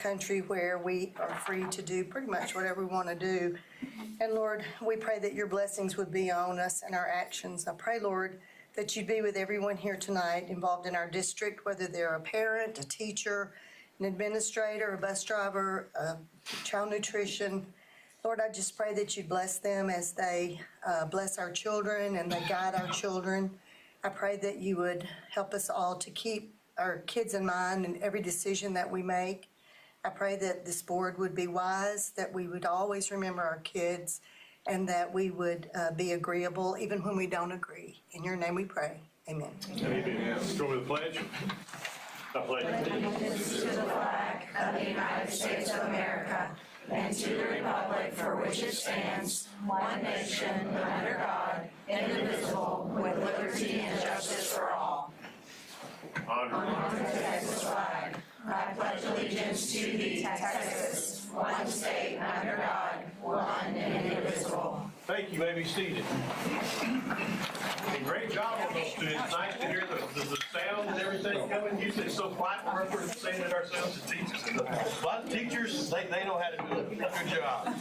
country where we are free to do pretty much whatever we want to do. And Lord, we pray that your blessings would be on us and our actions. I pray, Lord, that you'd be with everyone here tonight involved in our district, whether they're a parent, a teacher, an administrator, a bus driver, child nutrition. Lord, I just pray that you bless them as they bless our children and they guide our children. I pray that you would help us all to keep our kids in mind in every decision that we make. I pray that this board would be wise, that we would always remember our kids, and that we would be agreeable even when we don't agree. In your name we pray. Amen. Amen. Let's go with the pledge. I pledge allegiance to the flag of the United States of America and to the republic for which it stands, one nation, under God, indivisible, with liberty and justice for all. Honor to the Texas flag. I pledge allegiance to thee, Texas, one state under God, one and indivisible. Thank you. You may be seated. And great job on those students. Nice to hear the sound and everything coming. Usually it's so quiet for us. We're saying it ourselves as teachers. A lot of teachers, they know how to do it. Good job.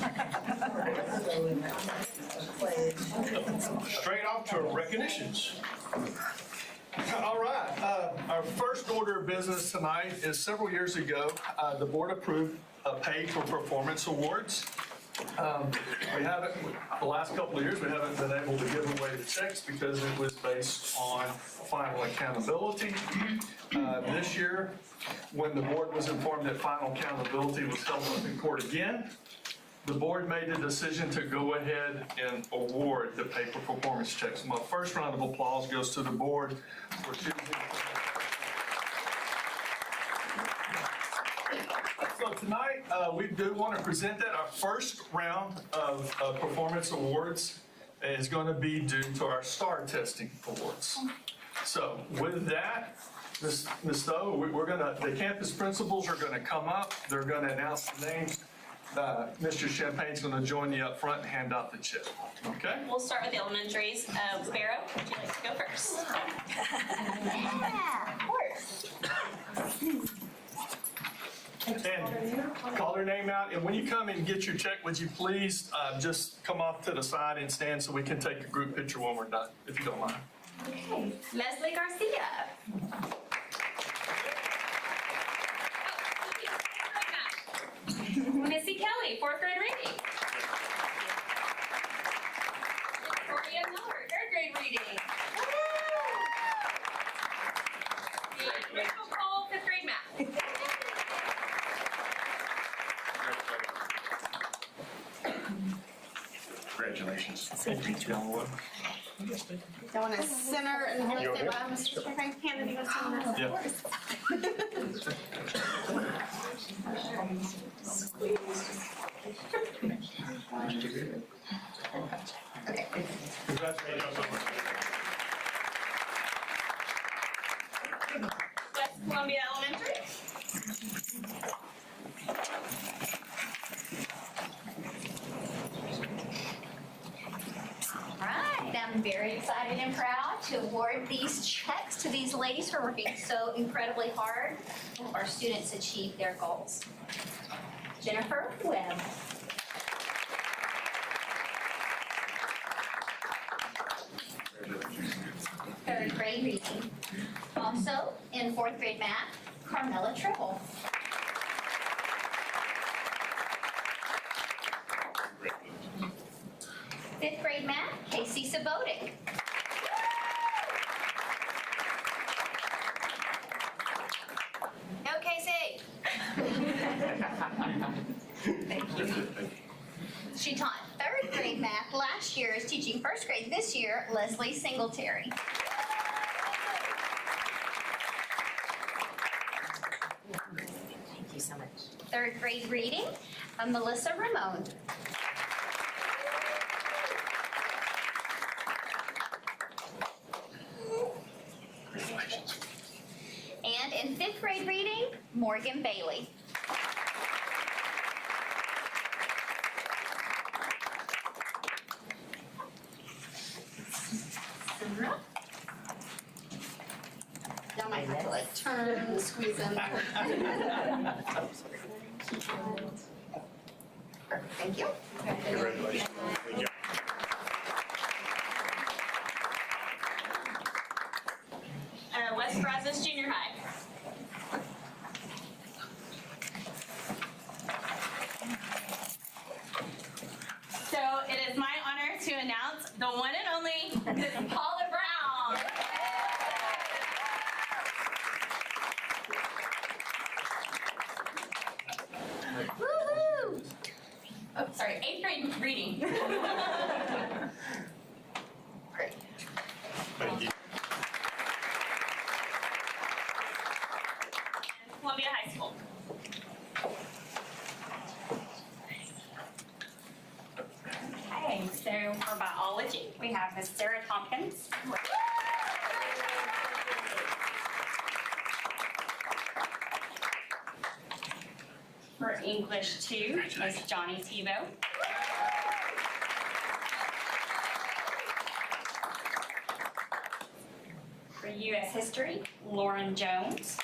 Straight off to recognitions. All right. Our first order of business tonight is several years ago, the board approved a pay for performance awards. We haven't, the last couple of years, we haven't been able to give away the checks because it was based on final accountability. This year, when the board was informed that final accountability was held up in court again, the board made the decision to go ahead and award the pay for performance checks. My first round of applause goes to the board for choosing. So tonight, we do want to present that. Our first round of performance awards is going to be due to our STAR testing awards. So with that, Ms. Stowe, the campus principals are going to come up. They're going to announce the names. Mr. Champagne's going to join you up front and hand out the check. Okay? We'll start with the elementaries. Sparrow, would you like to go first? Yeah, of course. And call their name out. And when you come and get your check, would you please just come off to the side and stand so we can take a group picture when we're done, if you don't mind. Okay. Leslie Garcia. Missy Kelly, 4th grade reading. Victoria Miller, 3rd grade reading. And Rachel Cole, 5th grade math. Congratulations. I want to center and hold it by Mr. Champagne. Kennedy was doing that. Yeah. Okay. Congratulations. West Columbia Elementary. All right, I'm very excited and proud to award these checks to these ladies for working so incredibly hard to help our students achieve their goals. Jennifer Webb. Third grade reading. Also in 4th grade math, Carmela Tribble. Fifth grade math, Casey Sabotic. Go Casey! Thank you. She taught 3rd grade math last year, is teaching 1st grade this year, Leslie Singletary. Thank you so much. 3rd grade reading, Melissa Ramon. And in 5th grade reading, Morgan Bailey. Y'all might have to like turn, squeeze in. Thank you. Congratulations. Thank you. West Brazos Junior High. So it is my honor to announce the one and only Miss Paula Brown. Woohoo! Oh, sorry, 8th grade reading. Great. Thank you. Columbia High School. Okay, so for biology, we have Miss Sarah Tompkins. For English 2, Miss Johnny Tebow. For U.S. History, Lauren Jones.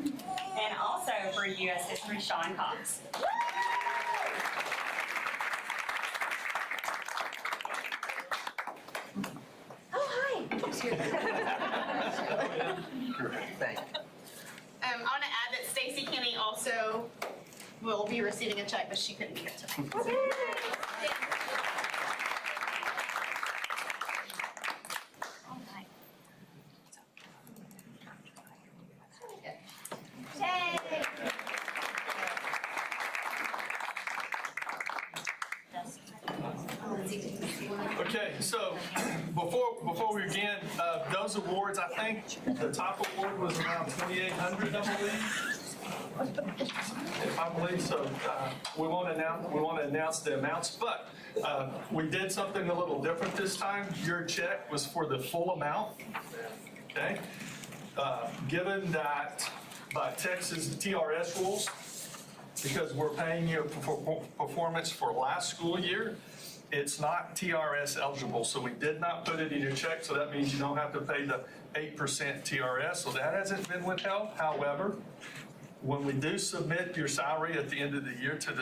And also for U.S. History, Sean Cox. Oh, hi. Thank you. I want to add that Stacy Kinney also will be receiving a check, but she couldn't be here today. Okay, so before we begin, those awards, I think the top award was around 2,800, I believe. I believe so. We want to announce the amounts, but we did something a little different this time. Your check was for the full amount. Okay, given that by Texas TRS rules, because we're paying you for performance for last school year, it's not TRS eligible, so we did not put it in your check, so that means you don't have to pay the 8% TRS, so that hasn't been withheld. However, when we do submit your salary at the end of the year to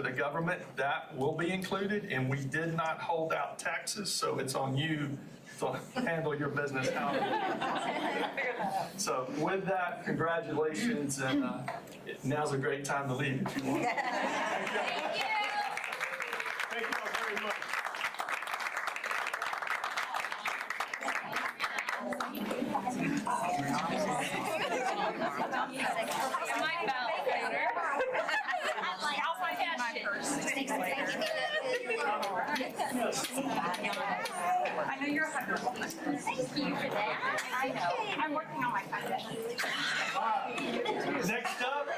the government, that will be included, and we did not hold out taxes, so it's on you to handle your business out. So with that, congratulations, and now's a great time to leave if you want. Thank you. Thank you all very much. My belt later. How's my cash? I know you're a hunter. Thank you for that. I know. I'm working on my foundation. Next up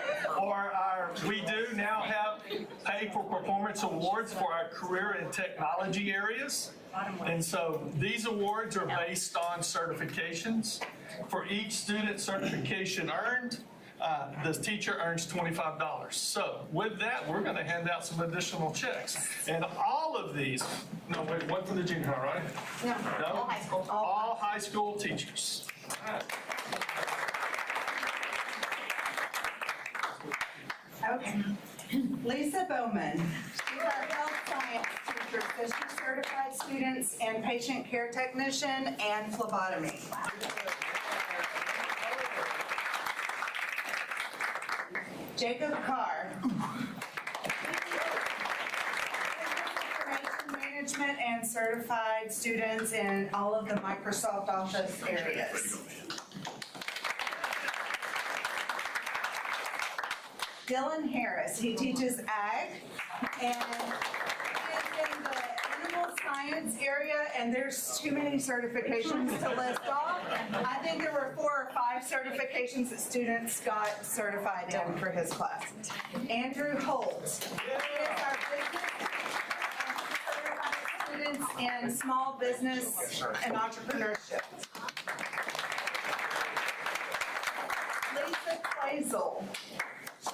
we do now have pay for performance awards for our career and technology areas. And so these awards are based on certifications. For each student certification earned, the teacher earns $25. So with that, we're going to hand out some additional checks. And all of these, no, wait, one for the junior high, right? No, all high school. All high school teachers. Okay. Lisa Bowman. She's our health science teacher, so she certified students in patient care technician and phlebotomy. Jacob Carr. Information management and certified students in all of the Microsoft Office areas. Dylan Harris, he teaches ag, and he is in the animal science area, and there's too many certifications to list off. I think there were 4 or 5 certifications that students got certified in for his class. Andrew Holt, he is our business and certified students in small business and entrepreneurship. Lisa Clazel.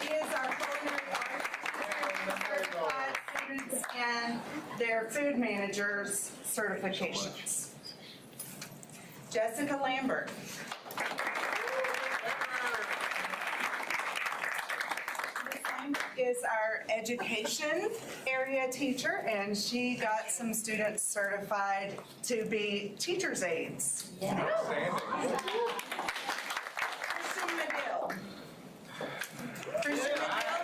She is our culinary arts teacher, certified students and their food managers certifications. Jessica Lambert. is our education area teacher, and she got some students certified to be teacher's aides. Christian Medill. Christian Medill.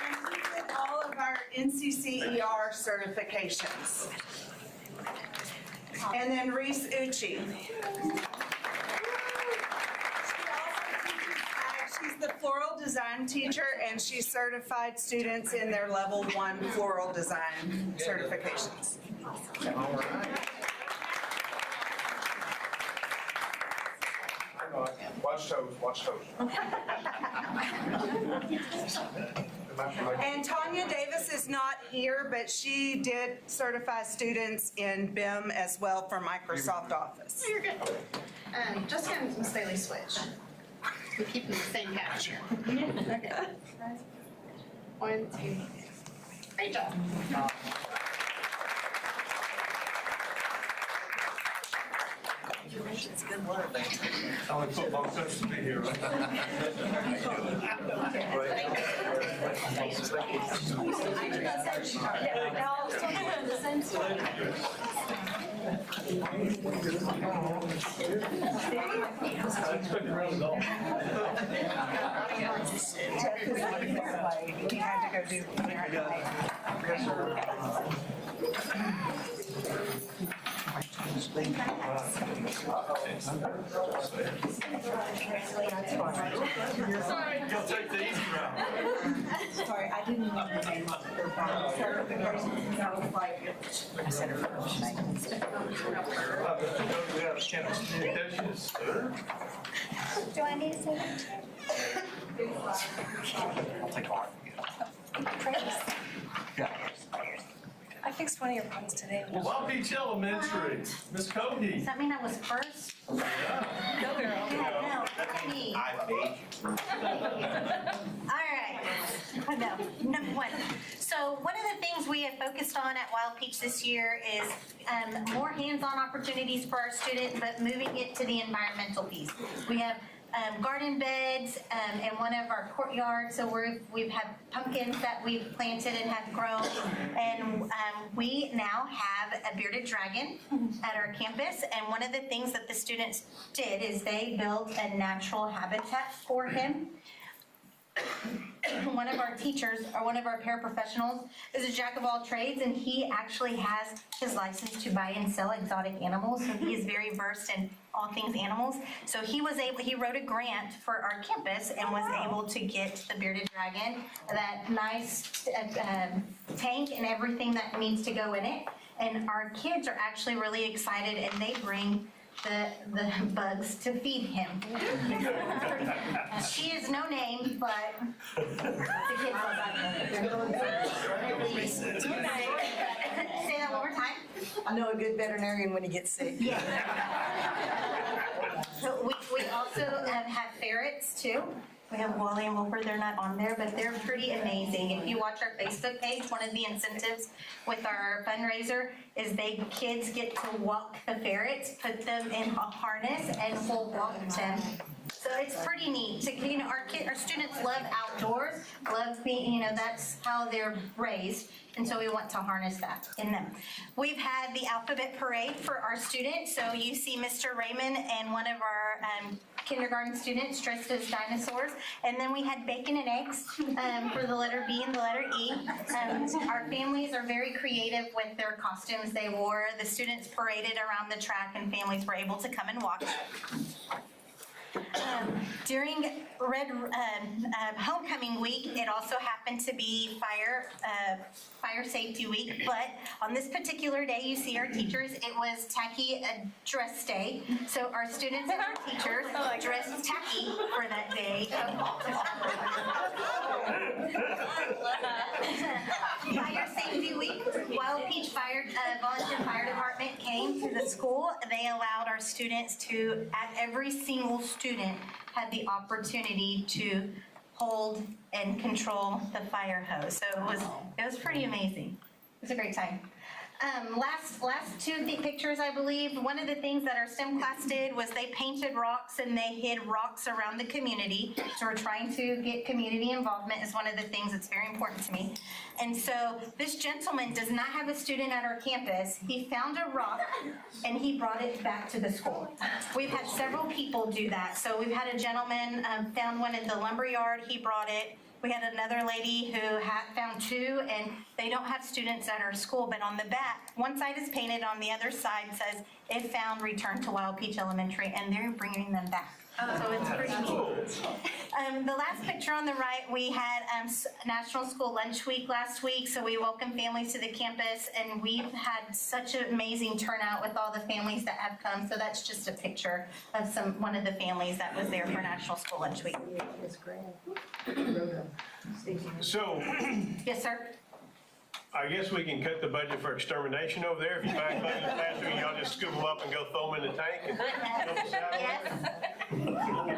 And she did all of our NCCER certifications. And then Reese Uchi. She's the floral design teacher, and she certified students in their level 1 floral design certifications. Watch toes, watch toes. And Tanya Davis is not here, but she did certify students in BIM as well for Microsoft Office. You're good. Jessica and Miss Bailey switch. We keep them the same couch here. Okay. 1, 2. Great job. Only football coach to be here, right? He had to go do Sorry, you'll take the easy route. Sorry, I didn't know the name of their certification. I was like, I said her first name. We have communications. Do I need to say that? I'll take all. I fixed one of your puns today. Long Beach Elementary, Miss Cody. Does that mean I was first? Go girl. Yeah, no, me. All right. No, number one. So one of the things we have focused on at Wild Peach this year is more hands-on opportunities for our students, but moving it to the environmental piece. We have garden beds in one of our courtyards. So we've had pumpkins that we've planted and have grown. And we now have a bearded dragon at our campus. And one of the things that the students did is they built a natural habitat for him. One of our teachers, or one of our paraprofessionals, is a jack of all trades, and he actually has his license to buy and sell exotic animals. So he is very versed in all things animals. So he wrote a grant for our campus and was able to get the bearded dragon, that nice tank and everything that needs to go in it. And our kids are actually really excited, and they bring the bugs to feed him. She is no name, but the kids love that. Say that one more time. I know a good veterinarian when he gets sick. Yeah. So we also have ferrets too. We have Wally and Wilbur, they're not on there, but they're pretty amazing. If you watch our Facebook page, one of the incentives with our fundraiser is kids get to walk the ferrets, put them in a harness, and we'll walk them. So it's pretty neat. Our students love outdoors, love being, that's how they're raised. And so we want to harness that in them. We've had the alphabet parade for our students. So you see Mr. Raymond and one of our kindergarten students dressed as dinosaurs. And then we had bacon and eggs for the letter B and the letter E. Our families are very creative with their costumes they wore. The students paraded around the track and families were able to come and watch. During homecoming week, it also happened to be fire safety week, but on this particular day, you see our teachers, it was tacky dress day. So our students and our teachers dressed tacky for that day. Fire safety week, Wild Peach Volunteer Fire Department came to the school. They allowed our students to, every single student had the opportunity to hold and control the fire hose. So it was pretty amazing. It was a great time. Last two pictures, I believe, one of the things that our STEM class did was they painted rocks and they hid rocks around the community. So we're trying to get community involvement is one of the things that's very important to me. And so this gentleman does not have a student at our campus. He found a rock and he brought it back to the school. We've had several people do that. So we've had a gentleman found one in the lumberyard, he brought it. We had another lady who had found two, and they don't have students at our school, but on the back, one side is painted, on the other side says, if found, return to Wild Peach Elementary, and they're bringing them back. So it's pretty neat. The last picture on the right, we had National School Lunch Week last week, so we welcome families to the campus, and we've had such an amazing turnout with all the families that have come. So that's just a picture of one of the families that was there for National School Lunch Week. So, Yes, sir. I guess we can cut the budget for extermination over there. If you find bugs in the classroom, y'all just scoop them up and go throw them in the tank and help us out. Yes.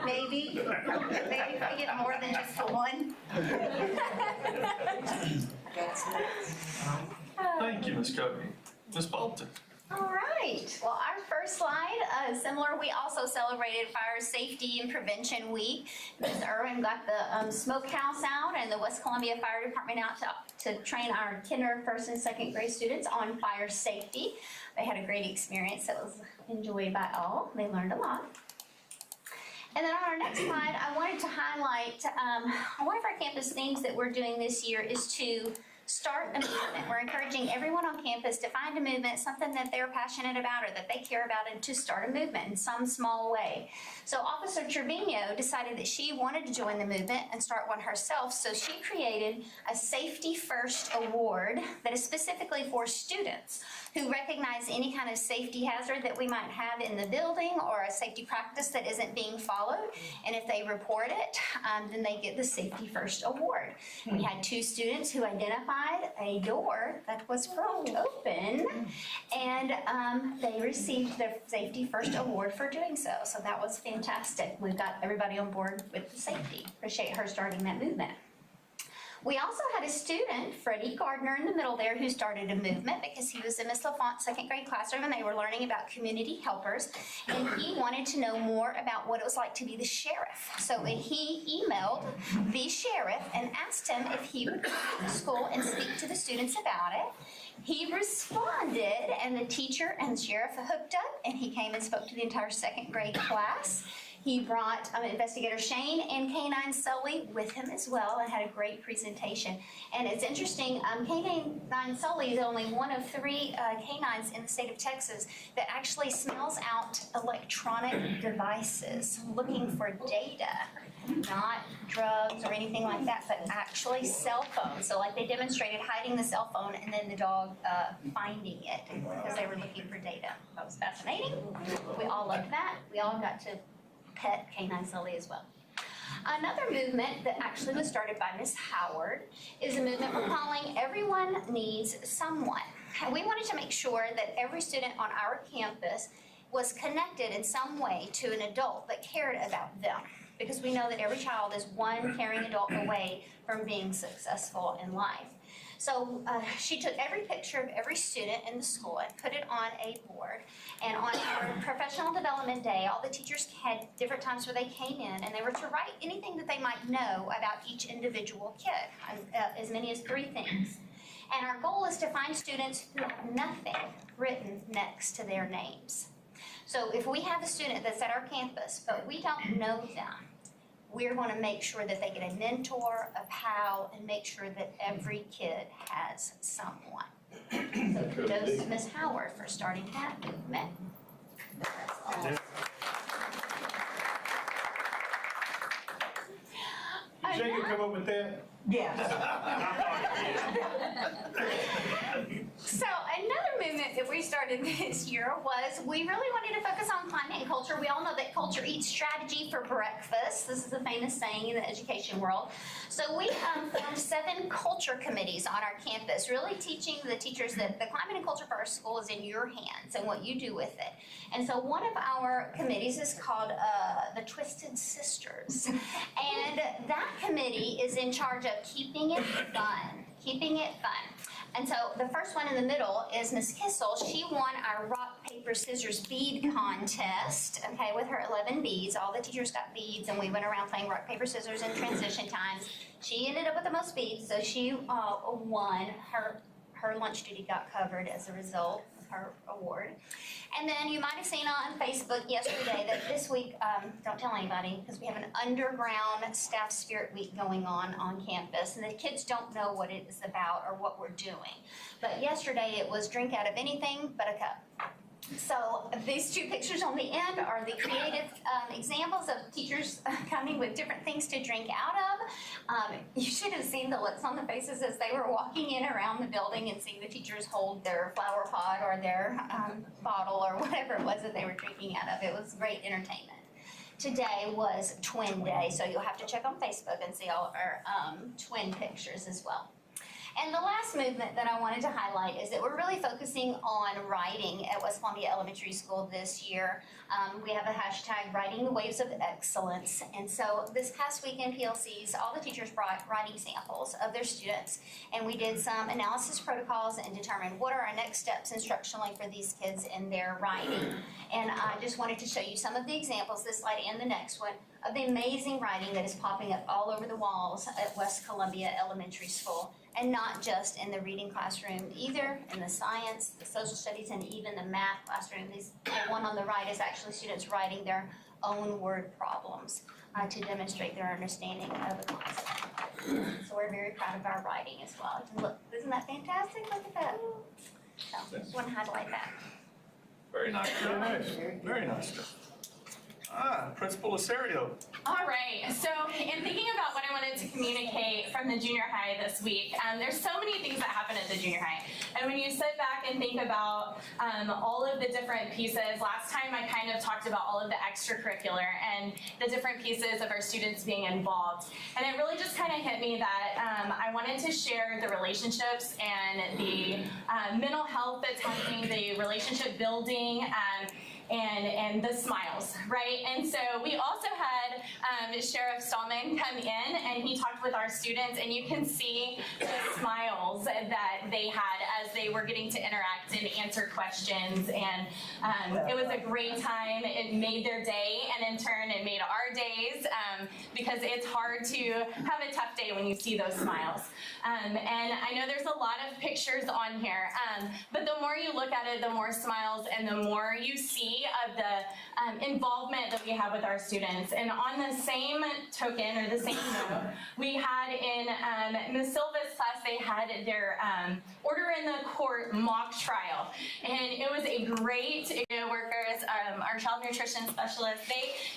Maybe if we get more than just the one. Thank you, Ms. Cody. Ms. Bolton. All right, well, our first slide, similar, we also celebrated Fire Safety and Prevention Week. Ms. Irwin got the smokehouse out and the West Columbia Fire Department out to train our kinder, first and second grade students on fire safety. They had a great experience. It was enjoyed by all. They learned a lot. And then on our next slide, I wanted to highlight one of our campus themes that we're doing this year is to start a movement. We're encouraging everyone on campus to find a movement, something that they're passionate about or that they care about, and to start a movement in some small way. So Officer Trevino decided that she wanted to join the movement and start one herself, so she created a Safety First Award that is specifically for students who recognize any kind of safety hazard that we might have in the building or a safety practice that isn't being followed. And if they report it, then they get the Safety First Award. We had two students who identified a door that was propped open, and they received their Safety First Award for doing so. So that was fantastic. We've got everybody on board with the safety. Appreciate her starting that movement. We also had a student, Freddie Gardner, in the middle there, who started a movement because he was in Miss LaFont's second grade classroom and they were learning about community helpers, and he wanted to know more about what it was like to be the sheriff. So he emailed the sheriff and asked him if he would come to the school and speak to the students about it. He responded, and the teacher and the sheriff hooked up, and he came and spoke to the entire second grade class. He brought Investigator Shane and K-9 Sully with him as well and had a great presentation. And it's interesting, K-9 Sully is only one of 3 K-9s in the state of Texas that actually smells out electronic devices looking for data, not drugs or anything like that, but actually cell phones. So like they demonstrated hiding the cell phone and then the dog finding it because they were looking for data. That was fascinating. We all loved that. We all got to pet K-9 Sully as well. Another movement that actually was started by Ms. Howard is a movement we're calling Everyone Needs Someone. And we wanted to make sure that every student on our campus was connected in some way to an adult that cared about them, because we know that every child is one caring adult away from being successful in life. So she took every picture of every student in the school and put it on a board. And on our professional development day, all the teachers had different times where they came in and they were to write anything that they might know about each individual kid, as many as 3 things. And our goal is to find students who have nothing written next to their names. So if we have a student that's at our campus, but we don't know them, we're going to make sure that they get a mentor, a pal, and make sure that every kid has someone. So kudos to Ms. Howard for starting that movement. Did Jacob come up with that? Yes. So another movement that we started this year was we really wanted to focus on climate and culture. We all know that culture eats strategy for breakfast. This is a famous saying in the education world. So we formed 7 culture committees on our campus, really teaching the teachers that the climate and culture for our school is in your hands and what you do with it. And so one of our committees is called the Twisted Sisters. And that committee is in charge of keeping it fun. Keeping it fun. And so the first one in the middle is Miss Kissel. She won our rock, paper, scissors bead contest, okay, with her 11 beads. All the teachers got beads, and we went around playing rock, paper, scissors in transition times. She ended up with the most beads, so she won. Her lunch duty got covered as a result of her award. And then you might have seen on Facebook yesterday that this week, don't tell anybody, because we have an underground staff spirit week going on campus, and the kids don't know what it is about or what we're doing. But yesterday it was drink out of anything but a cup. So these two pictures on the end are the creative examples of teachers coming with different things to drink out of. You should have seen the looks on the faces as they were walking in around the building and seeing the teachers hold their flower pot or their bottle or whatever it was that they were drinking out of. It was great entertainment. Today was Twin Day, so you'll have to check on Facebook and see all our twin pictures as well. And the last movement that I wanted to highlight is that we're really focusing on writing at West Columbia Elementary School this year. We have a hashtag, Writing the Waves of Excellence. And so this past week in PLCs, all the teachers brought writing samples of their students, and we did some analysis protocols and determined what are our next steps instructionally for these kids in their writing. And I just wanted to show you some of the examples, this slide and the next one, of the amazing writing that is popping up all over the walls at West Columbia Elementary School. And not just in the reading classroom either, in the science, the social studies, and even the math classroom. The one on the right is actually students writing their own word problems to demonstrate their understanding of a concept. So we're very proud of our writing as well. Look, isn't that fantastic? Look at that. So just want to highlight that. Very nice. Very nice. Very nice. Principal Lasario. All right, so in thinking about what I wanted to communicate from the junior high this week, there's so many things that happen at the junior high. And when you sit back and think about all of the different pieces, last time I kind of talked about all of the extracurricular and the different pieces of our students being involved. And it really just kind of hit me that I wanted to share the relationships and the mental health that's happening, the relationship building, and the smiles, right? And so we also had Sheriff Stallman come in, and he talked with our students, and you can see the smiles that they had as they were getting to interact and answer questions, and it was a great time. It made their day, and in turn it made our days, because it's hard to have a tough day when you see those smiles. And I know there's a lot of pictures on here, but the more you look at it, the more smiles and the more you see of the involvement that we have with our students. And on the same token, or the same note, we had in Ms. Silva's class, they had their order in the court mock trial. And it was a great workers, our child nutrition specialists,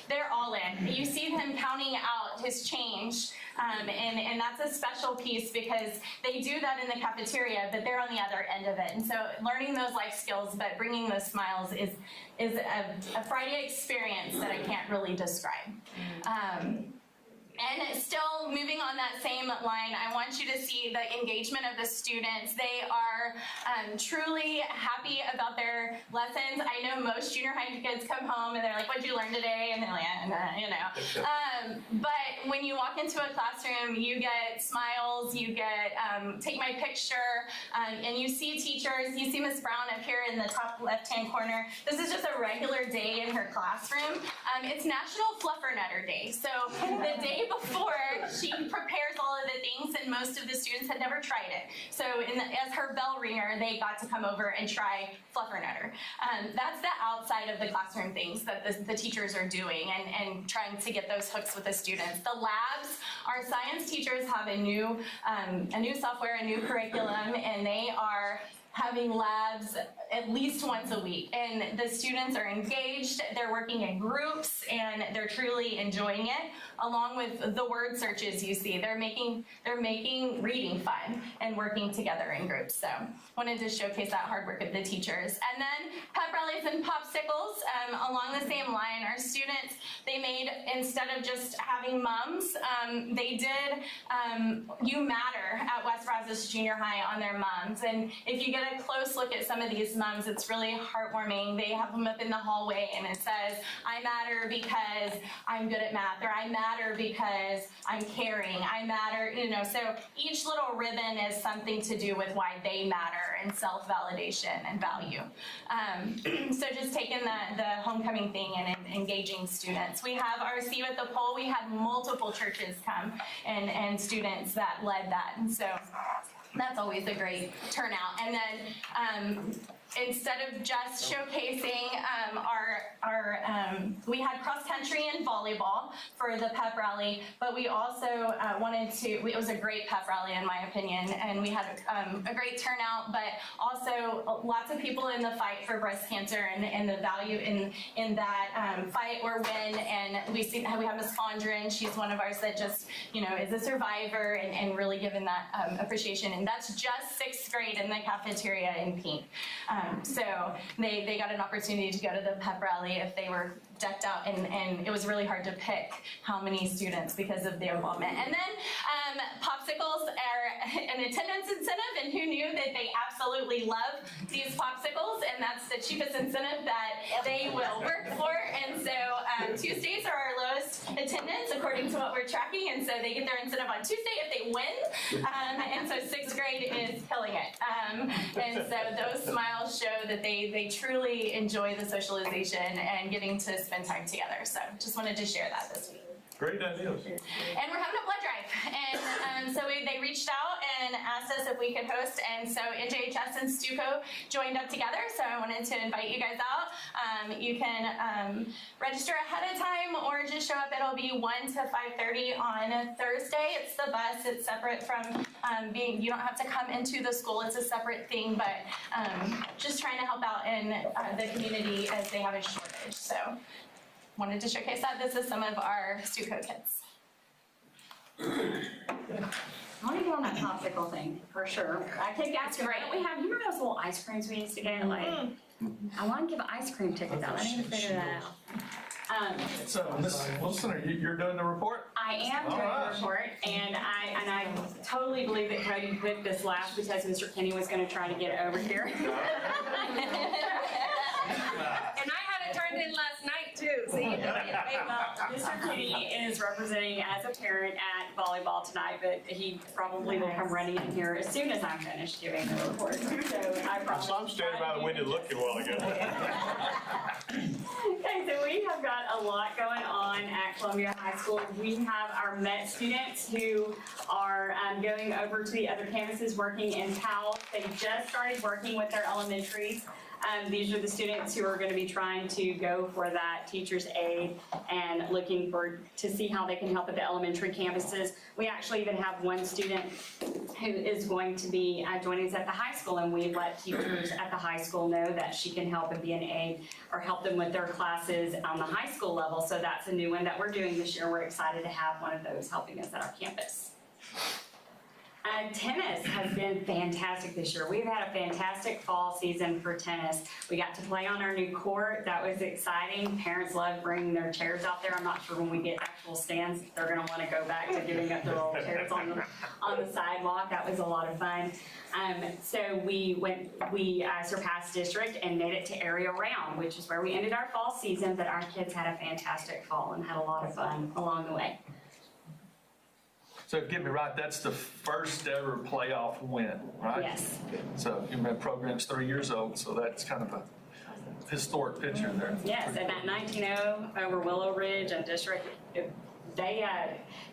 they're all in. You see them counting out his change, and that's a special piece because they do that in the cafeteria, but they're on the other end of it. And so learning those life skills, but bringing those smiles is a Friday experience that I can't really describe. And still moving on that same line, I want you to see the engagement of the students. They are truly happy about their lessons. I know most junior high kids come home and they're like, what'd you learn today? And they're like, you know. But when you walk into a classroom, you get smiles, you get take my picture, and you see teachers. You see Miss Brown up here in the top left-hand corner. This is just a regular day in her classroom. It's National Fluffernutter Day. So the day before, she prepares all of the things, and most of the students had never tried it. So as her bell ringer, they got to come over and try Fluffernutter. That's the outside of the classroom things that the teachers are doing and trying to get those hooks with the students. The labs, our science teachers have a new software, a new curriculum, and they are having labs at least once a week, and the students are engaged, they're working in groups, and they're truly enjoying it, along with the word searches you see. They're making reading fun and working together in groups. So wanted to showcase that hard work of the teachers. And then pep rallies and popsicles, along the same line, our students, they made, instead of just having mums, they did You Matter at West Brazos Junior High on their mums. And if you get a close look at some of these moms. It's really heartwarming. They have them up in the hallway and it says, I matter because I'm good at math, or I matter because I'm caring, I matter, so each little ribbon is something to do with why they matter and self-validation and value. So just taking the homecoming thing and engaging students. We have our See You at the Pole. We had multiple churches come and students that led that. And so that's always a great turnout. And then instead of just showcasing we had cross country and volleyball for the pep rally, but we also it was a great pep rally in my opinion, and we had a great turnout, but also lots of people in the fight for breast cancer and the value in that fight or win. And we have Miss Fondren, she's one of ours that just, is a survivor and really given that appreciation. And that's just 6th grade in the cafeteria in pink. So they got an opportunity to go to the pep rally if they were decked out, and it was really hard to pick how many students because of their involvement. And then popsicles are an attendance incentive, and who knew that they absolutely love these popsicles, and that's the cheapest incentive that they will work for. And so Tuesdays are our lowest attendance according to what we're tracking, and so they get their incentive on Tuesday if they win. And so 6th grade is killing it. And so those smiles show that they truly enjoy the socialization and getting to spend time together. So just wanted to share that this week. Great ideas. And we're having a blood drive. And so they reached out and asked us if we could host. And so NJHS and Stuco joined up together. So I wanted to invite you guys out. You can register ahead of time or just show up. It'll be 1 to 5:30 on Thursday. It's the bus. It's separate from you don't have to come into the school. It's a separate thing, but just trying to help out in the community as they have a shortage. So wanted to showcase that. This is some of our Stuco kids. I want to go on that popsicle thing, for sure. I keep asking, why don't we have, you remember those little ice creams we used to get? Like, I want to give ice cream tickets out. I need to figure that out. So, Ms. Wilson, you're doing the report? I am doing the report, and I totally believe that Cody put this last because Mr. Kenny was going to try to get it over here. And I had it turned in last night too, so you know you paid well. Mr. Kenny is representing as a parent at volleyball tonight, but he probably will come running in here as soon as I'm finished giving the report. So I promise. So I'm standing by the window looking while I go. Okay, so we have got a lot going on at Columbia High School. We have our MET students who are going over to the other campuses working in PALS. They just started working with their elementaries. These are the students who are going to be trying to go for that teacher's aid and looking to see how they can help at the elementary campuses. We actually even have one student who is going to be joining us at the high school, and we let teachers at the high school know that she can help and be an aid or help them with their classes on the high school level. So that's a new one that we're doing this year. We're excited to have one of those helping us at our campus. Tennis has been fantastic this year. We've had a fantastic fall season for tennis. We got to play on our new court. That was exciting. Parents love bringing their chairs out there. I'm not sure when we get actual stands, they're going to want to go back to giving up their old chairs on the sidewalk. That was a lot of fun. So we surpassed district and made it to area round, which is where we ended our fall season, but our kids had a fantastic fall and had a lot of fun along the way. So get me right, that's the first ever playoff win, right? Yes. So your program's 3 years old, so that's kind of a historic picture there. Yes, and that 19-0 over Willow Ridge and district, they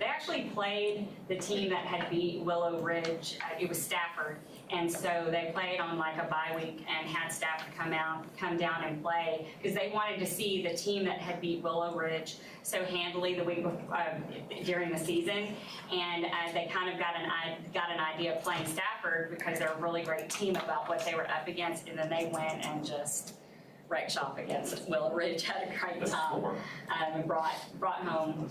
actually played the team that had beat Willow Ridge. It was Stafford, and so they played on like a bye week and had staff to come down and play because they wanted to see the team that had beat Willow Ridge so handily the week during the season, and they kind of got an idea of playing Stafford because they're a really great team about what they were up against, and then they went and just wreck shop against Willow Ridge, had a great time, and brought home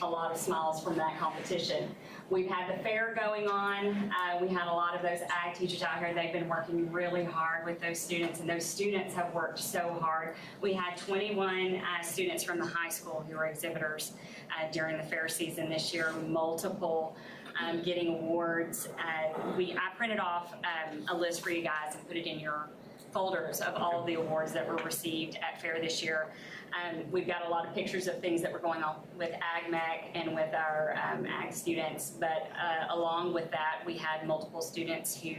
a lot of smiles from that competition. We've had the fair going on. We had a lot of those ag teachers out here. They've been working really hard with those students, and those students have worked so hard. We had 21 students from the high school who were exhibitors during the fair season this year, multiple getting awards. I printed off a list for you guys and put it in your folders of all of the awards that were received at Fair this year. We've got a lot of pictures of things that were going on with AgMech and with our ag students, but along with that, we had multiple students who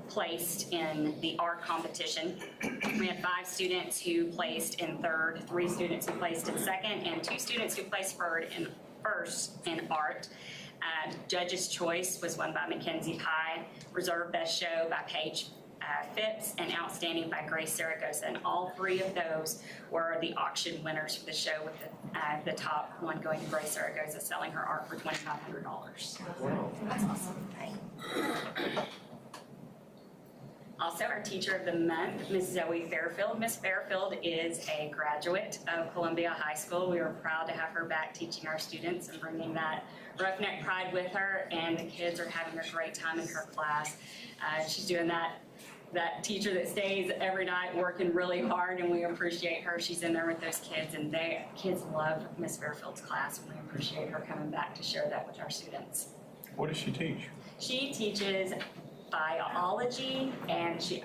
placed in the art competition. We had 5 students who placed in third, 3 students who placed in second, and 2 students who placed first in art. Judge's Choice was won by Mackenzie Pye, Reserve Best Show by Paige Phipps, and Outstanding by Grace Zaragoza. And all 3 of those were the auction winners for the show, with the top one going to Grace Zaragoza, selling her art for $2,500. That's awesome. Also, our Teacher of the Month, Ms. Zoe Fairfield. Ms. Fairfield is a graduate of Columbia High School. We are proud to have her back teaching our students and bringing that roughneck pride with her, and the kids are having a great time in her class. She's doing that teacher that stays every night working really hard, and we appreciate her. She's in there with those kids, and kids love Ms. Fairfield's class, and we appreciate her coming back to share that with our students. What does she teach? She teaches biology, and she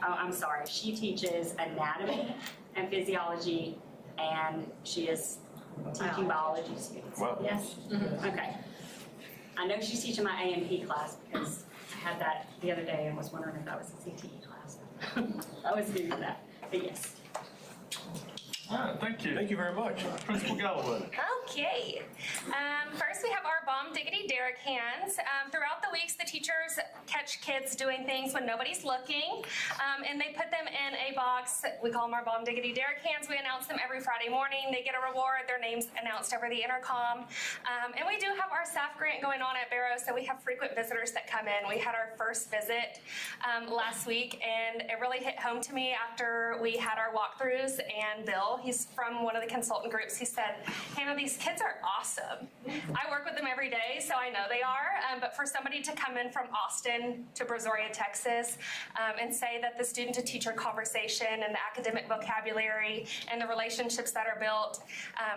teaches anatomy and physiology, and she is teaching biology students. Wow. Yes? Okay. I know she's teaching my A&P class because I had that the other day and was wondering if that was a CTE class. I was new to that, but yes. All right, thank you. Thank you very much. Principal Galloway. Okay. First, we have our Bomb Diggity Derrick hands. Throughout the weeks, the teachers catch kids doing things when nobody's looking, and they put them in a box. We call them our Bomb Diggity Derrick hands. We announce them every Friday morning. They get a reward. Their names announced over the intercom. And we do have our staff grant going on at Barrow, so we have frequent visitors that come in. We had our first visit last week, and it really hit home to me after we had our walkthroughs. And Bill, he's from one of the consultant groups, he said, Hannah, these kids are awesome. I work with them every day, so I know they are, but for somebody to come in from Austin to Brazoria, Texas, and say that the student-to-teacher conversation and the academic vocabulary and the relationships that are built,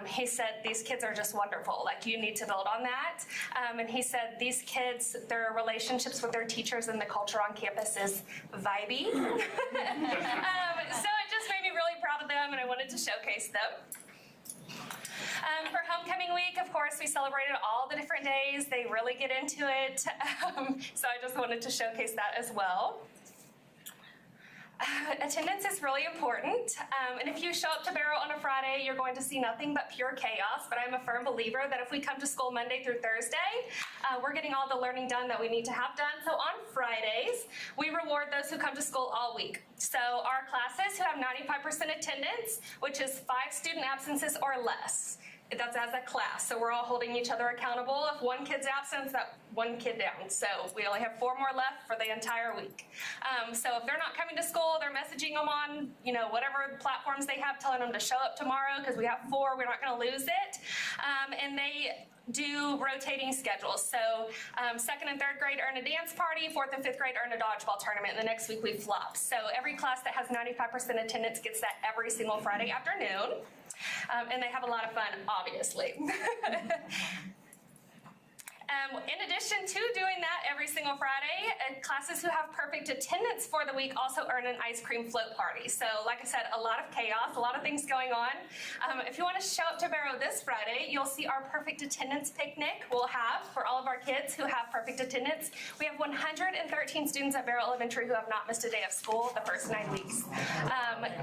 he said, these kids are just wonderful. Like, you need to build on that. And he said, these kids, their relationships with their teachers and the culture on campus is vibey. So it just made me really proud of them, and I wanted to showcase them. For homecoming week, of course, we celebrated all the different days. They really get into it. So I just wanted to showcase that as well. Attendance is really important, and if you show up to Barrow on a Friday, you're going to see nothing but pure chaos, but I'm a firm believer that if we come to school Monday through Thursday, we're getting all the learning done that we need to have done. So on Fridays, we reward those who come to school all week. So our classes who have 95% attendance, which is 5 student absences or less, that's as a class, so we're all holding each other accountable. If one kid's absent, that's 1 kid down. So we only have 4 more left for the entire week. So if they're not coming to school, they're messaging them on, whatever platforms they have, telling them to show up tomorrow because we have 4. We're not going to lose it. And they do rotating schedules. So 2nd and 3rd grade earn a dance party, 4th and 5th grade earn a dodgeball tournament, and the next week we flop. So every class that has 95% attendance gets that every single Friday afternoon. And they have a lot of fun, obviously. In addition to doing that every single Friday, classes who have perfect attendance for the week also earn an ice cream float party. So like I said, a lot of chaos, a lot of things going on. If you want to show up to Barrow this Friday, you'll see our perfect attendance picnic we'll have for all of our kids who have perfect attendance. We have 113 students at Barrow Elementary who have not missed a day of school the first 9 weeks.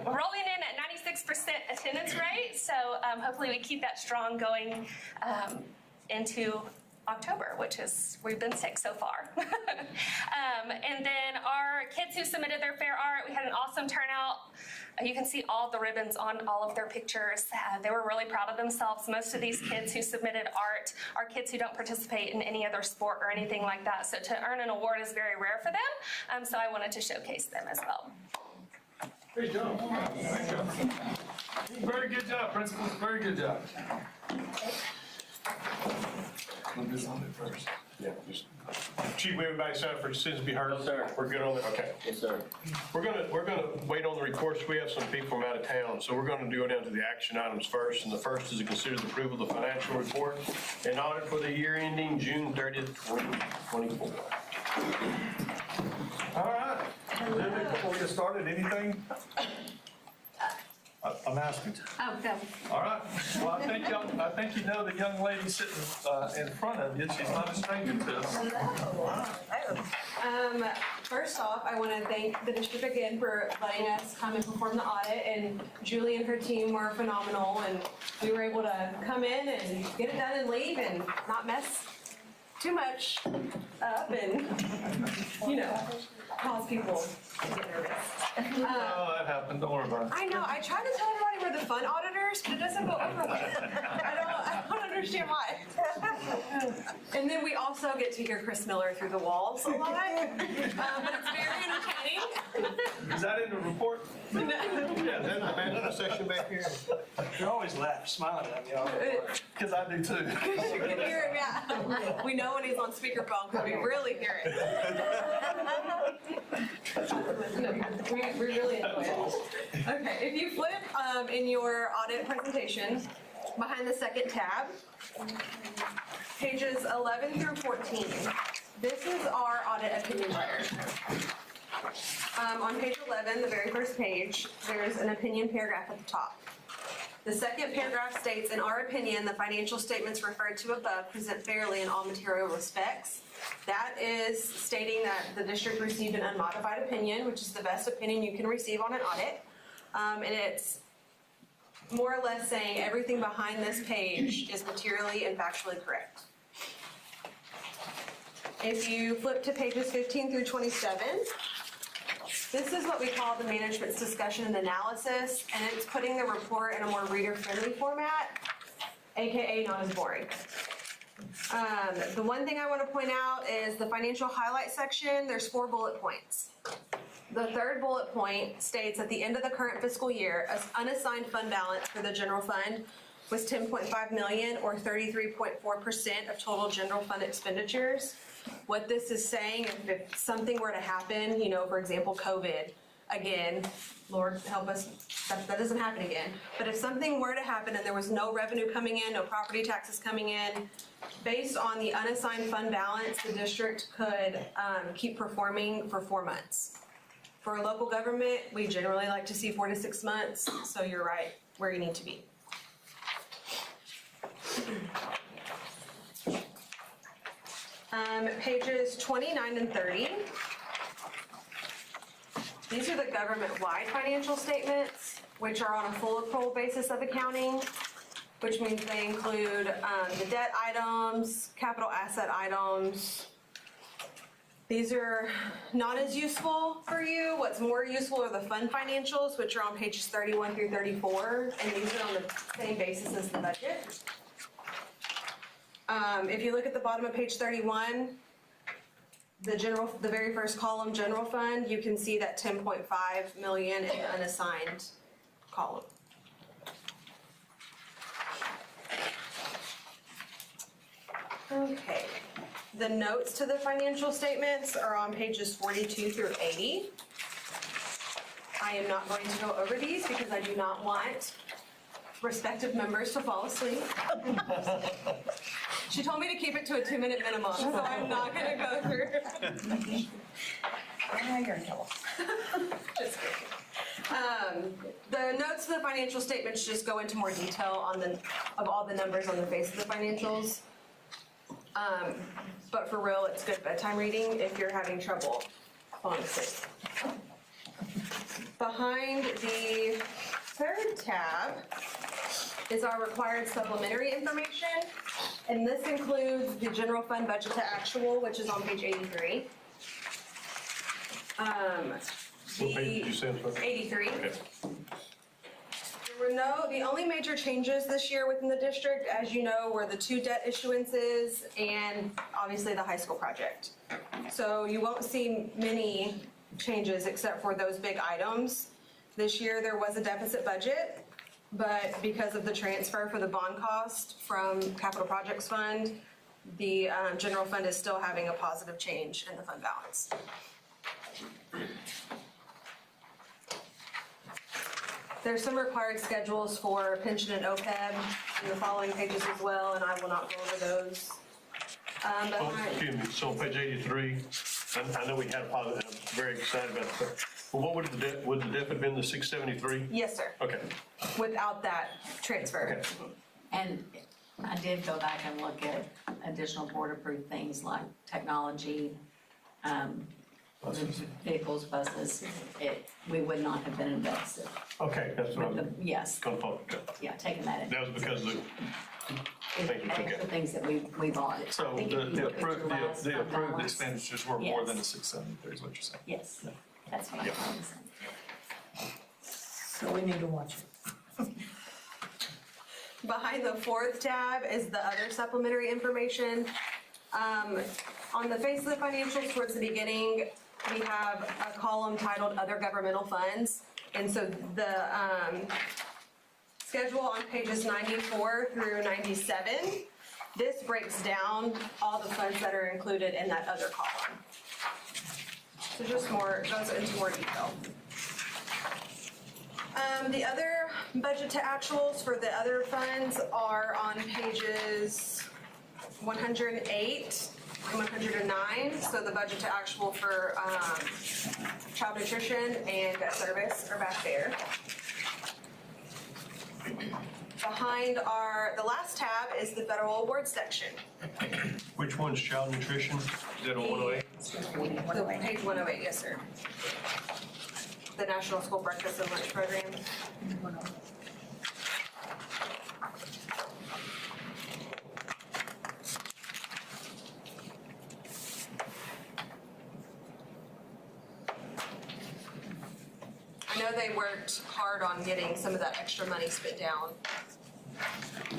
Rolling in at 96% attendance rate, so hopefully we keep that strong going into October, which is, we've been sick so far. And then our kids who submitted their fair art, we had an awesome turnout. You can see all the ribbons on all of their pictures. They were really proud of themselves. Most of these kids who submitted art are kids who don't participate in any other sport or anything like that. So to earn an award is very rare for them. So I wanted to showcase them as well. Great job. Very good job, principals. Very good job. Put this on it first. Yeah, just, Chief, everybody signed for citizens to be heard? Yes, sir. We're good on that? Okay. Yes, sir. We're gonna wait on the reports. We have some people from out of town, so we're gonna go down to the action items first. And the first is to consider the approval of the financial report and audit for the year ending June 30th, 2024. All right. Lily, before we get started, anything? I'm asking. Oh, go. All right, well, I think you know the young lady sitting in front of you, she's not a stranger to us. First off, I want to thank the district again for letting us come and perform the audit, and Julie and her team were phenomenal, and we were able to come in and get it done and leave and not mess too much up and, cause people to get nervous. Oh, that happened, don't worry about it. I know, I try to tell everybody we're the fun auditors, but it doesn't go over well. I don't understand why. And then we also get to hear Chris Miller through the walls a lot, but it's very entertaining. Is that in the report? Yeah, then the management section back here. You're always laughing, smiling at me all the time. Because I do too. You can hear him, yeah. We know when he's on speakerphone because we really hear it. We really enjoy it. Okay, if you flip in your audit presentation, behind the second tab, pages 11 through 14, this is our audit opinion letter. On page 11, the very first page, there's an opinion paragraph at the top. The second paragraph states, in our opinion, the financial statements referred to above present fairly in all material respects. That is stating that the district received an unmodified opinion, which is the best opinion you can receive on an audit. And it's more or less saying everything behind this page is materially and factually correct. If you flip to pages 15 through 27, this is what we call the management's discussion and analysis, and it's putting the report in a more reader-friendly format, AKA not as boring. The one thing I want to point out is the financial highlight section, there's 4 bullet points. The third bullet point states at the end of the current fiscal year, an unassigned fund balance for the general fund was $10.5 million or 33.4% of total general fund expenditures. What this is saying, if something were to happen, for example, COVID, again, Lord help us, that doesn't happen again. But if something were to happen and there was no revenue coming in, no property taxes coming in, based on the unassigned fund balance, the district could keep performing for 4 months. For a local government, we generally like to see 4 to 6 months, so you're right where you need to be. Pages 29 and 30. These are the government-wide financial statements, which are on a full accrual basis of accounting, which means they include the debt items, capital asset items. These are not as useful for you. What's more useful are the fund financials, which are on pages 31 through 34, and these are on the same basis as the budget. If you look at the bottom of page 31, the very first column, general fund, you can see that 10.5 million in the unassigned column. Okay, the notes to the financial statements are on pages 42 through 80. I am not going to go over these because I do not want respective members to fall asleep. She told me to keep it to a 2-minute minimum, so I'm not gonna go through. Just kidding. The notes to the financial statements just go into more detail of all the numbers on the face of the financials. But for real, it's good bedtime reading if you're having trouble falling asleep. Behind the third tab is our required supplementary information, and this includes the general fund budget to actual, which is on page 83. What page did you say? 83. Okay. The only major changes this year within the district, as you know, were the 2 debt issuances and obviously the high school project. So you won't see many changes except for those big items. This year there was a deficit budget, but because of the transfer for the bond cost from Capital Projects Fund, the general fund is still having a positive change in the fund balance. There's some required schedules for pension and OPEB in the following pages as well, and I will not go over those. Excuse me, so on page 83, I know we had a positive, very excited about that. Well, what would the dip have been, the 673? Yes, sir, Okay, without that transfer. okay. And I did go back and look at additional board-approved things like technology, vehicles, buses. We would not have been invested. Okay, that's what With I'm the, yes, going to focus. yeah, taking that in. That was because of the, thank you, okay. The things that we bought. So I think if you the look at your approved, last the fund approved balance- expenditures were more than the Yes. 673 is what you're saying? Yes, that's what I'm Yep. trying to say. So we need to watch it. Behind the fourth tab is the other supplementary information. On the face of the financials towards the beginning, we have a column titled Other Governmental Funds. And so the schedule on pages 94 through 97, this breaks down all the funds that are included in that other column. So just more, goes into more detail. The other budget to actuals for the other funds are on pages 108 and 109. So the budget to actual for child nutrition and debt service are back there. Behind the last tab is the federal awards section. Which one's child nutrition? Is that on 108? Page 108, yes, sir. The National School Breakfast and Lunch Program. I know they worked hard on getting some of that extra money spent down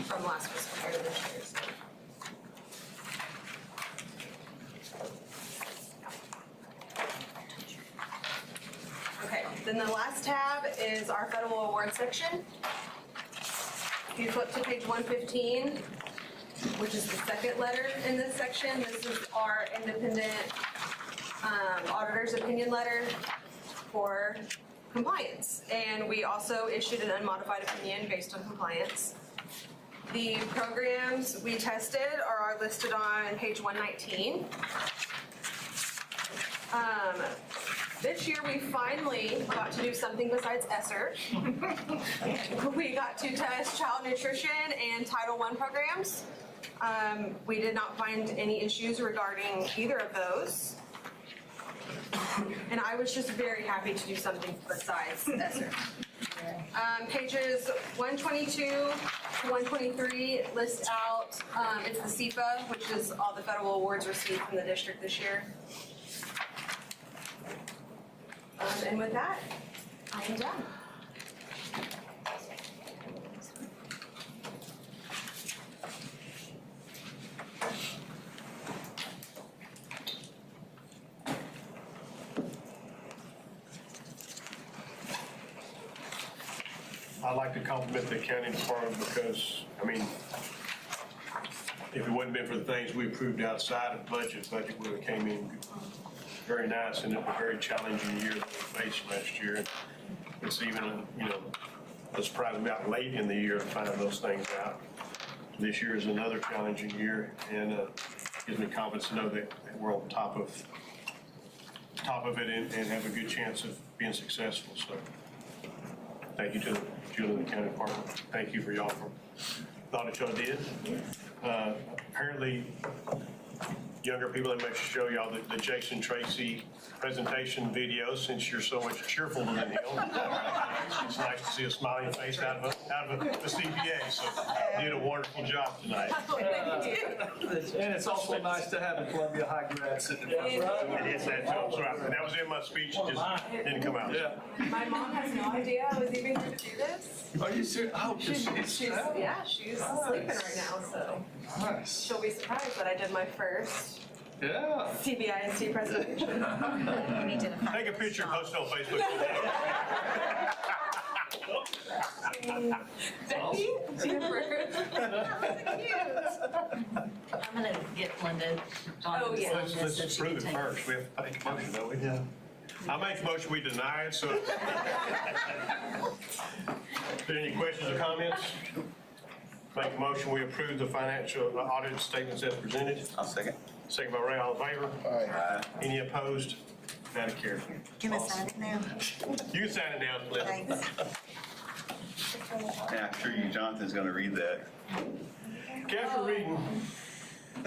from last fiscal year to this year. So. Okay, then the last tab is our federal award section. If you flip to page 115, which is the second letter in this section, this is our independent auditor's opinion letter for compliance. And we also issued an unmodified opinion based on compliance. The programs we tested are listed on page 119. This year, we finally got to do something besides ESSER. We got to test child nutrition and Title I programs. We did not find any issues regarding either of those. And I was just very happy to do something besides ESSER. Pages 122 to 123 list out, it's the CEPA, which is all the federal awards received from the district this year. And with that, I am done. I'd like to compliment the accounting department because, I mean, if it wouldn't been for the things we approved outside of budget would have came in very nice in a very challenging year that we faced last year. It's even, it surprised me out late in the year to find those things out. This year is another challenging year and gives me confidence to know that we're on top of it and have a good chance of being successful. So thank you to Julie and the county department. Thank you for y'all for the audit y'all did. Apparently, younger people, they may show y'all the Jason Tracy presentation video since you're so much cheerfuler than him. It's nice to see a smiling face out of a CPA. So you did a wonderful job tonight. And it's also nice to have a Columbia High grad sitting in front of us. It is that job. So that was in my speech. It just didn't come out. Yeah. My mom has no idea I was even going to do this. Are you serious? Oh, She's sleeping right now, so Nice. she'll be surprised that I did my first Yeah. CBISD presentation. Take a picture and post it on Facebook. Becky, Jennifer. I'm gonna get Linda Oh, on yeah. this so Let's she can approve it take. first. We have to make a motion, don't we? Yeah. I make a motion, we deny it, so. Are there any questions or comments? Make a motion, we approve the financial audit statements as presented. I'll second. Second by Ray, all in favor? Aye. Any opposed? out of care. Can I sign it now? You can sign it now, Cliff. Thanks. Yeah, I'm sure you, Jonathan's gonna read that. After reading, I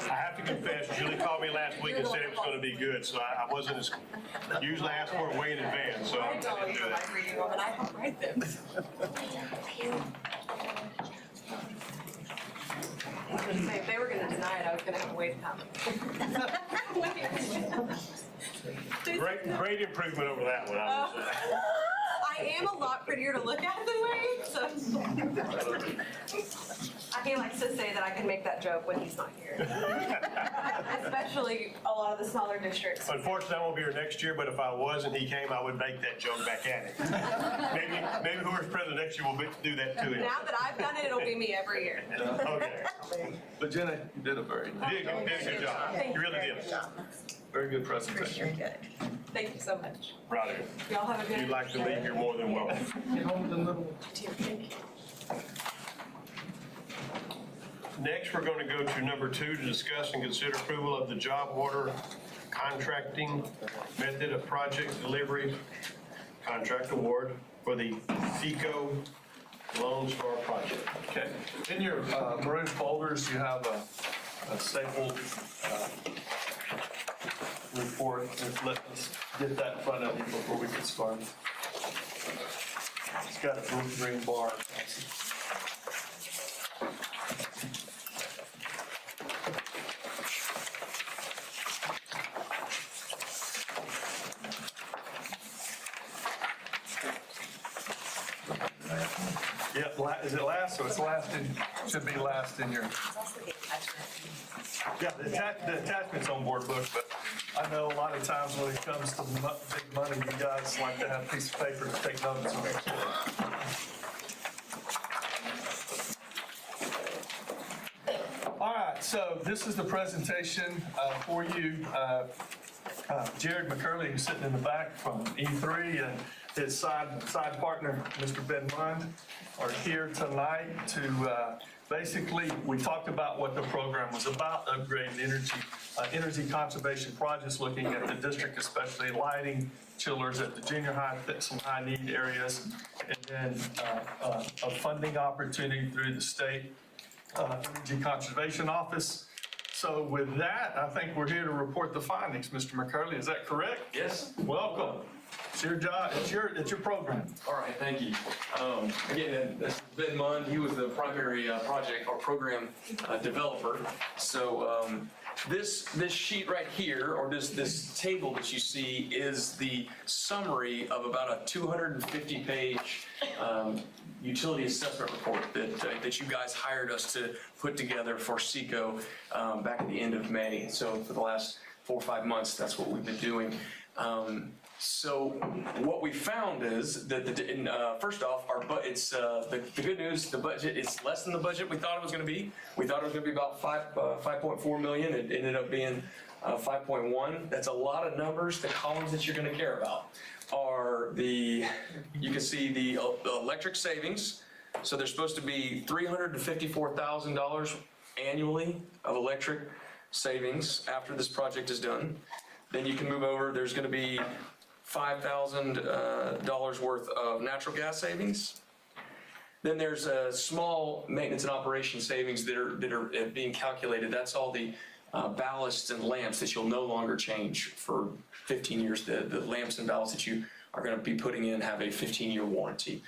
have to confess, Julie called me last week and said it was gonna be good, so I wasn't as, usually I ask for it way in advance, so I didn't do that. reading them and I help write them. Say, if they were gonna deny it, I was gonna have to wait a Great improvement over that one, I would say. I am a lot prettier to look at than Wade, so. He likes to say that I can make that joke when he's not here. Especially a lot of the smaller districts. Unfortunately, I won't be here next year, but if I was and he came, I would make that joke back at him. Maybe whoever's president next year will do that to him. Now that I've done it, it'll be me every year. Okay. But Jenna, you did a very, You did a good job. You really did. very good presentation. Good. Thank you so much. Right. Y'all have a If good. you'd like to leave, you're more than welcome. Thank you. Next, we're going to go to number 2 to discuss and consider approval of the job order contracting method of project delivery contract award for the FECO Lone Star project. Okay, in your maroon folders, you have a stapled report. Let's get that in front of you before we get started. It's got a green bar. Yeah, is it last? So it's last in, should be last in your. Yeah, the attachment's on board book, but I know a lot of times when it comes to big money, you guys like to have a piece of paper to take notes on. All right, so this is the presentation for you. Jared McCurley, who's sitting in the back from E3, and his side partner, Mr. Ben Mund, are here tonight to basically, we talked about what the program was about, upgrading energy conservation projects, looking at the district, especially lighting, chillers at the junior high, some high need areas, and then a funding opportunity through the state Energy Conservation Office. So with that, I think we're here to report the findings. Mr. McCurley, is that correct? Yes. Welcome. It's your job, it's your program. All right, thank you. Again, this is Ben Mund. He was the primary project or program developer. So this sheet right here, or this table that you see, is the summary of about a 250-page utility assessment report that you guys hired us to put together for SECO back at the end of May. So for the last 4 or 5 months, that's what we've been doing. So what we found is that first off, it's the good news. The budget is less than the budget we thought it was going to be. We thought it was going to be about 5.4 million. It ended up being 5.1. That's a lot of numbers. The columns that you're going to care about are you can see the electric savings. So there's supposed to be $354,000 annually of electric savings after this project is done. Then you can move over. There's going to be $5,000 worth of natural gas savings. Then there's a small maintenance and operation savings that are being calculated. That's all the ballasts and lamps that you'll no longer change for 15 years. The lamps and ballasts that you are going to be putting in have a 15-year warranty.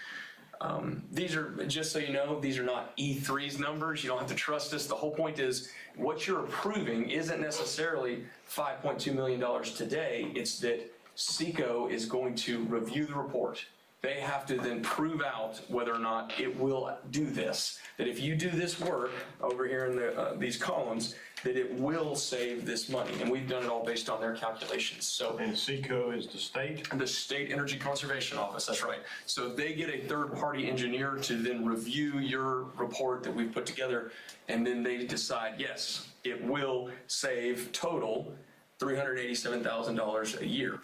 These are, just so you know, these are not E3's numbers. You don't have to trust us. The whole point is what you're approving isn't necessarily $5.2 million today. It's that SECO is going to review the report. They have to then prove out whether or not it will do this. That if you do this work over here in these columns, that it will save this money. And we've done it all based on their calculations. So, and SECO is the state? The State Energy Conservation Office, that's right. So they get a third-party engineer to then review your report that we've put together, and then they decide, yes, it will save total $387,000 a year.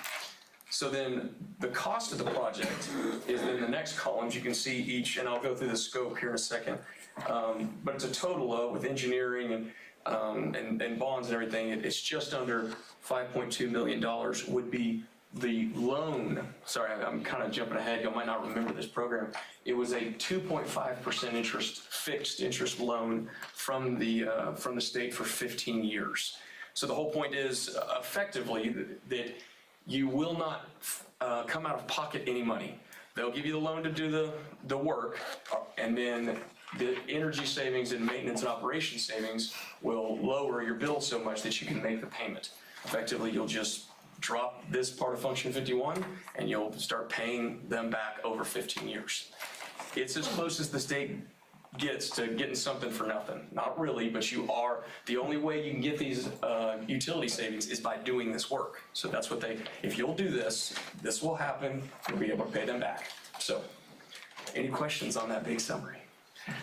So then the cost of the project is in the next columns. You can see each, and I'll go through the scope here in a second. But it's a total of, with engineering and and bonds and everything, it's just under $5.2 million would be the loan. Sorry, I'm kind of jumping ahead. You might not remember this program. It was a 2.5% interest, fixed interest loan from the state for 15 years. So the whole point is effectively that you will not come out of pocket any money. They'll give you the loan to do the work, and then the energy savings and maintenance and operation savings will lower your bill so much that you can make the payment. Effectively, you'll just drop this part of Function 51 and you'll start paying them back over 15 years. It's as close as the state gets to getting something for nothing. Not really, but you are, the only way you can get these utility savings is by doing this work. So that's what if you'll do this, this will happen, you'll be able to pay them back. So, any questions on that big summary?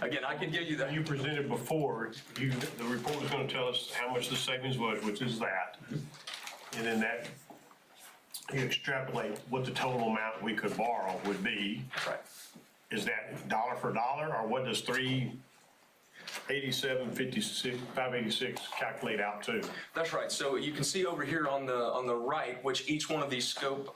Again, I can give you that. You presented before, the report was going to tell us how much the savings was, which is that. And then that, you extrapolate what the total amount we could borrow would be. Right. Is that dollar for dollar, or what does 586 calculate out to? That's right. So you can see over here on the right, which each one of these scope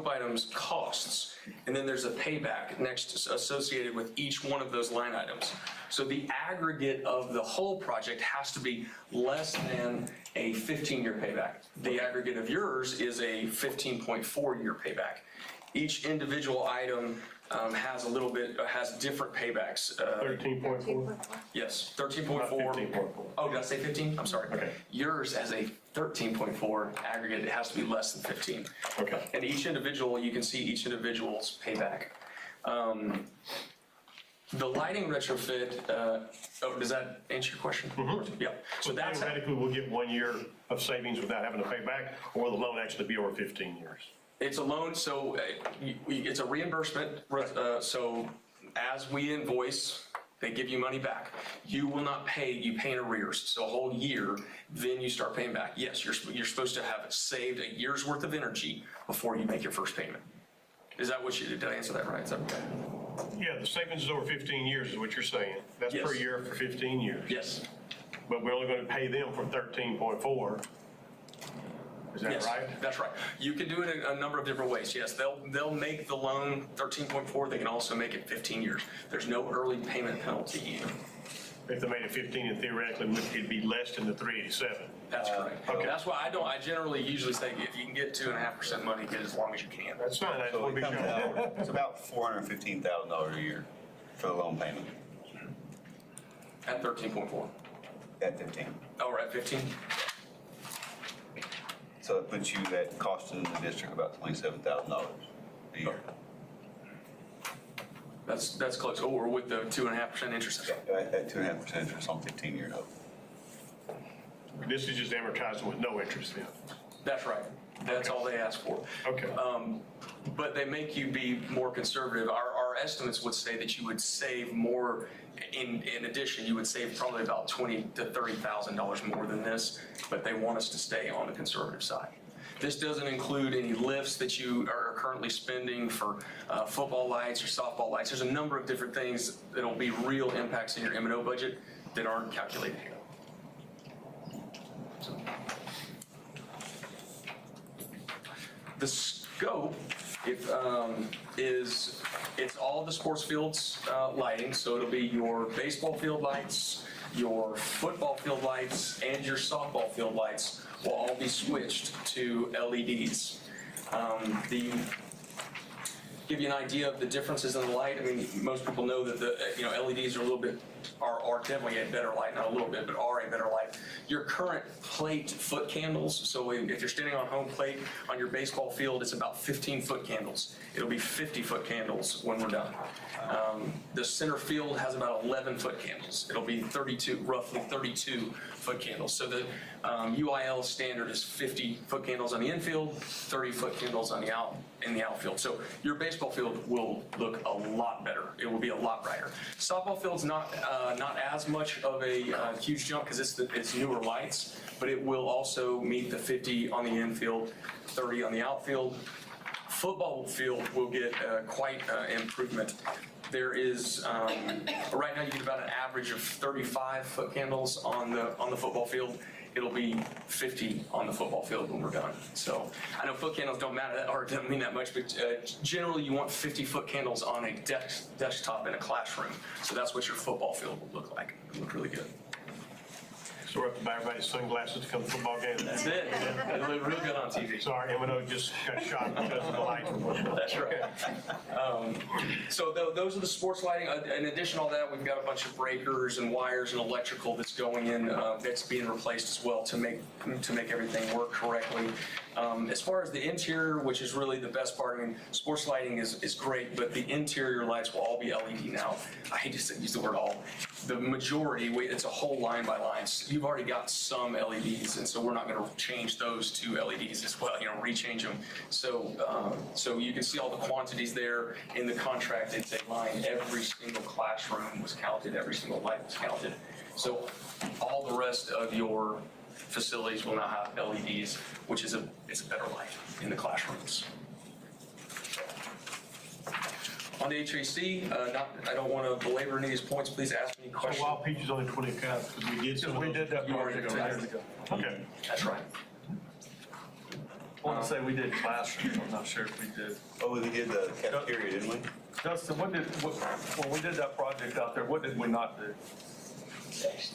items costs, and then there's a payback next associated with each one of those line items. So the aggregate of the whole project has to be less than a 15-year payback. The aggregate of yours is a 15.4-year payback. Each individual item has different paybacks. 13.4? Yes, 13.4. 15.4. Oh, did I say 15? I'm sorry. Okay. Yours has a 13.4 aggregate. It has to be less than 15. Okay. And each individual, you can see each individual's payback. The lighting retrofit, does that answer your question? Mm-hmm. Yeah. So theoretically, we'll get 1 year of savings without having to pay back, or will the loan actually be over 15 years? It's a loan, so it's a reimbursement. So as we invoice, they give you money back. You will not pay, you pay in arrears. So a whole year, then you start paying back. Yes, you're supposed to have saved a year's worth of energy before you make your first payment. Is that what you did? Did I answer that right? Is that okay? Yeah, the savings is over 15 years is what you're saying. That's Yes. per year for 15 years. Yes. But we're only going to pay them for 13.4. Is that Yes, right? that's right. You can do it in a number of different ways. Yes, they'll make the loan 13.4. They can also make it 15 years. There's no early payment penalty either. If they made it 15, and theoretically it'd be less than the 387. That's correct. Okay. That's why I generally usually say if you can get 2.5% money, get as long as you can. That's fine. I just So want it to be comes sure. out, it's about $415,000 a year for the loan payment At 13.4. at 15. Oh, we're at 15? So it puts you at costing the district about $27,000 a year. That's close. Oh, we're with the 2.5% interest. At 2.5% interest on 15-year note. This is just amortizing with no interest then. That's right. That's all they ask for. Okay. But they make you be more conservative. Our estimates would say that you would save more. In addition, you would save probably about $20,000 to $30,000 more than this, but they want us to stay on the conservative side. This doesn't include any lifts that you are currently spending for football lights or softball lights. There's a number of different things that'll be real impacts in your M&O budget that aren't calculated here. So. The scope it's all the sports fields lighting, so it'll be your baseball field lights, your football field lights, and your softball field lights will all be switched to LEDs. Give you an idea of the differences in the light. I mean, most people know that the LEDs are definitely a better light, not a little bit, but are a better light. Your current plate foot candles, so if you're standing on home plate on your baseball field, it's about 15-foot candles. It'll be 50-foot candles when we're done. The center field has about 11-foot candles. It'll be roughly 32-foot candles. So the UIL standard is 50-foot candles on the infield, 30-foot candles on in the outfield. So your baseball field will look a lot better. It will be a lot brighter. Softball field's not as much of a huge jump because it's newer lights, but it will also meet the 50 on the infield, 30 on the outfield. Football field will get quite improvement. there is, right now you get about an average of 35 foot candles on the football field. It'll be 50 on the football field when we're done. So I know foot candles don't matter that, or don't mean that much, but generally you want 50 foot candles on a desktop in a classroom. So that's what your football field will look like. It'll look really good. So we're up to buy everybody's sunglasses to come to football games. That's it. It'll look real good on TV. Sorry, M&O just got shot because of the light. That's right. So those are the sports lighting. In addition to all that, we've got a bunch of breakers and wires and electrical that's going in, that's being replaced as well to make everything work correctly. As far as the interior, which is really the best part, I mean, sports lighting is great, but the interior lights will all be LED now. I hate to use the word all. The majority, it's a whole line by line. So you've already got some LEDs, and so we're not going to change those to LEDs as well, rechange them. So you can see all the quantities there in the contract. It's a line. Every single classroom was counted. Every single light was counted. So all the rest of your facilities will now have LEDs, which is it's a better light in the classrooms. On the HVAC, I don't want to belabor any of these points. Please ask me questions. Wild Peach is only 20 accounts because we did that project 10 years ago. Okay. That's right. I want to say we did classrooms. I'm not sure if we did. Oh, we did the cafeteria, didn't we? Justin, when we did that project out there, what did we not do? Just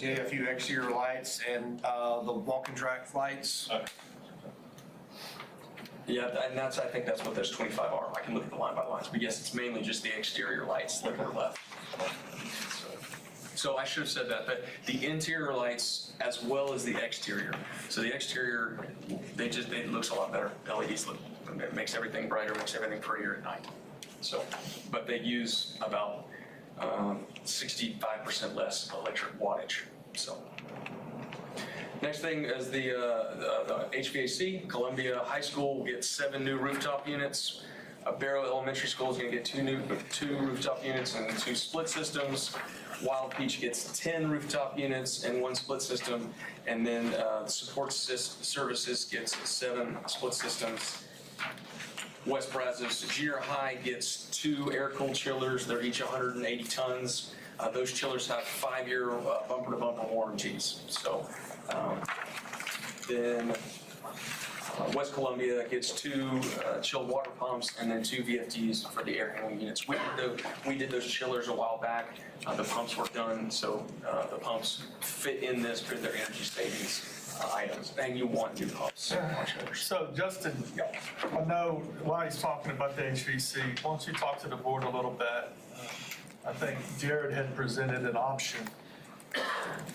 a few exterior lights and the walking track lights. Yeah, and I think that's what those 25 are. I can look at the line by lines, but yes, it's mainly just the exterior lights that were left. So I should have said that, but the interior lights as well as the exterior. So the exterior, it looks a lot better. LEDs it makes everything brighter, makes everything prettier at night. So, but they use about 65% less electric wattage. So. Next thing is the HVAC. Columbia High School will get 7 new rooftop units. Barrow Elementary School is going to get 2 rooftop units and 2 split systems. Wild Peach gets 10 rooftop units and 1 split system. And then Support Services gets 7 split systems. West Brazos Junior High gets 2 air-cooled chillers. They're each 180 tons. Those chillers have 5-year bumper-to-bumper warranties. So then West Columbia gets 2 chilled water pumps and then 2 VFDs for the air handling units. We did those chillers a while back. The pumps were done, so the pumps fit in this for their energy savings items, and you want new pumps. So Justin, I know while he's talking about the HVC, why don't you talk to the board a little bit? I think Jared had presented an option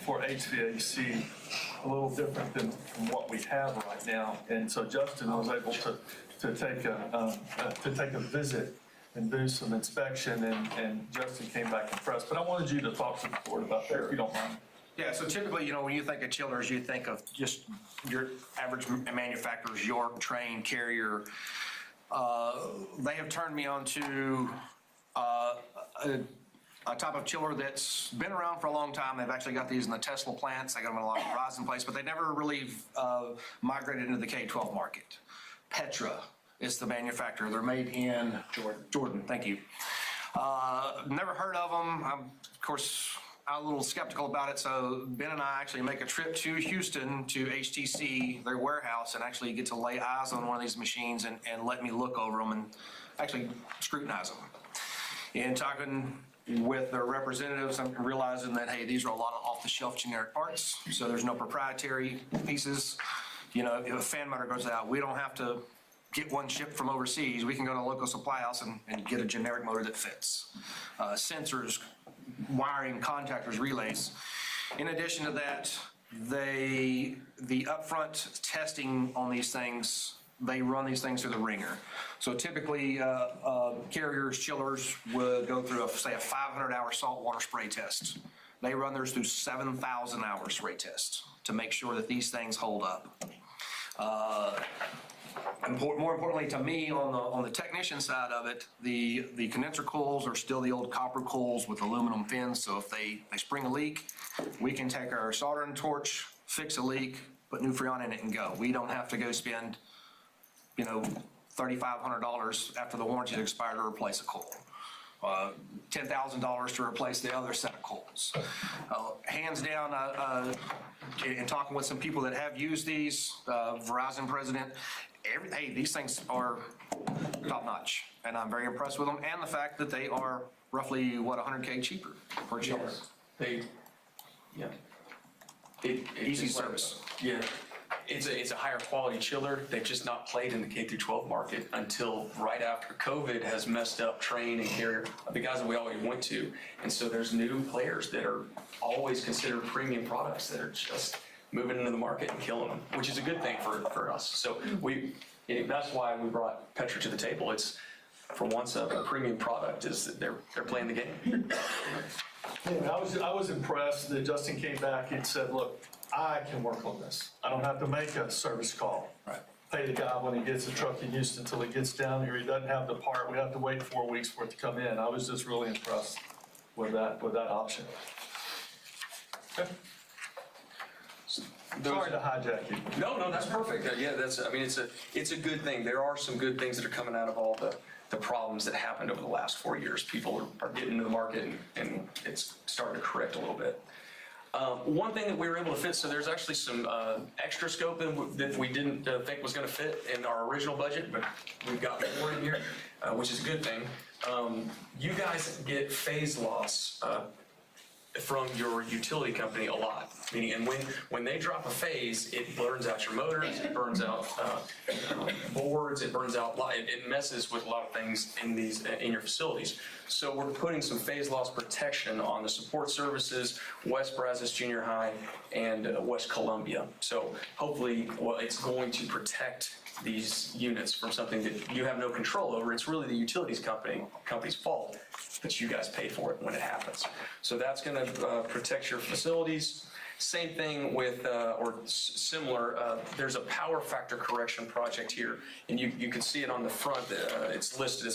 for HVAC a little different than what we have right now. And so Justin was able to take a visit and do some inspection, and Justin came back impressed. But I wanted you to talk to the board about that, if you don't mind. Yeah, so typically, when you think of chillers, you think of just your average manufacturers, York, Trane, Carrier. They have turned me on to a type of chiller that's been around for a long time. They've actually got these in the Tesla plants. They got them in a lot of Verizon places, but they never really migrated into the K-12 market. Petra is the manufacturer. They're made in Jordan. Thank you. Never heard of them. I'm, of course, a little skeptical about it. So Ben and I actually make a trip to Houston to HTC, their warehouse, and actually get to lay eyes on one of these machines and let me look over them and actually scrutinize them. And talking with their representatives, I'm realizing that, hey, these are a lot of off-the-shelf generic parts, so there's no proprietary pieces. If a fan motor goes out, we don't have to get one shipped from overseas. We can go to a local supply house and get a generic motor that fits. Sensors, wiring, contactors, relays. In addition to that, the upfront testing on these things, they run these things through the ringer. So typically, carriers, chillers would go through, say, a 500-hour saltwater spray test. They run theirs through 7,000-hour spray test to make sure that these things hold up. More importantly to me, on the technician side of it, the condenser coils are still the old copper coils with aluminum fins. So if they spring a leak, we can take our soldering torch, fix a leak, put new Freon in it, and go. We don't have to go spend, $3,500 after the warranty expired to replace a coil. $10,000 to replace the other set of coils. Hands down, in talking with some people that have used these, Verizon president, hey, these things are top notch, and I'm very impressed with them, and the fact that they are roughly, what, $100K cheaper per chiller. Yeah. Easy service. Yeah. It's a higher quality chiller. They've just not played in the K through 12 market until right after COVID has messed up Train and Carrier, the guys that we always went to. And so there's new players that are always considered premium products that are just moving into the market and killing them, which is a good thing for us. So that's why we brought Petra to the table. It's, for once, a premium product is that they're playing the game. I was impressed that Justin came back and said, look, I can work on this. I don't have to make a service call. Right. Pay the guy when he gets the truck in Houston until he gets down here. He doesn't have the part. We have to wait 4 weeks for it to come in. I was just really impressed with that option. Okay. Sorry to hijack you. No, that's perfect. Yeah, it's a good thing. There are some good things that are coming out of all the problems that happened over the last 4 years. People are getting into the market and it's starting to correct a little bit. One thing that we were able to fit, so there's actually some extra scope that we didn't think was going to fit in our original budget, but we've got more in here, which is a good thing. You guys get phase loss from your utility company a lot, meaning, and when they drop a phase, it burns out your motors, it burns out boards, it burns out, it messes with a lot of things in your facilities. So we're putting some phase loss protection on the support services, West Brazos Junior High, and West Columbia. So hopefully, it's going to protect these units from something that you have no control over. It's really the utilities company's fault, but you guys pay for it when it happens. So that's going to protect your facilities. Same thing with, or similar, there's a power factor correction project here, and you can see it on the front. It's listed,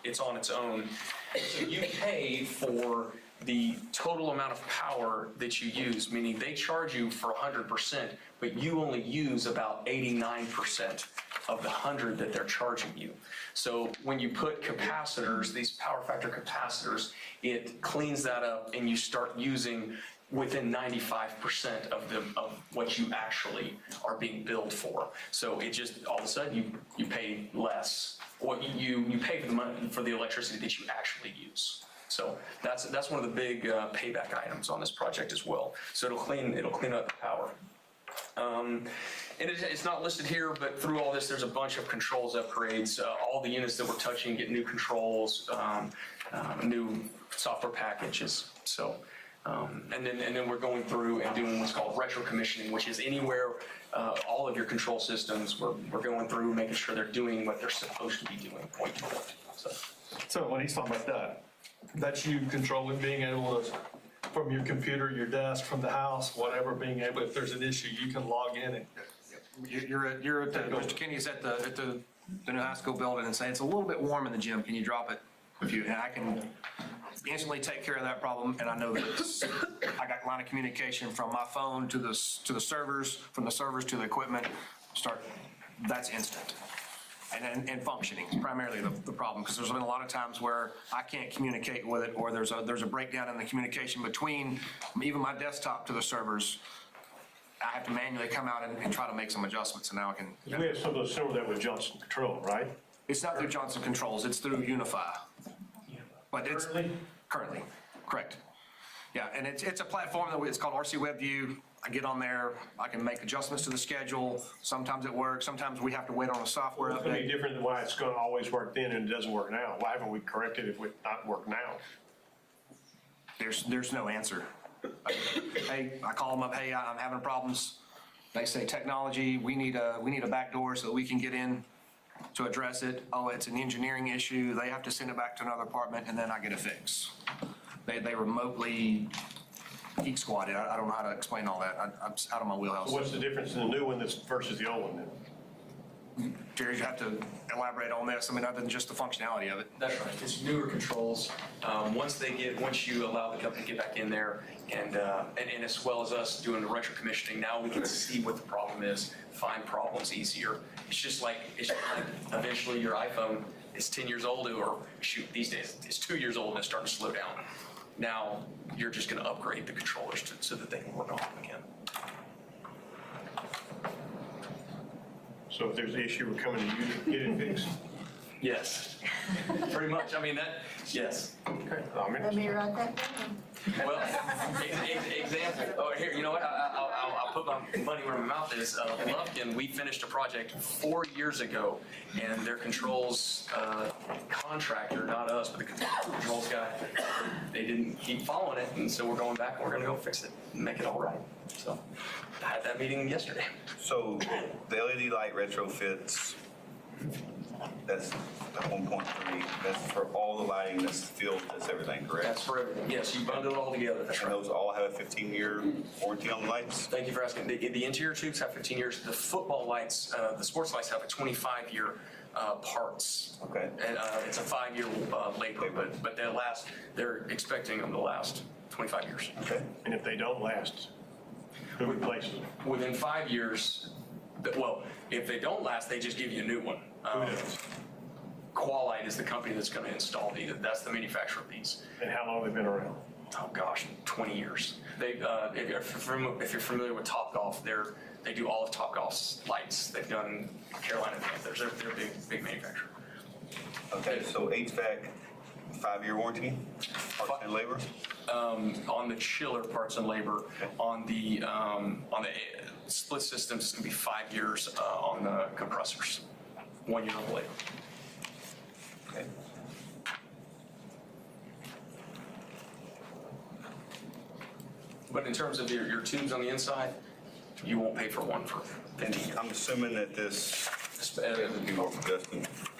it's on its own. So you pay for the total amount of power that you use, meaning they charge you for 100%, but you only use about 89% of the 100 that they're charging you. So when you put capacitors, these power factor capacitors, it cleans that up and you start using within 95% of what you actually are being billed for. So it just, all of a sudden, you pay less. What you pay for the money, for the electricity that you actually use. So that's one of the big payback items on this project as well. So it'll clean up the power. And it's not listed here, but through all this, there's a bunch of controls upgrades. All the units that we're touching get new controls, new software packages. So, and then we're going through and doing what's called retro commissioning, which is anywhere all of your control systems. We're going through, making sure they're doing what they're supposed to be doing, point to point. So when he's talking about that's you controlling, being able to, from your computer, your desk, from the house, whatever, being able, if there's an issue, you can log in and. You're at Mr. Kenny's at the new high school building and say, it's a little bit warm in the gym, can you drop it? And I can instantly take care of that problem, and I know that I got line of communication from my phone to the servers, from the servers to the equipment, that's instant. And functioning is primarily the problem, because there's been a lot of times where I can't communicate with it, or there's a breakdown in the communication between even my desktop to the servers. I have to manually come out and try to make some adjustments, and now I can. We have some of those similar that with Johnson Control, right? It's not through Johnson Controls, it's through Unify. But it's currently, correct. Yeah, and it's a platform it's called RC WebView. I get on there, I can make adjustments to the schedule. Sometimes it works, sometimes we have to wait on a software update. It's going to be different than why it's going to always work then and it doesn't work now. Why haven't we corrected it if it not work now? There's no answer. Hey, I call them up, hey, I'm having problems. They say technology, we need a back door so that we can get in to address it. Oh, it's an engineering issue. They have to send it back to another department, and then I get a fix. They remotely geek squatted. I don't know how to explain all that. I'm out of my wheelhouse. So what's the difference in the new one versus the old one then? Jerry, you have to elaborate on this. I mean, other than just the functionality of it. That's right. It's newer controls. Once you allow the company to get back in there, and as well as us doing the retro commissioning, now we can see what the problem is, find problems easier. It's just like eventually your iPhone it's 10 years old, or shoot, these days, it's 2 years old and it's starting to slow down. Now, you're just gonna upgrade the controllers so that they can work on them again. So if there's an issue, we're coming to you to get it fixed? Yes, pretty much. I mean, yes. Okay. Let me write that down. Well, example, oh, here, you know what, I'll put my money where my mouth is. Lufkin, we finished a project 4 years ago, and their controls contractor, not us, but the controls guy, they didn't keep following it, and so we're going back and we're gonna go fix it and make it all right. So, I had that meeting yesterday. So the LED light retrofits, that's 1.3, that's for all the lighting, that's the field, that's everything, correct? That's for everything. Yes, you bundle it all together. That's And right. those all have a 15-year warranty on the lights? Thank you for asking. The interior tubes have 15 years. The football lights, the sports lights have a 25-year parts. Okay. And it's a 5-year labor, but they're expecting them to last 25 years. Okay. And if they don't last, who replaces them? Within 5 years, well, if they don't last, they just give you a new one. Who does? Qualite is the company that's going to install these. That's the manufacturer of these. And how long have they been around? Oh gosh, 20 years. They, if you're familiar with Topgolf, they do all of Topgolf's lights. They've done Carolina Panthers. They're a big manufacturer. Okay, so HVAC, 5-year warranty, parts and labor? On the chiller, parts and labor. On the split systems, it's going to be 5 years on the compressors. 1 year on the labor. Okay. But in terms of your tubes on the inside, you won't pay for one for 15 years. I'm assuming that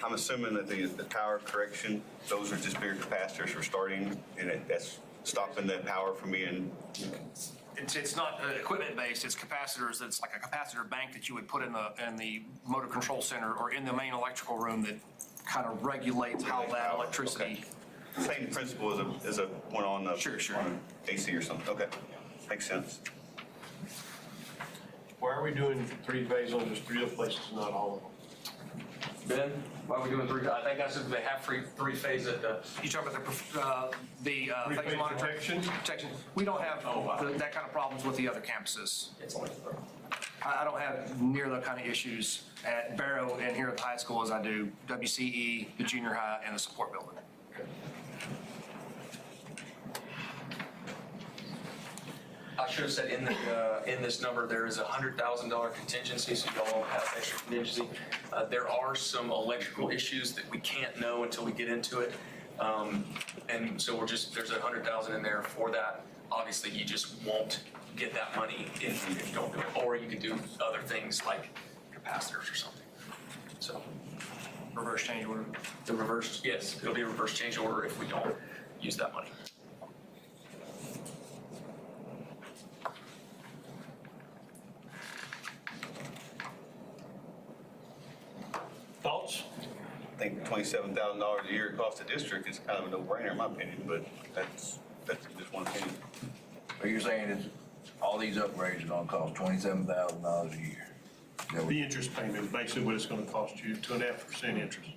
I'm assuming that the power correction, those are just bigger capacitors for starting, and that's stopping that power from being. It's not equipment based, it's capacitors. It's like a capacitor bank that you would put in the motor control center or in the main electrical room that kind of regulates how that electricity. Okay. Same principle as a one on the. Sure. On AC or something, okay, makes sense. Why are we doing 3-phase on just 3 other places, not all of them? Ben, why are we doing 3? I think I said they have 3-phase at the. You talking about the phase Three-phase monitoring? Protection. We don't have that kind of problems with the other campuses. It's only 3. I don't have near the kind of issues at Barrow and here at the high school as I do WCE, the junior high, and the support building. I should have said in this number, there is a $100,000 contingency, so y'all don't have extra contingency. There are some electrical issues that we can't know until we get into it. And so there's $100,000 in there for that. Obviously, you just won't get that money if you don't do it. Or you can do other things like capacitors or something. So. Reverse change order? Yes, it'll be a reverse change order if we don't use that money. Thoughts? I think $27,000 a year it costs the district is kind of a no-brainer in my opinion, but that's just one opinion. So you're saying is all these upgrades are gonna cost $27,000 a year? The interest payment is basically what it's gonna cost you, 2.5% interest.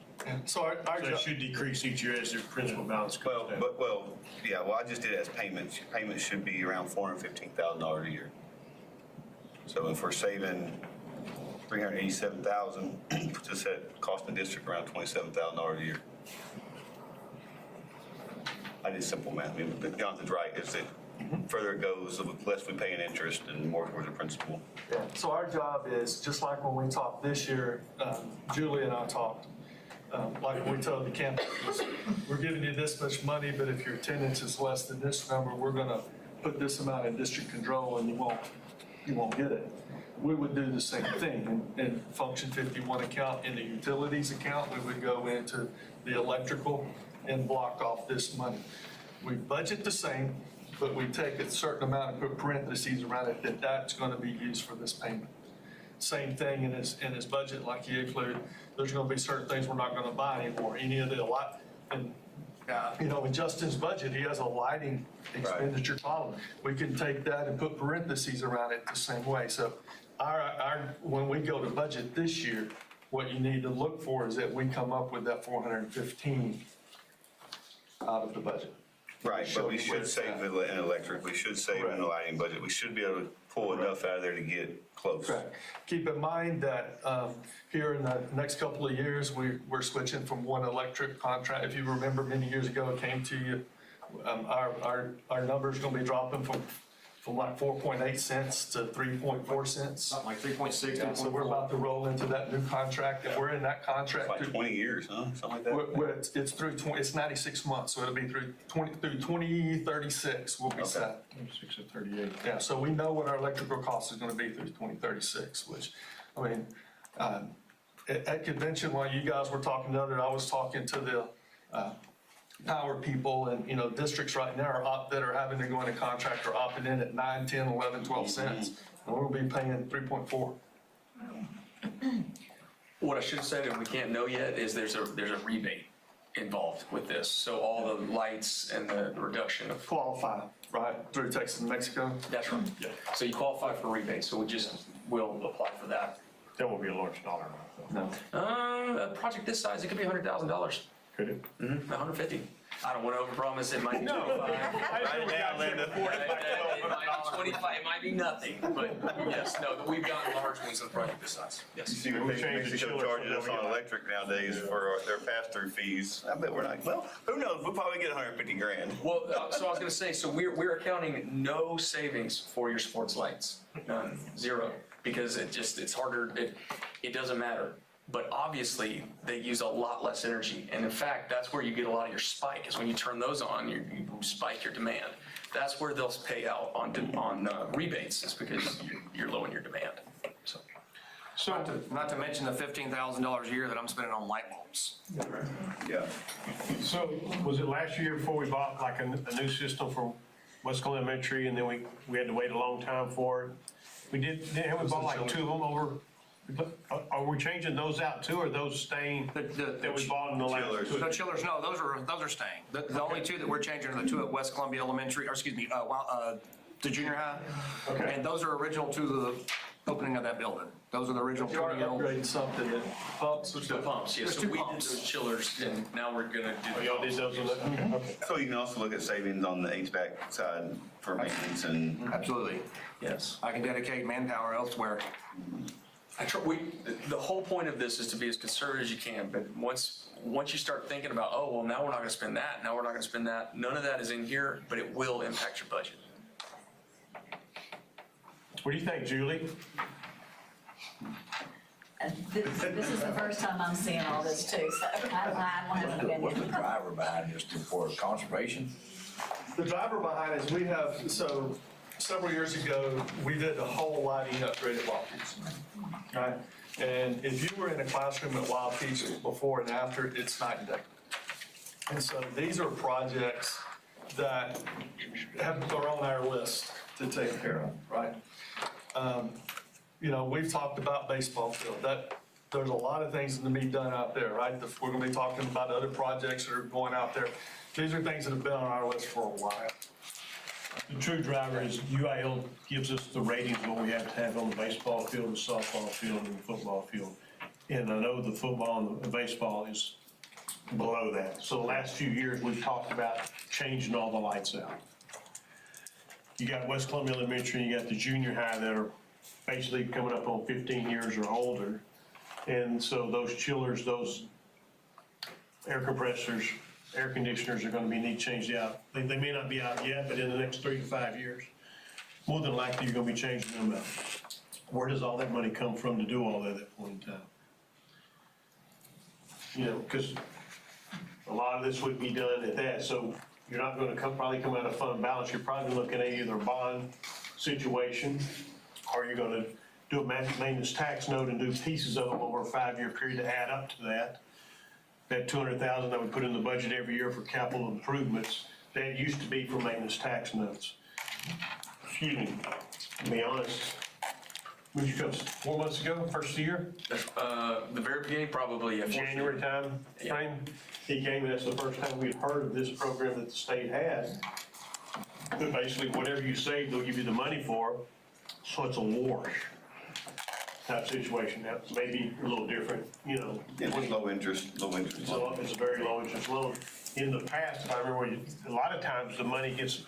So our So it should decrease each year as your principal balance goes down. I just did it as payments. Your payments should be around $415,000 a year. So if we're saving $387,000, puts us at cost the district around $27,000 a year. I did simple math. I mean, but Jonathan's right. Is that further it goes, the less we pay in interest and more towards the principal. Yeah, so our job is, just like when we talked this year, Julie and I talked, like we told the campuses, we're giving you this much money, but if your attendance is less than this number, we're gonna put this amount in district control and you won't get it. We would do the same thing. In function 51 account, in the utilities account, we would go into the electrical and block off this money. We budget the same, but we take a certain amount and put parentheses around it that's gonna be used for this payment. Same thing in his budget, like he included, there's gonna be certain things we're not gonna buy anymore. Any of the in Justin's budget, he has a lighting expenditure column. We can take that and put parentheses around it the same way. So when we go to budget this year, what you need to look for is that we come up with that 415 out of the budget. Right, Show but we you where should it's save at. in electric, we should save in the lighting budget, we should be able to pull enough out of there to get close. Correct. Keep in mind that here in the next couple of years, we're switching from one electric contract. If you remember, many years ago, it came to you, our number's gonna be dropping from like 4.8 cents to 3.4 cents. Something like 3.6, Yeah, so we're about to roll into that new contract, and we're in that contract. Like 20 years, huh? Something like that? It's through 96 months, so it'll be through 2036 will be set. 6 to 38. Yeah, so we know what our electrical cost is gonna be through 2036, which, I mean, at convention, while you guys were talking the other, I was talking to the power people, and, you know, districts right now that are having to go into contract are opting in at 9, 10, 11, 12 cents. And we'll be paying 3.4. What I should say that we can't know yet is there's a rebate involved with this. So all the lights and the reduction of. Qualify, right, through Texas and Mexico? That's right. Yeah. So you qualify for rebate, so we'll apply for that. That won't be a large dollar amount, though. A project this size, it could be $100,000. Could it? 150. I don't want to overpromise, it might be 25. Write it down, Linda. It might be 25, it might be nothing, but yes, no, we've gotten large ones on a project this size, You yes. see what Mexico charges us on electric nowadays for their pass-through fees. I bet we're not, well, who knows, we'll probably get 150 grand. Well, so I was gonna say, so we're accounting no savings for your sports lights, none, zero, because it's harder, it doesn't matter. But obviously, they use a lot less energy, and in fact, that's where you get a lot of your spike, is when you turn those on, you spike your demand. That's where they'll pay out on rebates, is because you're low in your demand, so. Not to mention the $15,000 a year that I'm spending on light bulbs. Yeah. So was it last year before we bought like a new system for West Columbia Elementary, and then we had to wait a long time for it? We bought like 2 of them over. Are we changing those out too, or those staying that we bought in the last 2? The chillers, no, those are staying. The only 2 that we're changing are the 2 at West Columbia Elementary, or excuse me, the junior high. Okay. And those are original to the opening of that building. Those are the original. You are upgrading something that pumps. The pumps, yes, so we did those chillers, and now we're gonna do. Y'all did those on that? Okay. So you can also look at savings on the HVAC side for maintenance and. Absolutely. Yes. I can dedicate manpower elsewhere. The whole point of this is to be as conservative as you can, but once you start thinking about, oh, well, now we're not gonna spend that, now we're not gonna spend that, none of that is in here, but it will impact your budget. What do you think, Julie? This is the first time I'm seeing all this too, so I don't have an opinion. What's the driver behind this for conservation? The driver behind is we have, so several years ago, we did a whole lighting upgrade at Wild Peach, right? And if you were in a classroom at Wild Peach before and after, it's night and day. And so these are projects that are on our list to take care of, right? You know, we've talked about baseball field. There's a lot of things that need to be done out there, right? We're gonna be talking about other projects that are going out there. These are things that have been on our list for a while. The true driver is UIL gives us the ratings of what we have to have on the baseball field, the softball field, and the football field. And I know the football and the baseball is below that. So the last few years, we've talked about changing all the lights out. You got West Columbia Elementary, you got the junior high that are basically coming up on 15 years or older. And so those chillers, those air compressors, air conditioners are gonna need changed out. They may not be out yet, but in the next 3 to 5 years, more than likely, you're gonna be changing them out. Where does all that money come from to do all that at that point in time? You know, because a lot of this would be done at that, so you're not gonna probably come out of fund balance. You're probably looking at either a bond situation, or you're gonna do a maintenance tax note and do pieces of them over a 5-year period to add up to that. That $200,000 that we put in the budget every year for capital improvements, that used to be for maintenance tax notes. Excuse me, to be honest, when did you come, 4 months ago, first of the year? The very beginning, probably. January time frame, he came, and that's the first time we'd heard of this program that the state had. But basically, whatever you save, they'll give you the money for, so it's a wash. type situation. That may be a little different, you know. It's low interest. So it's a very low interest loan. In the past, if I remember, a lot of times the money gets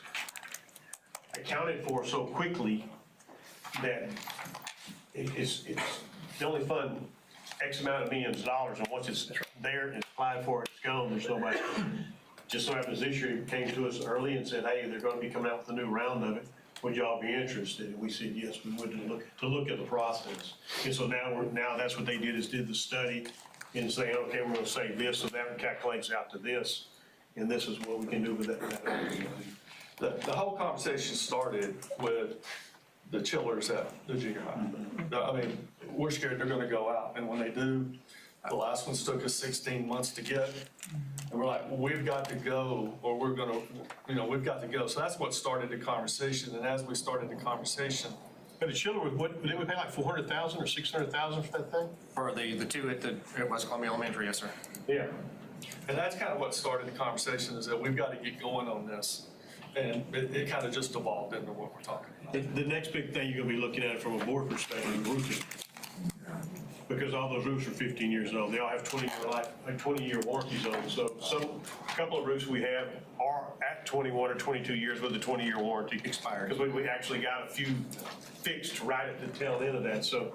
accounted for so quickly that it's, they only fund X amount of millions of dollars, and once it's there and applied for, it's gone, there's nobody. Just so happens this year, it came to us early and said, hey, they're gonna be coming out with a new round of it. Would y'all be interested? And we said, yes, we would, to look at the process. And so now that's what they did, is did the study and say, okay, we're gonna say this, so that calculates out to this, and this is what we can do with that. The whole conversation started with the chillers at the junior high. I mean, we're scared they're gonna go out, and when they do, the last ones took us 16 months to get, and we're like, well, we've got to go, or we're gonna, we've got to go. So that's what started the conversation, and as we started the conversation. But the chiller, didn't we pay like 400,000 or 600,000 for that thing? For the two at West Columbia Elementary, yes, sir. Yeah. And that's kind of what started the conversation, is that we've got to get going on this. And it kind of just evolved into what we're talking about. The next big thing you're gonna be looking at from a board perspective, roofing. Because all those roofs are 15 years old. They all have 20-year life, like 20-year warranties on them. So a couple of roofs we have are at 21 or 22 years with a 20-year warranty. Expired. Because we actually got a few fixed right at the tail end of that. So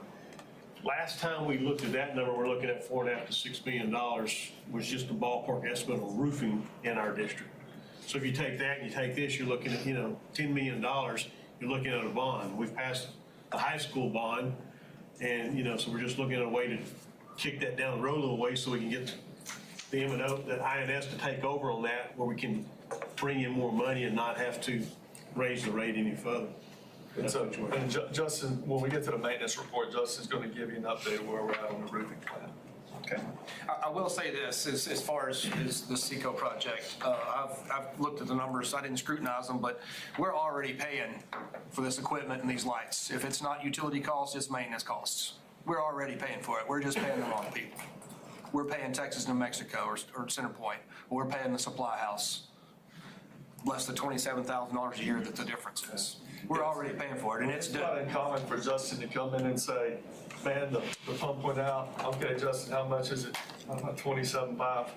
last time we looked at that number, we're looking at $4.5 to $6 million, was just a ballpark estimate on roofing in our district. So if you take that and you take this, you're looking at, $10 million, you're looking at a bond. We've passed the high school bond, and, so we're just looking at a way to kick that down the road a little way so we can get the M&O, the INS to take over on that, where we can bring in more money and not have to raise the rate any further. And so, Justin, when we get to the maintenance report, Justin's going to give you an update of where we're at on the roofing plan. Okay. I will say this, as far as the SECO project, I've looked at the numbers, I didn't scrutinize them, but we're already paying for this equipment and these lights. If it's not utility costs, it's maintenance costs. We're already paying for it. We're just paying the wrong people. We're paying Texas, New Mexico, or Centerpoint. We're paying the supply house less than $27,000 a year that the difference is. We're already paying for it, and it's not uncommon for Justin to come in and say, man, the pump went out. Okay, Justin, how much is it? 27.5.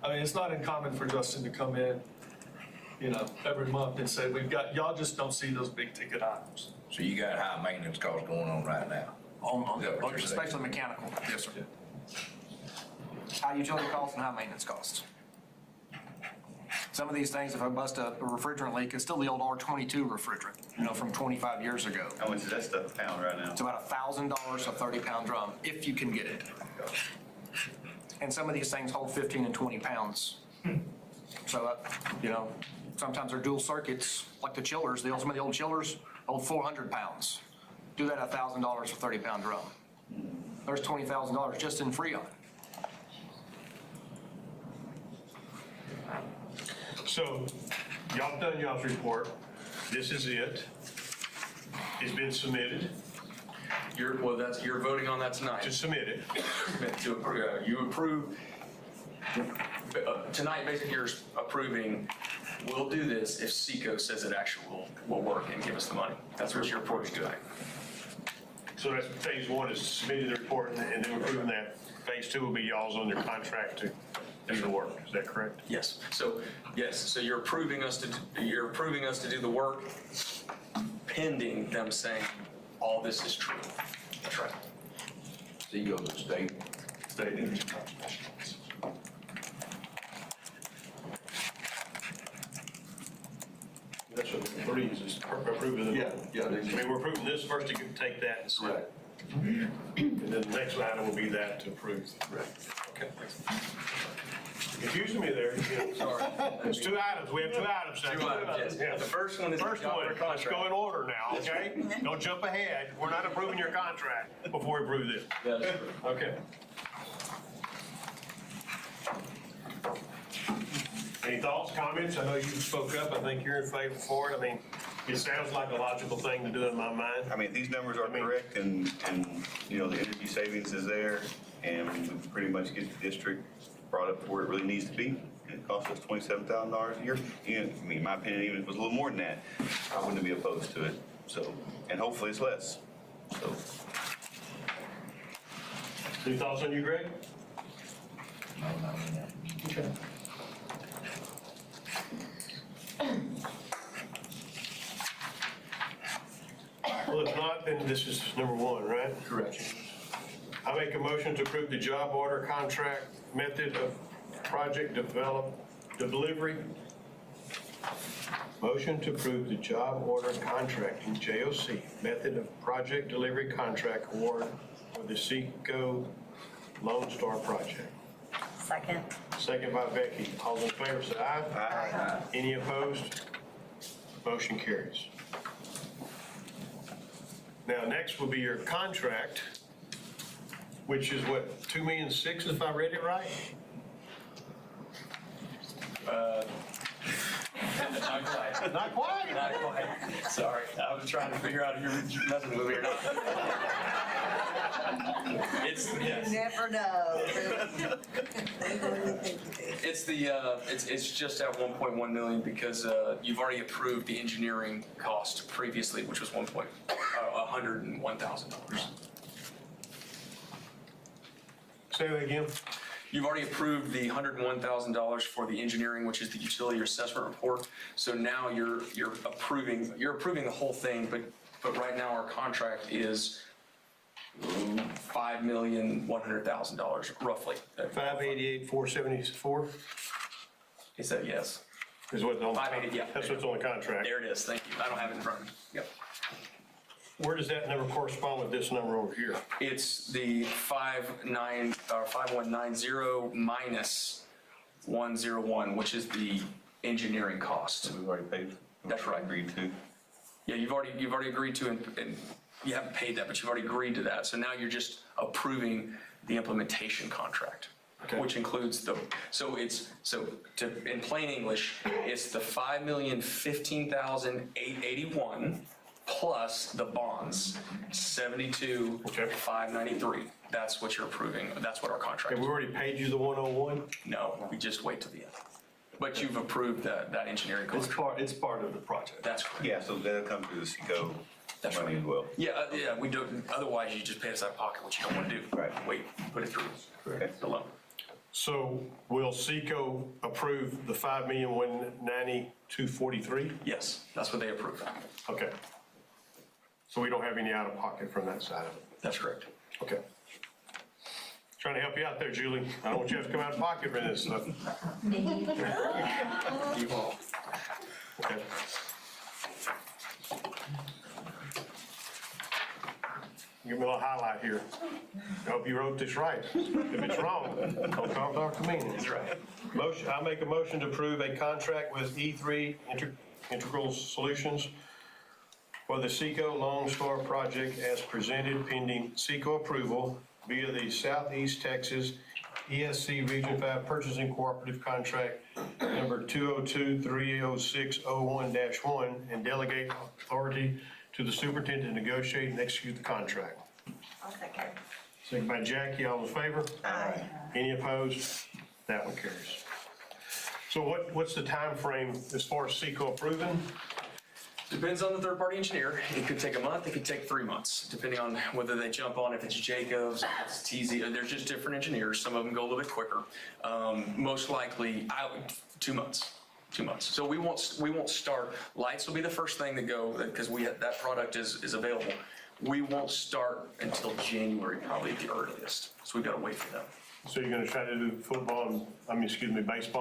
I mean, it's not uncommon for Justin to come in, every month and say, y'all just don't see those big ticket items. So you got high maintenance costs going on right now? Especially mechanical, yes, sir. High utility costs and high maintenance costs. Some of these things, if I bust a refrigerant leak, it's still the old R22 refrigerant, from 25 years ago. How much is that stuff a pound right now? It's about $1,000 a 30-pound drum, if you can get it. And some of these things hold 15 and 20 pounds. So, sometimes they're dual circuits, like the chillers. Some of the old chillers hold 400 pounds. Do that at $1,000 a 30-pound drum. There's $20,000 just in Freon. So y'all done y'all's report. This is it. It's been submitted. You're voting on that tonight. To submit it. You approve, tonight basically you're approving, we'll do this if SECO says it actually will work and give us the money. That's what you're approving tonight. So that's phase one, is submitting the report and then approving that. Phase two will be y'all's under contract to do the work. Is that correct? Yes. So you're approving us to do the work pending them saying all this is true. That's right. So you go to the state energy. That's what the three is approving. Yeah. I mean, we're approving this first to take that and set it. And then the next item will be that to approve. Right. Okay. Confusing me there. Sorry. There's two items. We have two items now. Two items, yes. The first one is First one, let's go in order now, okay? Don't jump ahead. We're not approving your contract before we approve this. That's true. Okay. Any thoughts, comments? I know you spoke up. I think you're in favor for it. I mean, it sounds like a logical thing to do in my mind. I mean, if these numbers are correct and the energy savings is there, and we pretty much get the district brought up to where it really needs to be, and it costs us $27,000 a year. I mean, in my opinion, even if it was a little more than that, I wouldn't be opposed to it. So, and hopefully it's less. So, Any thoughts on you, Greg? Okay. Well, if not, then this is number one, right? Correct. I make a motion to approve the job order contract method of project delivery. Motion to approve the job order contracting, JOC, method of project delivery contract award for the Seco Lone Star project. Second. Second by Becky. All in favor, say aye. Aye. Any opposed? Motion carries. Now, next will be your contract, which is what, 2,600,000 if I read it right? Not quite. Not quite? Not quite. Sorry, I was trying to figure out if you're messing with me or not. It's, yes. You never know. It's just at 1.1 million because you've already approved the engineering cost previously, which was $101,000. Say that again. You've already approved the $101,000 for the engineering, which is the utility assessment report. So now you're approving the whole thing, but right now our contract is $5,100,000 roughly. 588,474 Is that yes? is what's on. 580, yeah. That's what's on the contract. There it is. Thank you. I don't have it in front of me. Yep. Where does that number correspond with this number over here? It's the 5190 minus 101, which is the engineering cost. We've already paid. That's right. Agreed to. Yeah, you've already agreed to, and you haven't paid that, but you've already agreed to that. So now you're just approving the implementation contract, which includes in plain English, it's the $5,015,881 plus the bonds, 72,593. That's what you're approving. That's what our contract is. Have we already paid you the 101? No, we just wait till the end. But you've approved that engineering contract. It's part of the project. That's correct. Yeah, so that'll come through the Seco money as well. Yeah, we do. Otherwise, you just pay us out of pocket, which you don't want to do. Right. Wait, put it through the loan. So will Seco approve the 5,190,243? Yes, that's what they approved. Okay. So we don't have any out of pocket from that side of it? That's correct. Okay. Trying to help you out there, Julie. I don't want you to have to come out of pocket for this stuff. You won't. Okay. Give me a little highlight here. I hope you wrote this right. If it's wrong, don't talk to me. That's right. I make a motion to approve a contract with E3 Integral Solutions for the Seco Lone Star project as presented pending Seco approval via the Southeast Texas ESC Region 5 Purchasing Cooperative Contract number 202-30601-1 and delegate authority to the superintendent to negotiate and execute the contract. I'll second. Second by Jackie, all in favor? Aye. Any opposed? That one carries. So what's the time frame as far as Seco approving? Depends on the third-party engineer. It could take a month, it could take 3 months, depending on whether they jump on, if it's Jacobs, if it's TZ. There's just different engineers. Some of them go a little bit quicker. Most likely, 2 months. 2 months. So we won't start. Lights will be the first thing to go because that product is available. We won't start until January, probably at the earliest. So we've got to wait for them. So you're going to try to do baseball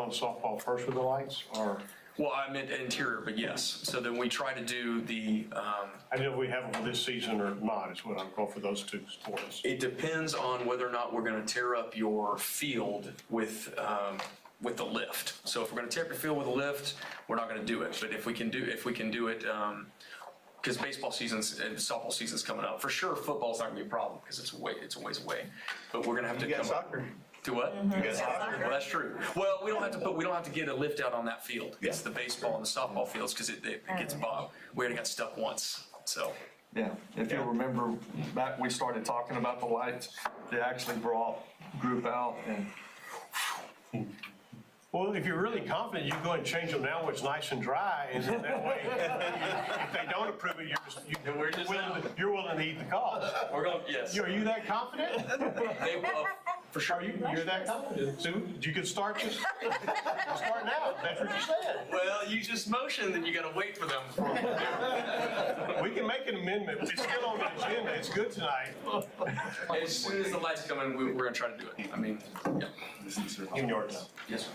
and softball first with the lights, or? Well, I meant interior, but yes. So then we try to do the. I don't know if we have them for this season or not, is what I'm going for those two sports. It depends on whether or not we're going to tear up your field with the lift. So if we're going to tear up your field with a lift, we're not going to do it. But if we can do it, because baseball seasons and softball season's coming up, for sure football's not going to be a problem because it's a ways away. But we're going to have to You got come soccer. Do what? You got soccer. Well, that's true. Well, we don't have to get a lift out on that field. It's the baseball and the softball fields because it gets bogged. We already got stuck once, so. Yeah, if you'll remember, back we started talking about the lights, they actually brought group out and Well, if you're really confident, you can go ahead and change them now where it's nice and dry, and then that way, if they don't approve it, you're willing to eat the cost. We're going, yes. Are you that confident? For sure. You're that confident, Sue? You could start just, start now, that's what you said. Well, you just motioned that you gotta wait for them. We can make an amendment, it's still on the agenda, it's good tonight. As soon as the lights come in, we're gonna try to do it. I mean, yeah. In your time. Yes, sir.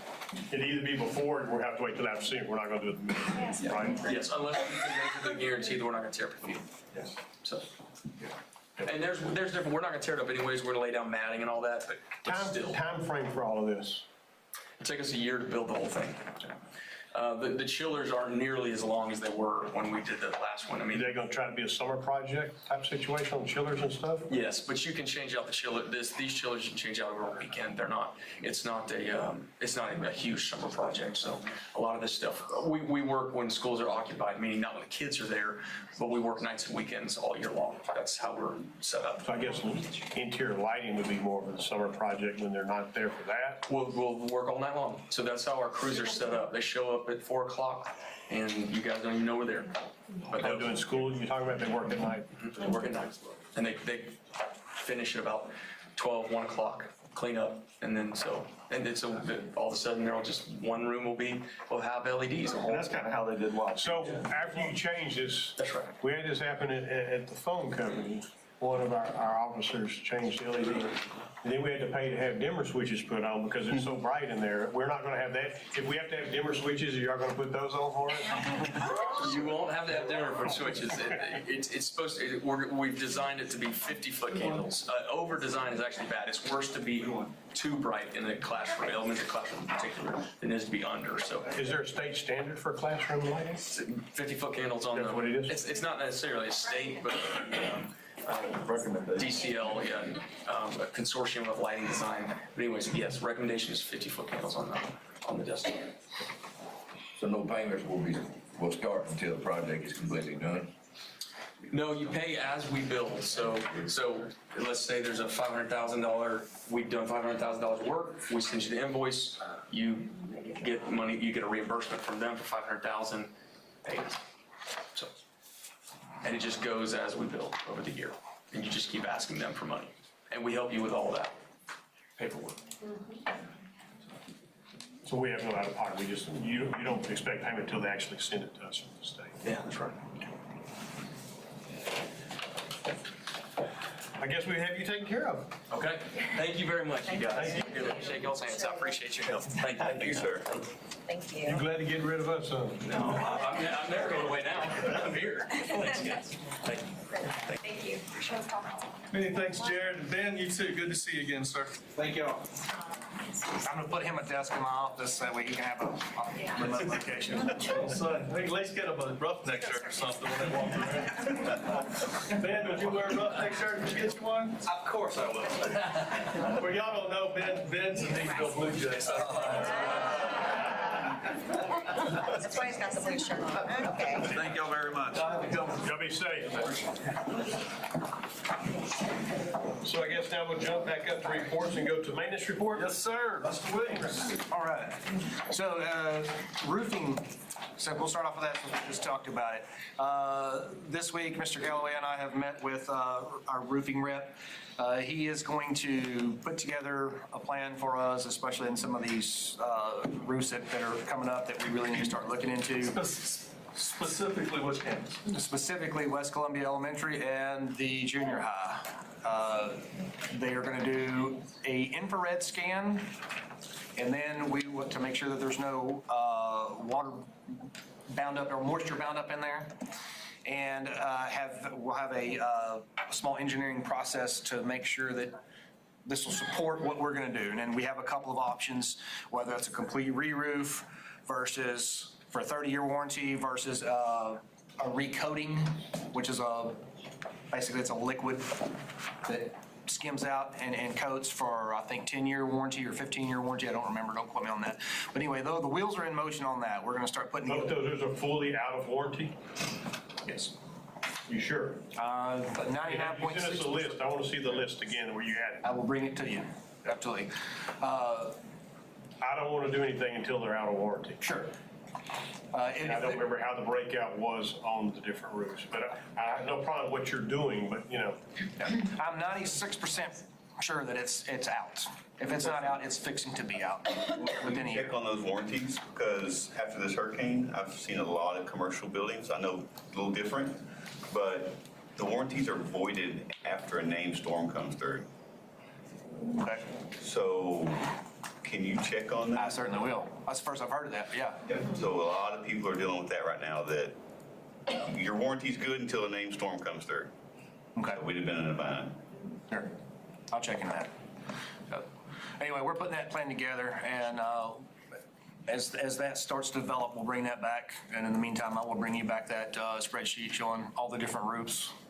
It'd either be before, or we'll have to wait till after seeing, we're not gonna do it in the middle, right? Yes, unless we can basically guarantee that we're not gonna tear up the field. Yes. So. And there's different, we're not gonna tear it up anyways, we're gonna lay down matting and all that, but still. Time frame for all of this? It'll take us a year to build the whole thing. The chillers aren't nearly as long as they were when we did the last one. I mean, Are they gonna try to be a summer project type situation on chillers and stuff? yes, but you can change out the chiller. These chillers you can change out over a weekend. They're not. It's not a huge summer project. So a lot of this stuff we work when schools are occupied, meaning not when the kids are there, but we work nights and weekends all year long. That's how we're set up. So I guess interior lighting would be more of a summer project when they're not there for that. We'll work all night long. So that's how our crews are set up. They show up at 4 o'clock, and you guys don't even know we're there. But they're doing school, you're talking about they work at night? They work at night, and they finish at about 12, 1 o'clock, clean up, and then all of a sudden they're all just, one room will have LEDs. And that's kind of how they did well. So after you change this. That's right. We had this happen at the phone company. One of our officers changed the LED. And then we had to pay to have dimmer switches put on because it's so bright in there. We're not gonna have that. If we have to have dimmer switches, you're not gonna put those on for us? You won't have to have dimmer switches. It's supposed to, we've designed it to be 50-foot candles. Over design is actually bad. It's worse to be too bright in a classroom, elementary classroom in particular, than it is to be under, so. Is there a state standard for classroom lighting? 50-foot candles on That's what it is? It's not necessarily a state, but DCL, a consortium of lighting design. But anyways, yes, recommendation is 50-foot candles on the desk. So no payments will start until the project is completely done? No, you pay as we build. So let's say there's a $500,000, we've done $500,000 work, we send you the invoice, you get money, you get a reimbursement from them for $500,000 paid. So, and it just goes as we build over the year. And you just keep asking them for money. And we help you with all that paperwork. So we have no out of pocket. We just, you don't expect payment until they actually send it to us from the state. Yeah, that's right. I guess we have you taken care of. Okay. Thank you very much, you guys. Thank you. Shake y'all's hands. I appreciate your help. Thank you, sir. Thank you. You glad to get rid of us, huh? No, I'm never going away now. I'm here. Thanks, guys. Thank you. Thank you. Many thanks, Jared. And Ben, you too. Good to see you again, sir. Thank y'all. I'm gonna put him a desk in my office, that way he can have a remote location. So I think let's get him a roughneck shirt or something when they walk around. Ben, would you wear a roughneck shirt if you get you one? Of course I will. Well, y'all don't know, Ben's a Nashville Blue Jay. That's why he's got the blue shirt on. Okay. Thank y'all very much. Y'all be safe. So I guess now we'll jump back up to reports and go to maintenance report. Yes, sir. Mr. Williams. All right. So roofing, so we'll start off with that since we just talked about it. This week, Mr. Galloway and I have met with our roofing rep. He is going to put together a plan for us, especially in some of these roofs that are coming up that we really need to start looking into. Specifically which campus? Specifically West Columbia Elementary and the junior high. They are going to do a infrared scan, and then we want to make sure that there's no water bound up or moisture bound up in there. And we'll have a small engineering process to make sure that this will support what we're going to do. And then we have a couple of options, whether it's a complete re-roof versus for a 30-year warranty versus a recoating, which is basically it's a liquid that skims out and coats for, I think, 10-year warranty or 15-year warranty. I don't remember. Don't quote me on that. But anyway, though the wheels are in motion on that, we're going to start putting. Both those are fully out of warranty? Yes. You sure? 99.6%. Send us a list. I want to see the list again where you had it. I will bring it to you. Absolutely. I I don't want to do anything until they're out of warranty. Sure. And I don't remember how the breakout was on the different roofs, but I have no problem with what you're doing, but I'm 96% sure that it's out. If it's not out, it's fixing to be out within a year. Check on those warranties, because after this hurricane, I've seen a lot of commercial buildings. I know a little different, but the warranties are voided after a named storm comes through. Okay. So can you check on that? I certainly will. That's the first I've heard of that, but yeah. Yeah, so a lot of people are dealing with that right now, that your warranty's good until a named storm comes through. Okay. So we'd have been in a bind. Sure. I'll check into that. So, anyway, we're putting that plan together, and as that starts to develop, we'll bring that back. And in the meantime, I will bring you back that spreadsheet showing all the different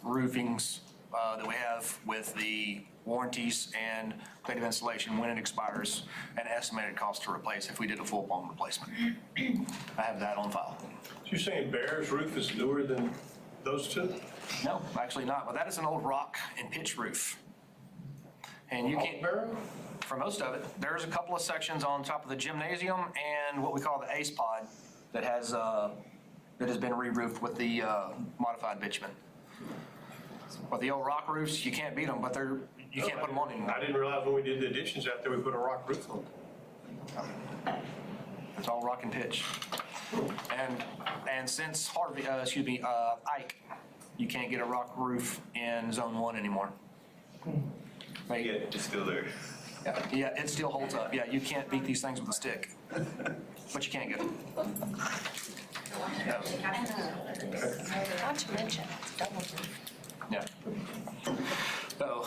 roofings that we have with the warranties and date of installation, when it expires, and estimated cost to replace if we did a full-blown replacement. I have that on file. So you're saying Bear's roof is newer than those two? No, actually not. But that is an old rock and pitch roof. And you can't, for most of it, there's a couple of sections on top of the gymnasium and what we call the ACE pod that has been re-roofed with the modified bitumen. But the old rock roofs, you can't beat them, but you can't put them on anymore. I didn't realize when we did the additions out there, we put a rock roof on. It's all rock and pitch. And since Ike, you can't get a rock roof in Zone 1 anymore. Yeah, it's still there. Yeah, it still holds up. Yeah, you can't beat these things with a stick, but you can't get them. Not to mention, it's double roof. Yeah. So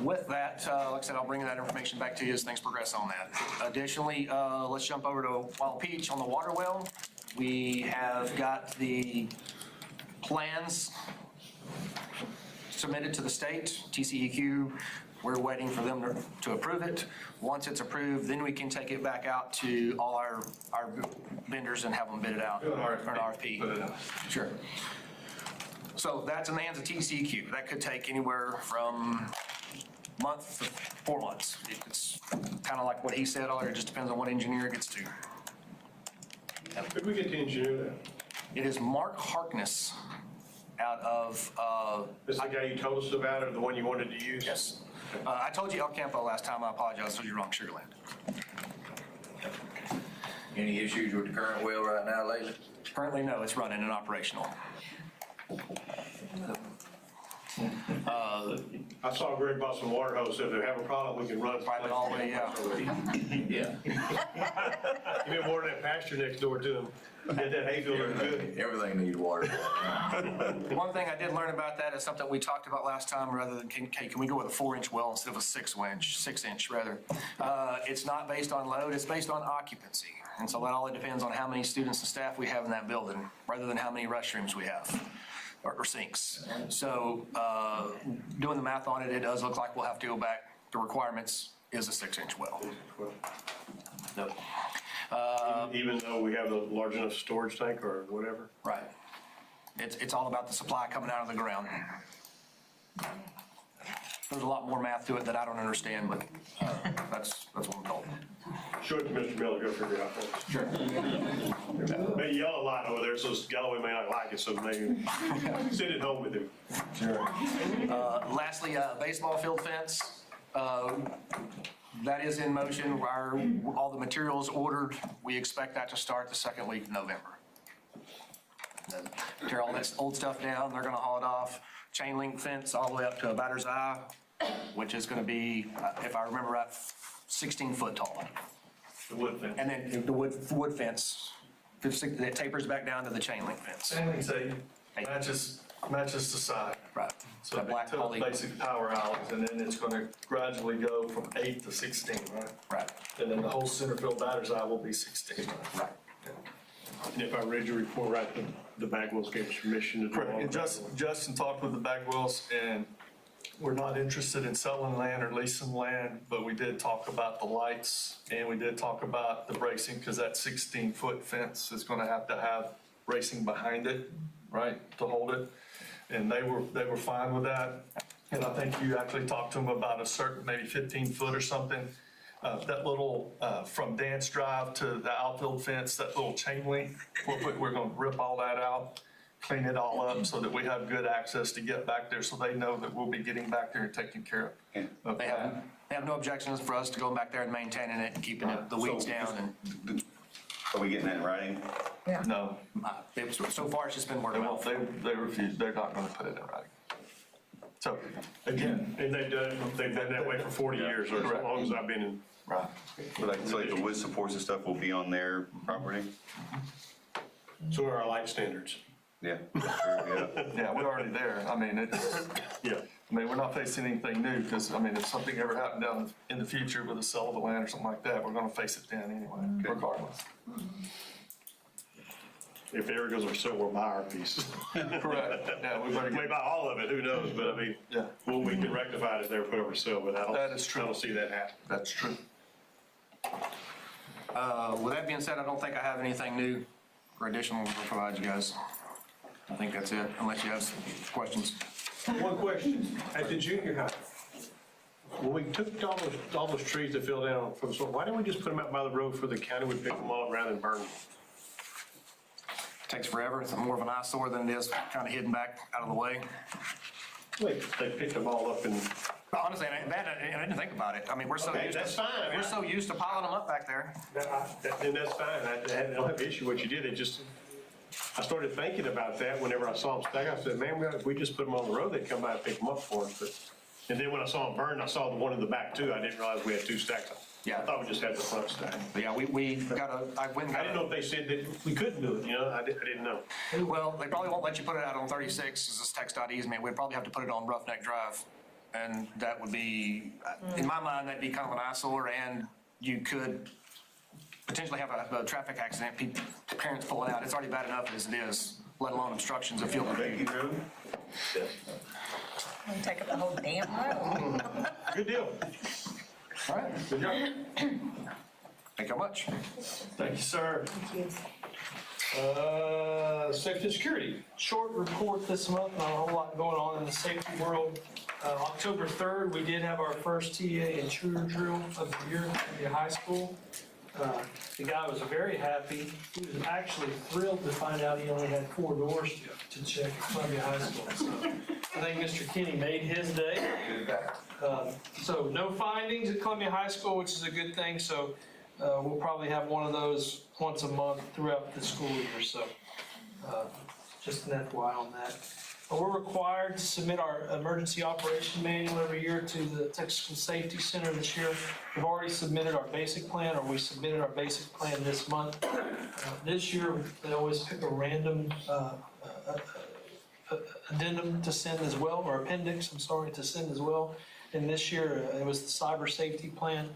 with that, like I said, I'll bring that information back to you as things progress on that. Additionally, let's jump over to Wild Peach on the water well. We have got the plans submitted to the state, TCEQ. We're waiting for them to approve it. Once it's approved, then we can take it back out to all our vendors and have them bid it out. Do an Or an RFP. Put it out. Sure. So that's in the hands of TCEQ. That could take anywhere from month to 4 months. It's kind of like what he said earlier, it just depends on what engineer gets to. Did we get the engineer there? It is Mark Harkness out of... This is the guy you told us about, or the one you wanted to use? Yes. I told you El Campo last time. I apologize. I told you wrong. Sugarland. Any issues with the current well right now lately? Currently, no. It's running and operational. I saw Greg bought some water hose, so if they have a problem, we can run it. Private all the way, yeah. Yeah. You've been watering that pasture next door to him. Get that hayfield looking good. Everything needs water. One thing I did learn about that is something we talked about last time, rather than, can we go with a 4-inch well instead of a 6-inch rather. It's not based on load, it's based on occupancy. And so that all depends on how many students and staff we have in that building, rather than how many restrooms we have, or sinks. So doing the math on it, it does look like we'll have to go back. The requirements is a 6-inch well. So, Even though we have a large enough storage tank or whatever? right. It's all about the supply coming out of the ground. There's a lot more math to it that I don't understand, but that's what I'm told. Show it to Mr. Miller, go figure it out for us. Sure. They yell a lot over there, so Galloway may not like it, so maybe send it home with him. Sure. Lastly, baseball field fence. That is in motion. All the materials ordered. We expect that to start the second week of November. Tear all that old stuff down. They're going to haul it off. Chain link fence all the way up to a batter's eye, which is going to be, if I remember right, 16 foot tall. The wood fence. And then the wood fence, that tapers back down to the chain link fence. Chain link say matches the side. Right. So The black they took poly. basic power out, and then it's going to gradually go from 8 to 16, right? Right. And then the whole center field batter's eye will be 16. Right. And if I read your report right, the Bagwells gave us permission to do all Correct. And that. Justin talked with the Bagwells, and we're not interested in selling land or leasing land, but we did talk about the lights, and we did talk about the bracing, because that 16-foot fence is going to have racing behind it, right, to hold it. And they were fine with that. And I think you actually talked to them about a certain, maybe 15 foot or something. that little, from Dance Drive to the outfield fence, that little chain link, we're gonna rip all that out, clean it all up so that we have good access to get back there, so they know that we'll be getting back there and taking care of They have no objections for us to go back there and maintaining it and keeping the weeds down and. Are we getting that in writing? No, So far, it's just been word of mouth. they refuse, they're not gonna put it in writing. So, again, And they've done that way for 40 years, or as long as I've been in. right. So like the wood supports and stuff will be on their property? So are our light standards. Yeah. Yeah. Yeah, we're already there. I mean, Yeah. I mean, we're not facing anything new, because, I mean, if something ever happened down in the future with a sale of the land or something like that, we're gonna face it then anyway, regardless. If it ever goes for sale, we'll buy our piece. Correct. Yeah, we better We may get, buy all of it, who knows, but I mean, yeah, we can rectify it if they ever put it for sale, but That is true. I don't see that happen. that's true. With that being said, I don't think I have anything new or additional to provide you guys. I think that's it, unless you have some questions. One question, at the junior high, when we took all those trees that fell down from the soil, why didn't we just put them out by the road for the county would pick them all rather than burn them? Takes forever. It's more of an eyesore than it is kind of hidden back out of the way. Wait, they picked them all up and. But honestly, and I didn't think about it. I mean, we're so Okay, used that's to, fine. I mean, we're so used to piling them up back there. And that's fine, I don't have an issue with what you did, it just, I started thinking about that whenever I saw them stack. I said, man, if we just put them on the road, they'd come by and pick them up for us, but, and then when I saw them burn, I saw the one in the back too, I didn't realize we had two stacks. Yeah. I thought we just had the front stack. But yeah, we got a, I went and I got didn't know if they said that we couldn't do it, you know, I didn't know. well, they probably won't let you put it out on 36 as this text dot easement. We'd probably have to put it on Roughneck Drive. And that would be, in my mind, that'd be kind of an eyesore, and you could potentially have a traffic accident, parents pulling out. It's already bad enough as it is, let alone obstructions of field of view. Take up the whole damn road. Good deal. All right. Good job. Thank you very much. Thank you, sir. Safety and security. Short report this month, not a whole lot going on in the safety world. October 3rd, we did have our first TA intruder drill of the year at Columbia High School. The guy was very happy. He was actually thrilled to find out he only had 4 doors to check at Columbia High School. So I think Mr. Kenny made his day. So no findings at Columbia High School, which is a good thing. So we'll probably have one of those once a month throughout the school year. So just an FYI on that. We're required to submit our emergency operation manual every year to the Texas School Safety Center this year. We've already submitted our basic plan, or we submitted our basic plan this month. This year, they always pick a random addendum to send as well, or appendix, I'm sorry, to send as well. And this year, it was the cyber safety plan,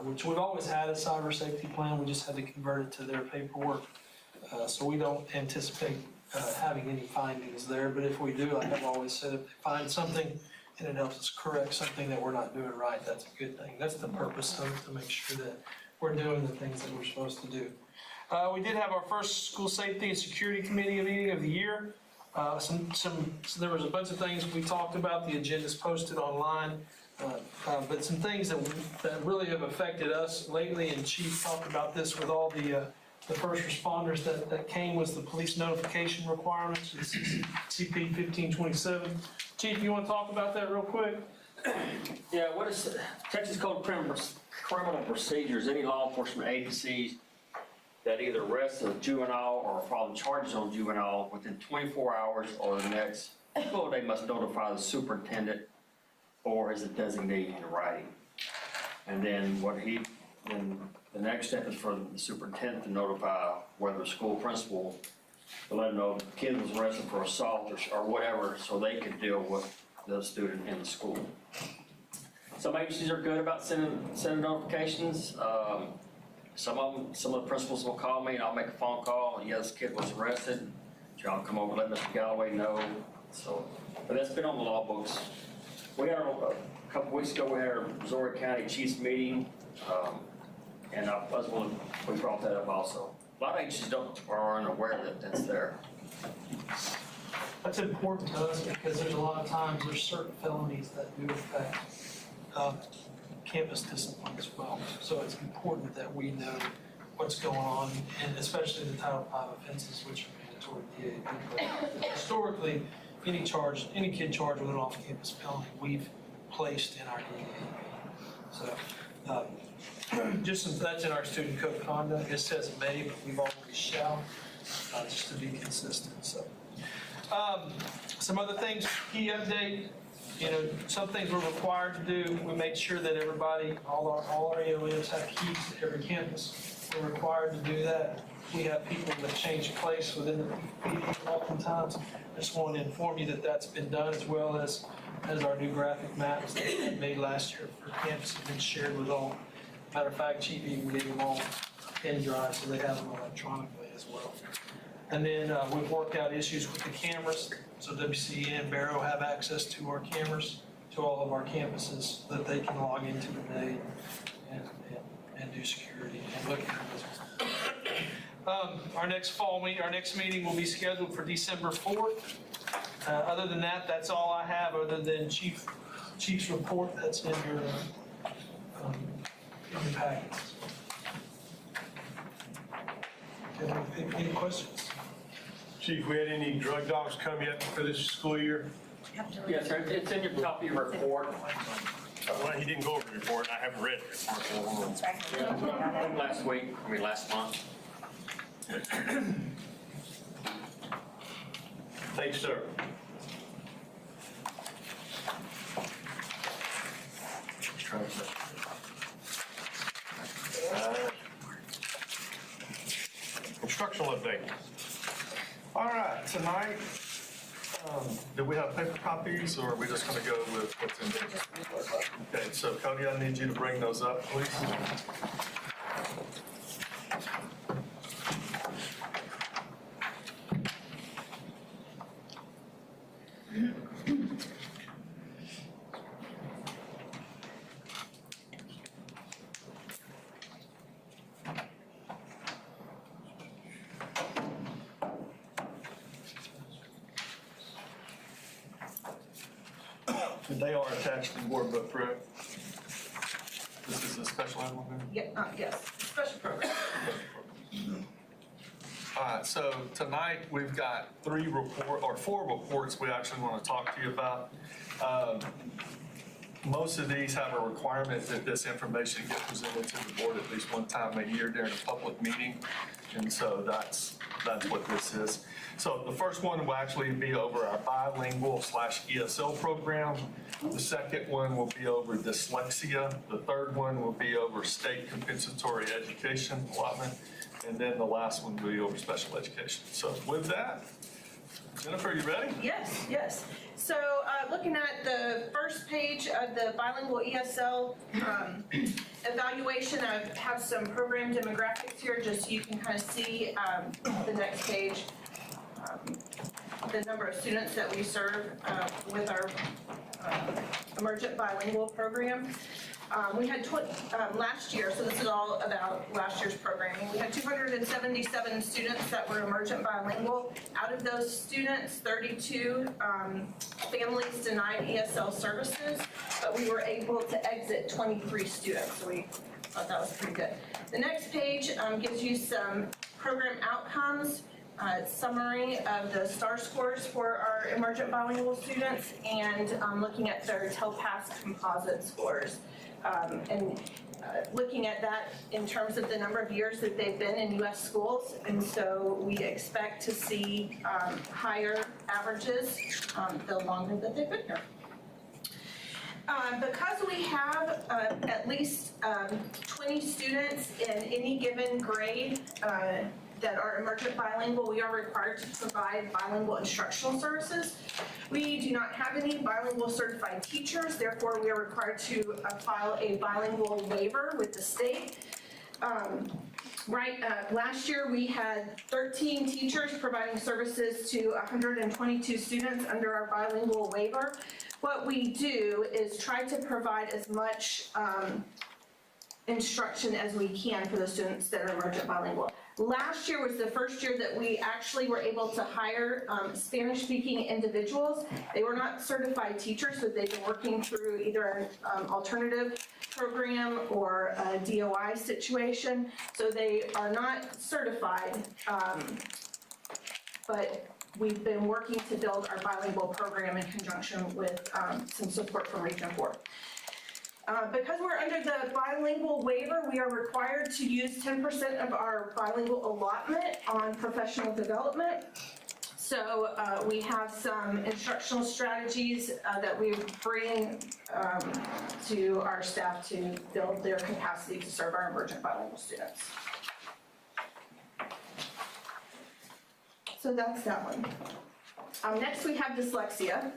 which we've always had a cyber safety plan. We just had to convert it to their paperwork. So we don't anticipate having any findings there, but if we do, like I've always said, if they find something and it helps us correct something that we're not doing right, that's a good thing. That's the purpose of it, to make sure that we're doing the things that we're supposed to do. We did have our first school safety and security committee meeting of the year. There was a bunch of things we talked about. The agenda's posted online, but some things that really have affected us lately, and Chief talked about this with all the first responders that came, was the police notification requirements, CP 1527. Chief, you want to talk about that real quick? Yeah, what is Texas Code of Criminal Procedures? Any law enforcement agencies that either arrest a juvenile or file charges on juvenile within 24 hours or the next, well, they must notify the superintendent or his designee in writing. And then the next step is for the superintendent to notify whether the school principal to let them know if the kid was arrested for assault or whatever, so they can deal with the student in the school. Some agencies are good about sending notifications. Some of the principals will call me and I'll make a phone call, and yes, kid was arrested. Y'all come over, let Mr. Galloway know. So, but that's been on the law books. We had a couple weeks ago, we had our Missouri County Chiefs meeting. And we brought that up also. A lot of agencies aren't aware that that's there. That's important to us because there's a lot of times there's certain felonies that do affect campus discipline as well. So it's important that we know what's going on, and especially the Title V offenses, which are mandatory DAB. But historically, any kid charged with an off-campus felony, we've placed in our DAB. So that's in our student code of conduct. It says may, but we've always shall, just to be consistent. So some other things, key update. Some things we're required to do. We made sure that everybody, all our AOMs have keys to every campus. We're required to do that. We have people that change place within the PD oftentimes. I just want to inform you that that's been done, as well as our new graphic maps that we made last year for campus have been shared with all. Matter of fact, Chief even gave them all pen drive, so they have them electronically as well. And then we've worked out issues with the cameras. So WCE and Barrow have access to our cameras, to all of our campuses, that they can log into today and do security and look at them as well. Our next meeting will be scheduled for December 4th. Other than that, that's all I have, other than Chief's report that's in your packets. Any questions? Chief, we had any drug dogs come yet for this school year? Yes, sir, it's in your top of your report. Well, he didn't go over the report, I haven't read the report. Last month. Thanks, sir. Instructional update. All right, tonight, do we have paper copies, or are we just gonna go with what's in there? Okay, so Cody, I need you to bring those up, please. They are attached to the board book, correct? This is a special ed one? Yes, special program. All right, so tonight we've got four reports we actually want to talk to you about. Most of these have a requirement that this information get presented to the board at least one time a year during a public meeting. And so that's what this is. So the first one will actually be over our bilingual/ESL program. The second one will be over dyslexia. The third one will be over state compensatory education allotment. And then the last one will be over special education. So with that, Jennifer, you ready? Yes. So looking at the first page of the bilingual ESL evaluation, I have some program demographics here just so you can kind of see the next page, the number of students that we serve with our emergent bilingual program. We had last year, so this is all about last year's programming. We had 277 students that were emergent bilingual. Out of those students, 32 families denied ESL services, but we were able to exit 23 students. So we thought that was pretty good. The next page gives you some program outcomes, summary of the STAR scores for our emergent bilingual students, and looking at their TELPAS composite scores. Looking at that in terms of the number of years that they've been in U.S. schools, and so we expect to see higher averages the longer that they've been here. Because we have at least 20 students in any given grade that are emergent bilingual, we are required to provide bilingual instructional services. We do not have any bilingual certified teachers, therefore we are required to file a bilingual waiver with the state. Last year we had 13 teachers providing services to 122 students under our bilingual waiver. What we do is try to provide as much instruction as we can for the students that are emergent bilingual. Last year was the first year that we actually were able to hire Spanish-speaking individuals. They were not certified teachers, but they've been working through either an alternative program or a DOI situation. So they are not certified, but we've been working to build our bilingual program in conjunction with some support from Region 4. Because we're under the bilingual waiver, we are required to use 10% of our bilingual allotment on professional development. So we have some instructional strategies that we bring to our staff to build their capacity to serve our emergent bilingual students. So that's that one. Next we have dyslexia.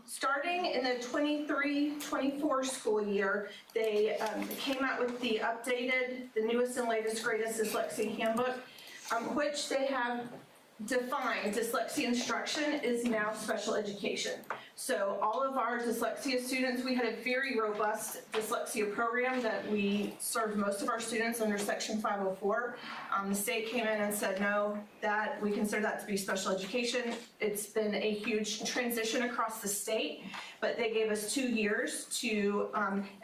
Starting in the 23-24 school year, they came out with the newest and latest greatest dyslexia handbook, which they have defined dyslexia instruction is now special education. So all of our dyslexia students, we had a very robust dyslexia program that we served most of our students under Section 504. The state came in and said, no, that we consider that to be special education. It's been a huge transition across the state, but they gave us 2 years to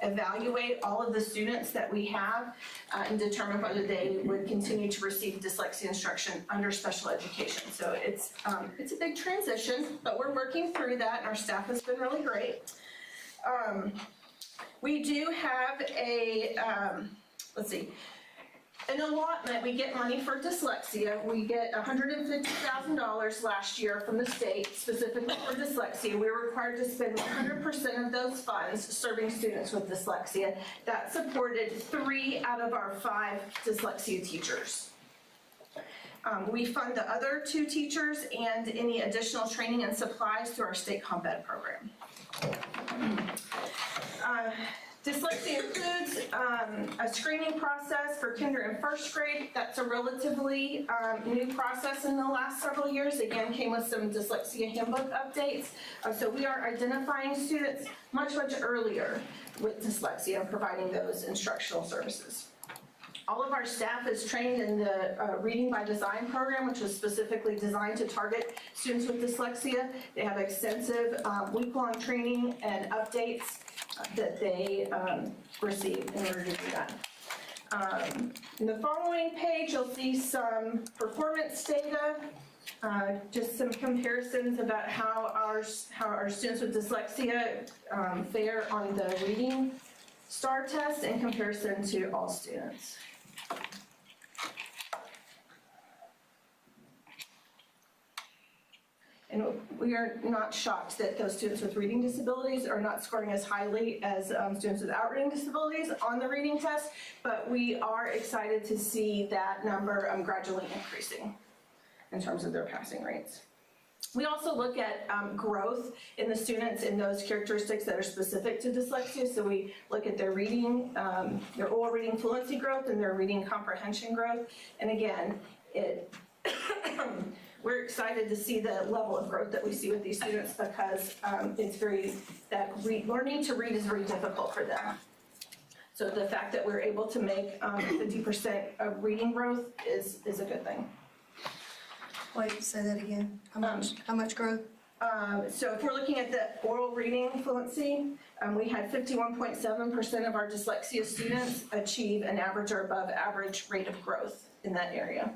evaluate all of the students that we have and determine whether they would continue to receive dyslexia instruction under special education. So it's a big transition, but we're working through that, and our staff has been really great. We do have a, an allotment. We get money for dyslexia. We get $150,000 last year from the state specifically for dyslexia. We were required to spend 100% of those funds serving students with dyslexia. That supported 3 out of our 5 dyslexia teachers. We fund the other 2 teachers and any additional training and supplies through our state comp ed program. Dyslexia includes a screening process for kinder and first grade. That's a relatively new process in the last several years. Again, came with some dyslexia handbook updates. So we are identifying students much earlier with dyslexia and providing those instructional services. All of our staff is trained in the Reading by Design program, which was specifically designed to target students with dyslexia. They have extensive week-long training and updates that they receive in order to do that. In the following page, you'll see some performance data, just some comparisons about how our students with dyslexia fare on the reading STAR test in comparison to all students. And we are not shocked that those students with reading disabilities are not scoring as highly as students without reading disabilities on the reading test, but we are excited to see that number gradually increasing in terms of their passing rates. We also look at growth in the students in those characteristics that are specific to dyslexia. So we look at their reading, their oral reading fluency growth and their reading comprehension growth. And again, we're excited to see the level of growth that we see with these students because learning to read is very difficult for them. So the fact that we're able to make 50% of reading growth is a good thing. Wait, say that again. How much growth? So if we're looking at the oral reading fluency, we had 51.7% of our dyslexia students achieve an average or above average rate of growth in that area.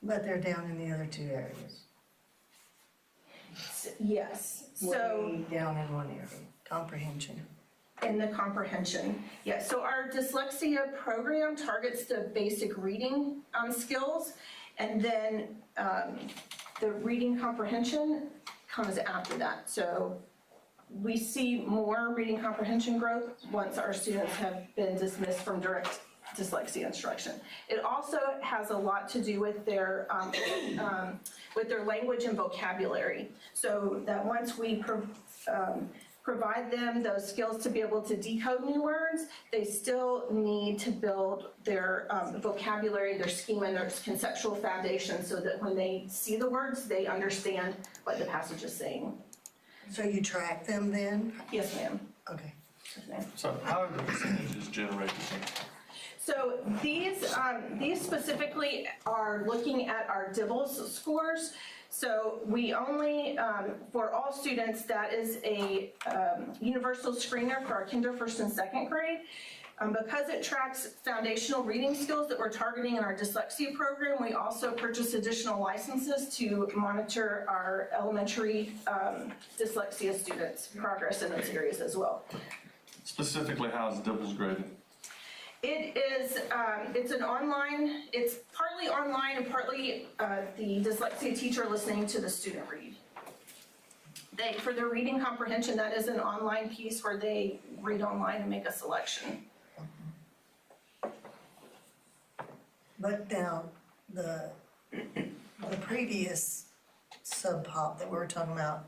But they're down in the other 2 areas. Yes. Way down in one area, comprehension. In the comprehension, yes. So our dyslexia program targets the basic reading skills, and then the reading comprehension comes after that. So we see more reading comprehension growth once our students have been dismissed from direct dyslexia instruction. It also has a lot to do with their language and vocabulary. So that once we provide them those skills to be able to decode new words, they still need to build their vocabulary, their schema, and their conceptual foundation so that when they see the words, they understand what the passage is saying. So you track them then? Yes, ma'am. Okay. So how are the percentages generated? So these specifically are looking at our DIBELS scores. So we only, for all students, that is a universal screener for our kinder, first, and second grade. Because it tracks foundational reading skills that we're targeting in our dyslexia program, we also purchase additional licenses to monitor our elementary dyslexia students' progress in those areas as well. Specifically, how is DIBELS graded? It is, it's an online, it's partly online and partly the dyslexia teacher listening to the student read. For their reading comprehension, that is an online piece where they read online and make a selection. But now, the previous sub-pop that we were talking about,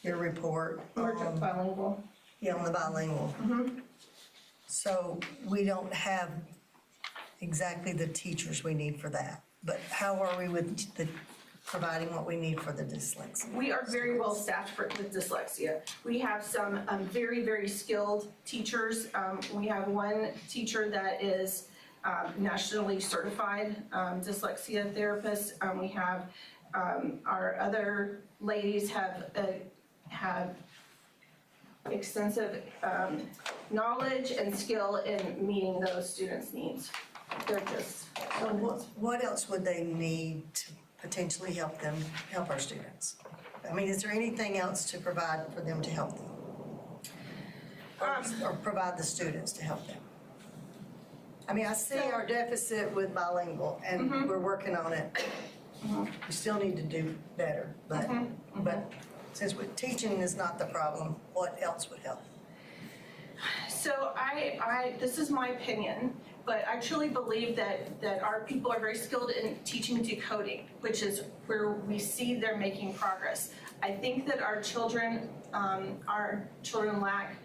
your report. Bilingual. Yeah, on the bilingual. Mm-hmm. So we don't have exactly the teachers we need for that. But how are we with providing what we need for the dyslexia? We are very well staffed with dyslexia. We have some very, very skilled teachers. We have one teacher that is nationally certified dyslexia therapist. We have our other ladies have extensive knowledge and skill in meeting those students' needs. They're just So what else would they need to potentially help our students? I mean, is there anything else to provide for them to help them? Or provide the students to help them? I mean, I see our deficit with bilingual, and we're working on it. We still need to do better, but since teaching is not the problem, what else would help? So this is my opinion, but I truly believe that our people are very skilled in teaching decoding, which is where we see they're making progress. I think that our children lack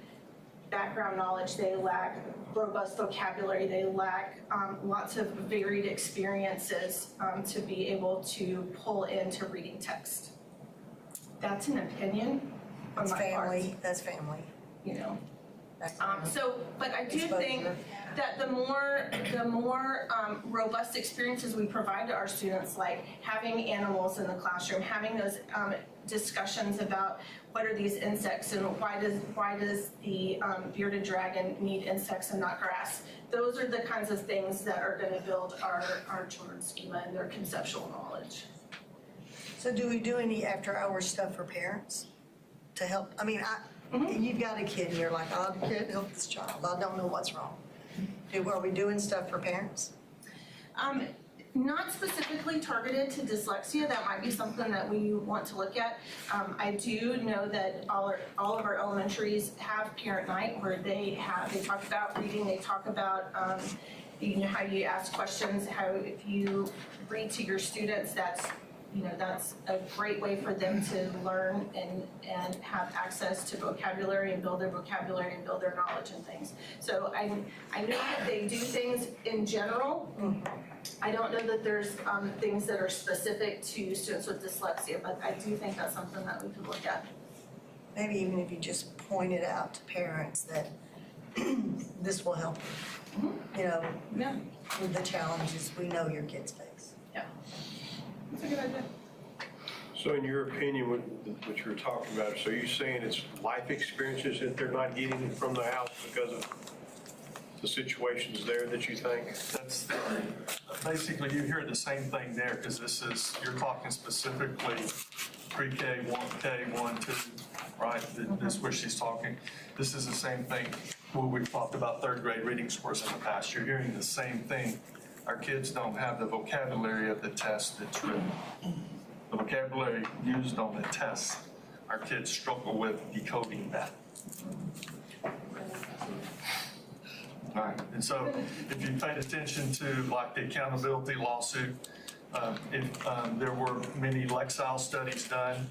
background knowledge, they lack robust vocabulary, they lack lots of varied experiences to be able to pull into reading text. That's an opinion on my part. That's family. You know. But I do think that the more robust experiences we provide to our students, like having animals in the classroom, having those discussions about what are these insects and why does the bearded dragon need insects and not grass? Those are the kinds of things that are going to build our children's schema and their conceptual knowledge. So do we do any after-hours stuff for parents to help? I mean, you've got a kid and you're like, oh, I can't help this child. I don't know what's wrong. Are we doing stuff for parents? Not specifically targeted to dyslexia. That might be something that we want to look at. I do know that all of our elementaries have parent night where they talk about reading, they talk about how you ask questions, how if you read to your students, that's a great way for them to learn and have access to vocabulary and build their vocabulary and build their knowledge and things. So I know that they do things in general. I don't know that there's things that are specific to students with dyslexia, but I do think that's something that we could look at. Maybe even if you just point it out to parents that this will help with the challenges we know your kids face. Yeah. That's a good idea. So in your opinion, what you're talking about, so you're saying it's life experiences that they're not getting from the house because of the situations there that you think? That's basically, you hear the same thing there, because you're talking specifically pre-K, 1K, 1, 2, right? This is where she's talking. This is the same thing when we've talked about third grade reading scores in the past. You're hearing the same thing. Our kids don't have the vocabulary of the test that's written. The vocabulary used on the test, our kids struggle with decoding that. All right, and so if you paid attention to like the accountability lawsuit, there were many Lexile studies done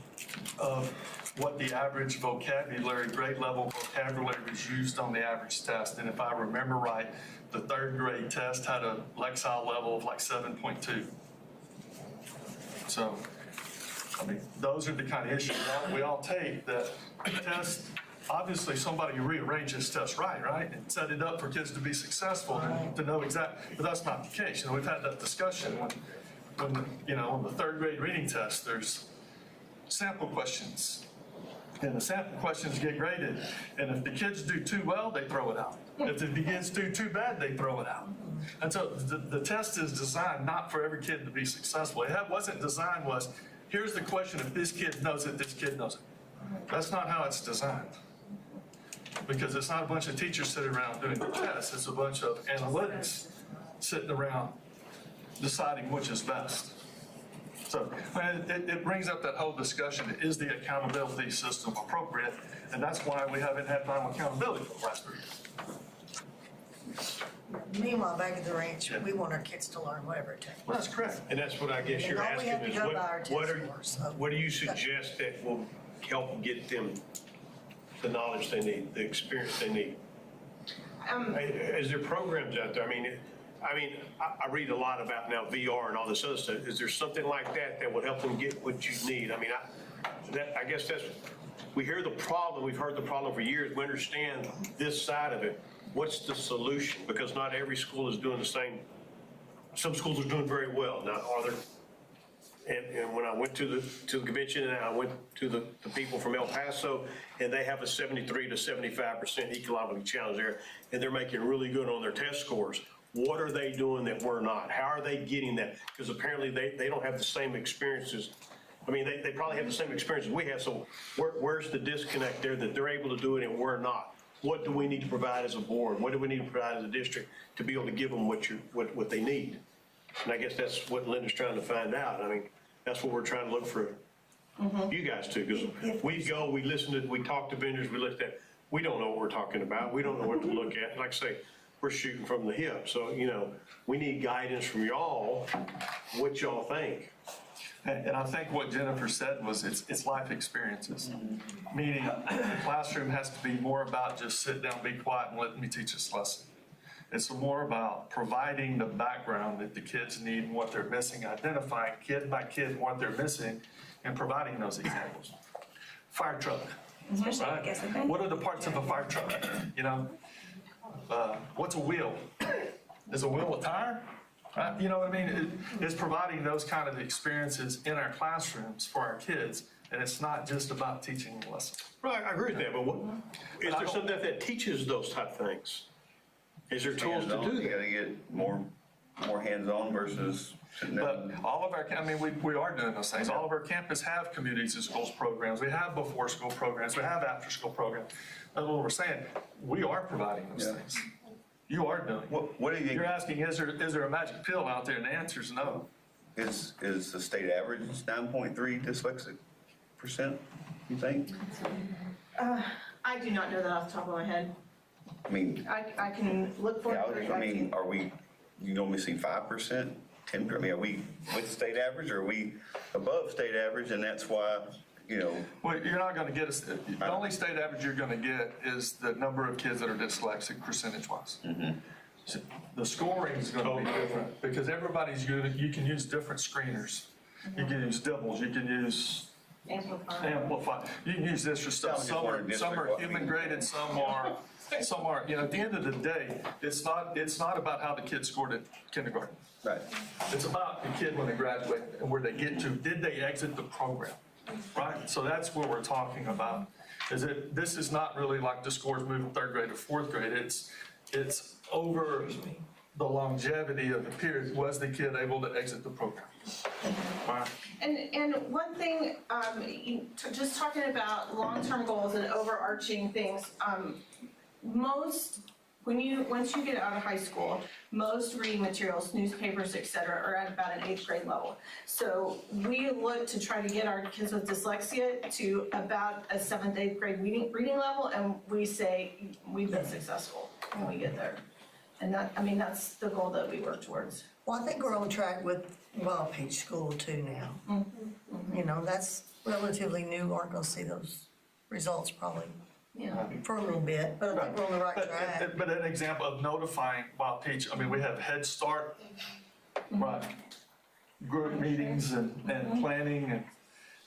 of what the average vocabulary, grade level vocabulary was used on the average test. And if I remember right, the third grade test had a Lexile level of like 7.2. So, I mean, those are the kind of issues that we all take, that test obviously somebody rearranged this test right? And set it up for kids to be successful, to know exactly, but that's not the case. We've had that discussion when on the third grade reading test, there's sample questions. And the sample questions get graded. And if the kids do too well, they throw it out. If the kids do too bad, they throw it out. And so the test is designed not for every kid to be successful. It wasn't designed was, here's the question, if this kid knows it, this kid knows it. That's not how it's designed. Because it's not a bunch of teachers sitting around doing the test. It's a bunch of analytics sitting around deciding which is best. So it brings up that whole discussion, is the accountability system appropriate? And that's why we haven't had final accountability for the last 3 years. Meanwhile, back at the ranch, we want our kids to learn whatever it takes. Well, that's correct. And that's what I guess And you're all we have asking to is go by our test scores, what do you suggest that will help get them the knowledge they need, the experience they need? Is there programs out there? I read a lot about now VR and all this other stuff. Is there something like that will help them get what you need? I guess we hear the problem. We've heard the problem for years. We understand this side of it. What's the solution? Because not every school is doing the same. Some schools are doing very well. Now, are there? And when I went to the convention, and I went to the people from El Paso, and they have a 73 to 75% economically challenged area, and they're making really good on their test scores. What are they doing that we're not? How are they getting that? Because apparently they don't have the same experiences. They probably have the same experiences we have. So where's the disconnect there that they're able to do it and we're not? What do we need to provide as a board? What do we need to provide as a district to be able to give them what they need? And I guess that's what Linda's trying to find out. That's what we're trying to look for you guys to, because we listen we talk to vendors, we look at, we don't know what we're talking about. We don't know what to look at. Like I say, we're shooting from the hip. So, we need guidance from y'all, what y'all think. And I think what Jennifer said was it's life experiences. Meaning the classroom has to be more about just sit down, be quiet, and let me teach this lesson. It's more about providing the background that the kids need and what they're missing, identifying kid by kid what they're missing, and providing those examples. Fire truck. Right? What are the parts of a fire truck? What's a wheel? Is a wheel a tire? Right? You know what I mean? It's providing those kind of experiences in our classrooms for our kids, and it's not just about teaching a lesson. Right, I agree with that, but is there something that teaches those type of things? Is there tools to do that? You gotta get more hands-on versus sitting down. But all of our, we are doing those things. All of our campus have communities and schools programs. We have before school programs. We have after school programs. That's what we're saying. We are providing those things. You are doing it. What do you think? You're asking, is there a magic pill out there? And the answer is no. Is the state average 9.3 dyslexic %, you think? I do not know that off the top of my head. I can look for it. Are we, you normally see 5%, 10%? Are we with state average or are we above state average? And that's why, Well, you're not going to get the only state average you're going to get is the number of kids that are dyslexic percentage-wise. So the scoring is going to be different because everybody's you can use different screeners. You can use doubles. You can use amplify. You can use this for stuff. Some are human graded. Some are. At the end of the day, it's not about how the kid scored at kindergarten. Right. It's about the kid when they graduate and where they get to. Did they exit the program? Right? So that's what we're talking about. This is not really like the scores moving third grade to fourth grade. It's over the longevity of the period. Was the kid able to exit the program? Right. And one thing, just talking about long-term goals and overarching things, once you get out of high school, most reading materials, newspapers, et cetera, are at about an 8th grade level. So we look to try to get our kids with dyslexia to about a 7th, 8th grade reading level, and we say we've been successful when we get there. And that's the goal that we work towards. Well, I think we're on track with Wild Peach School too now. That's relatively new. Aren't going to see those results probably. For a little bit, but I think we're on the right track. But an example of notifying Wild Peach, we have Head Start, right, group meetings and planning,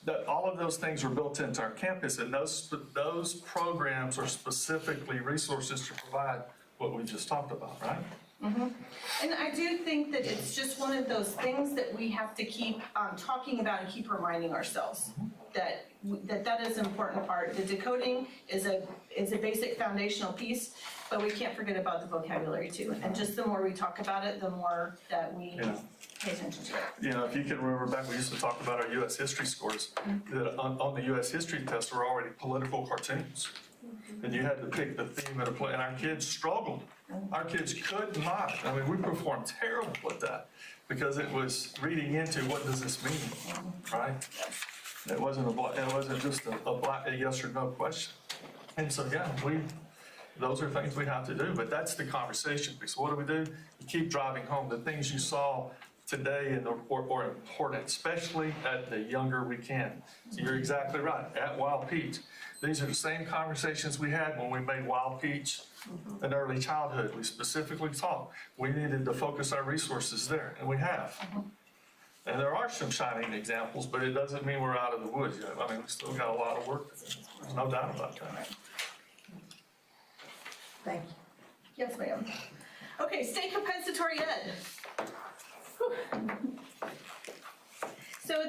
that all of those things are built into our campus, and those programs are specifically resources to provide what we just talked about, right? And I do think that it's just one of those things that we have to keep talking about and keep reminding ourselves that that is an important part. The decoding is a basic foundational piece, but we can't forget about the vocabulary too. And just the more we talk about it, the more that we pay attention to it. You know, if you can remember back, we used to talk about our U.S. history scores, that on the U.S. history test were already political cartoons. And you had to pick the theme of the play, and our kids struggled. Our kids could not. I mean, we performed terrible with that because it was reading into what does this mean, right? It wasn't just a black, a yes or no question. And so, yeah, those are things we have to do, but that's the conversation piece. What do? You keep driving home the things you saw today and are important, especially at the younger we can. So you're exactly right, at Wild Peach. These are the same conversations we had when we made Wild Peach an early childhood. We specifically talked. We needed to focus our resources there, and we have. And there are some shining examples, but it doesn't mean we're out of the woods yet. I mean, we still got a lot of work to do. There's no doubt about that. Thank you. Yes, ma'am. Okay, state compensatory ed. So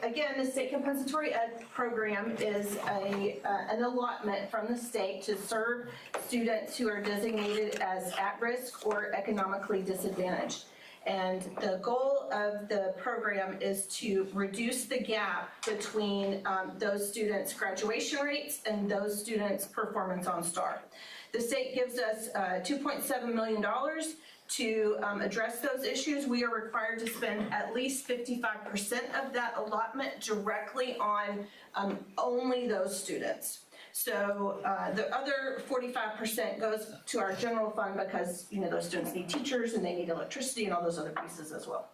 again, the state compensatory ed program is an allotment from the state to serve students who are designated as at-risk or economically disadvantaged. And the goal of the program is to reduce the gap between those students' graduation rates and those students' performance on STAR. The state gives us $2.7 million to address those issues. We are required to spend at least 55% of that allotment directly on only those students. So the other 45% goes to our general fund because, you know, those students need teachers and they need electricity and all those other pieces as well.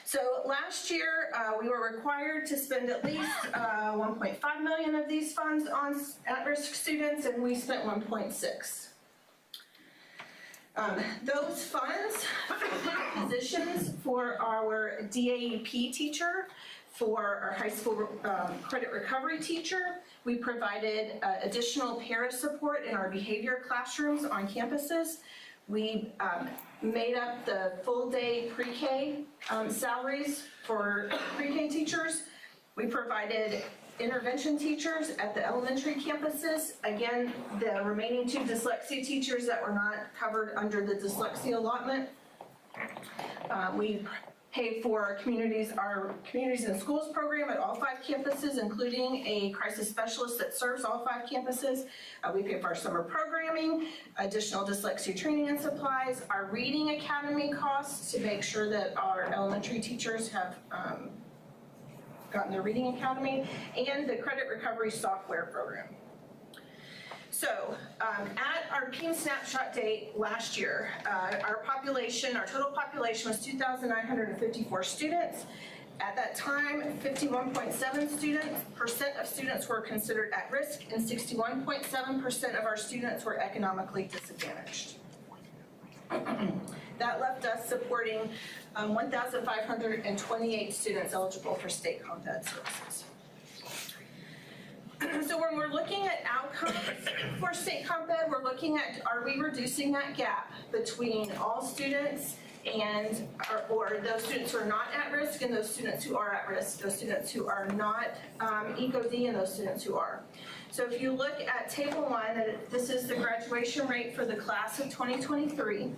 So last year, we were required to spend at least 1.5 million of these funds on at-risk students, and we spent 1.6. Those funds positions for our DAEP teacher, for our high school credit recovery teacher. We provided additional para support in our behavior classrooms on campuses. We made up the full day pre-K salaries for pre-K teachers. We provided intervention teachers at the elementary campuses. Again, the remaining 2 dyslexia teachers that were not covered under the dyslexia allotment. We paid for our Communities in Schools program at all 5 campuses, including a crisis specialist that serves all 5 campuses. We paid for our summer programming, additional dyslexia training and supplies, our reading academy costs to make sure that our elementary teachers have gotten their reading academy, and the credit recovery software program. So at our PEAM snapshot date last year, our total population was 2,954 students. At that time, 51.7% of students were considered at risk, and 61.7% of our students were economically disadvantaged. That left us supporting 1,528 students eligible for state comp ed services. So when we're looking at outcomes for state comp ed, we're looking at, are we reducing that gap between all students and, or those students who are not at risk and those students who are at risk, those students who are not ECOD and those students who are. So if you look at table 1, this is the graduation rate for the class of 2023.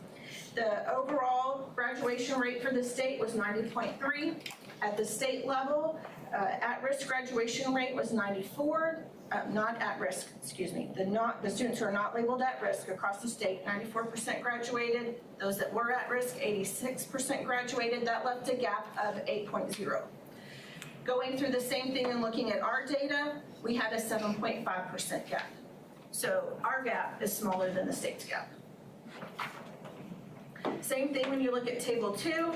The overall graduation rate for the state was 90.3. At the state level, at-risk graduation rate was 94. Not at risk, excuse me. The students who are not labeled at risk across the state, 94% graduated. Those that were at risk, 86% graduated. That left a gap of 8.0. Going through the same thing and looking at our data, we had a 7.5% gap. So our gap is smaller than the state's gap. Same thing when you look at table 2.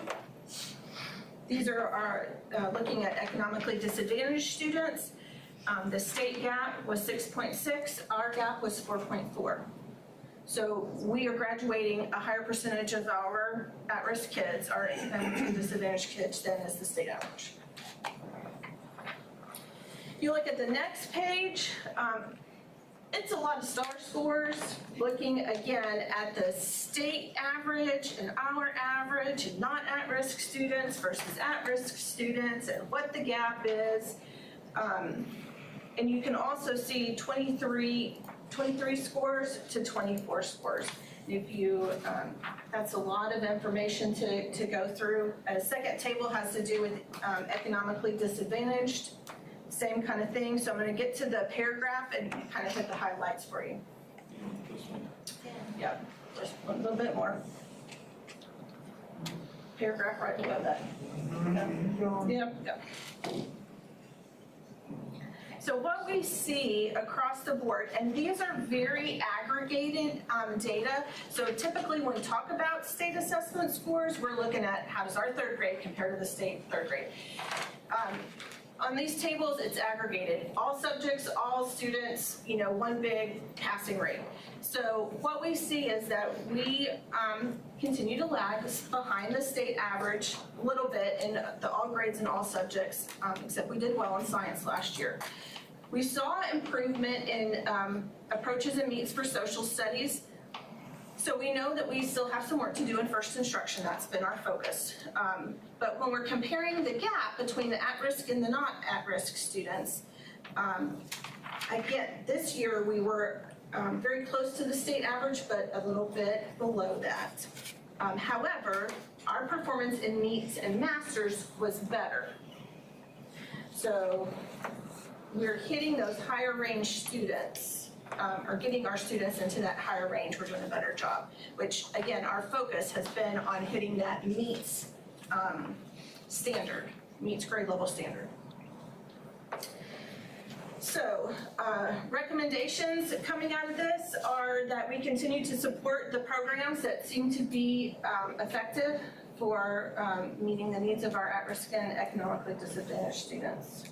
These are our looking at economically disadvantaged students. The state gap was 6.6, our gap was 4.4. So we are graduating a higher percentage of our at-risk kids, our economically disadvantaged kids, than is the state average. You look at the next page, it's a lot of STAR scores, looking again at the state average and our average and not at-risk students versus at-risk students and what the gap is. And you can also see 23 scores to 24 scores. If you, that's a lot of information to go through. A second table has to do with economically disadvantaged. Same kind of thing, so I'm gonna get to the paragraph and kind of hit the highlights for you. Yep, just a little bit more. Paragraph right below that. Yep. So what we see across the board, and these are very aggregated data. So typically when we talk about state assessment scores, we're looking at how does our third grade compare to the state third grade. On these tables, it's aggregated. All subjects, all students, one big passing rate. So what we see is that we continue to lag behind the state average a little bit in the all grades and all subjects, except we did well in science last year. We saw improvement in approaches and meets for social studies. So we know that we still have some work to do in first instruction. That's been our focus. But when we're comparing the gap between the at-risk and the not at-risk students, again, this year we were very close to the state average, but a little bit below that. However, our performance in meets and masters was better. So we're hitting those higher range students, or getting our students into that higher range. We're doing a better job, which again, our focus has been on hitting that meets standard, meets grade level standard. So recommendations coming out of this are that we continue to support the programs that seem to be effective for meeting the needs of our at-risk and economically disadvantaged students.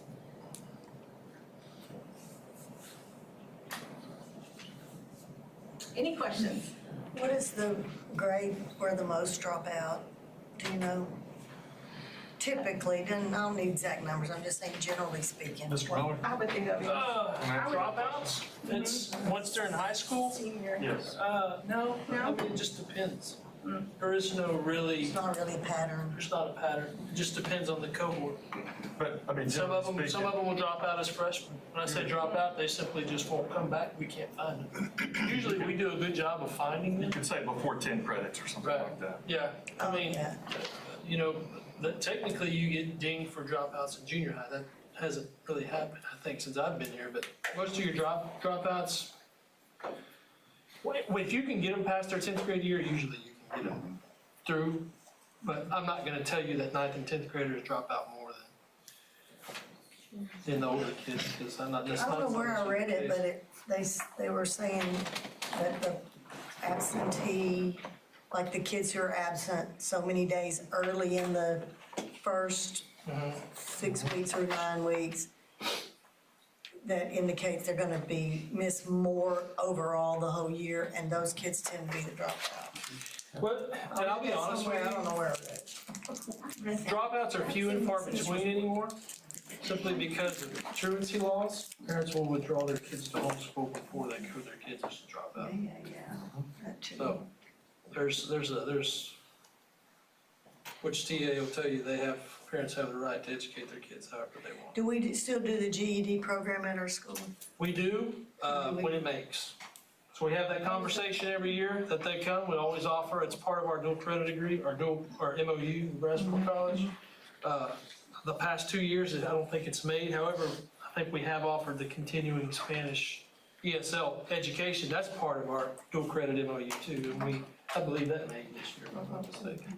Any questions? What is the grade where the most drop out? Do you know? Typically, I don't need exact numbers, I'm just saying generally speaking. Mr. Miller? I would think of it. Dropouts? It's once they're in high school? Senior. Yes. No, I mean, it just depends. There is no really. It's not really a pattern. There's not a pattern. It just depends on the cohort. But, I mean, Some of them will drop out as freshmen. When I say drop out, they simply just won't come back. We can't find them. Usually we do a good job of finding them. You could say before 10 credits or something like that. Yeah, I mean, technically you get dinged for dropouts in junior high. That hasn't really happened, I think, since I've been here, but most of your dropouts, if you can get them past their 10th grade year, usually you can get them through. But I'm not gonna tell you that 9th and 10th graders drop out more than the older kids, because I'm not. I don't know where I read it, but they were saying that the absentee, like the kids who are absent so many days early in the first 6 weeks or 9 weeks, that indicates they're gonna miss more overall the whole year, and those kids tend to be the dropout. Well, and I'll be honest with you, I don't know where I read it. dropouts are few and far between anymore, simply because of truancy laws. Parents will withdraw their kids to homeschool before they could their kids as a dropout. So, there's, which TA will tell you parents have the right to educate their kids however they want. Do we still do the GED program at our school? We do, when it makes. So we have that conversation every year that they come. We always offer, it's part of our dual credit degree, our MOU, Nebraska College. The past 2 years, I don't think it's made. However, I think we have offered the continuing Spanish ESL education. That's part of our dual credit MOU too. And I believe that made this year, if I'm not mistaken.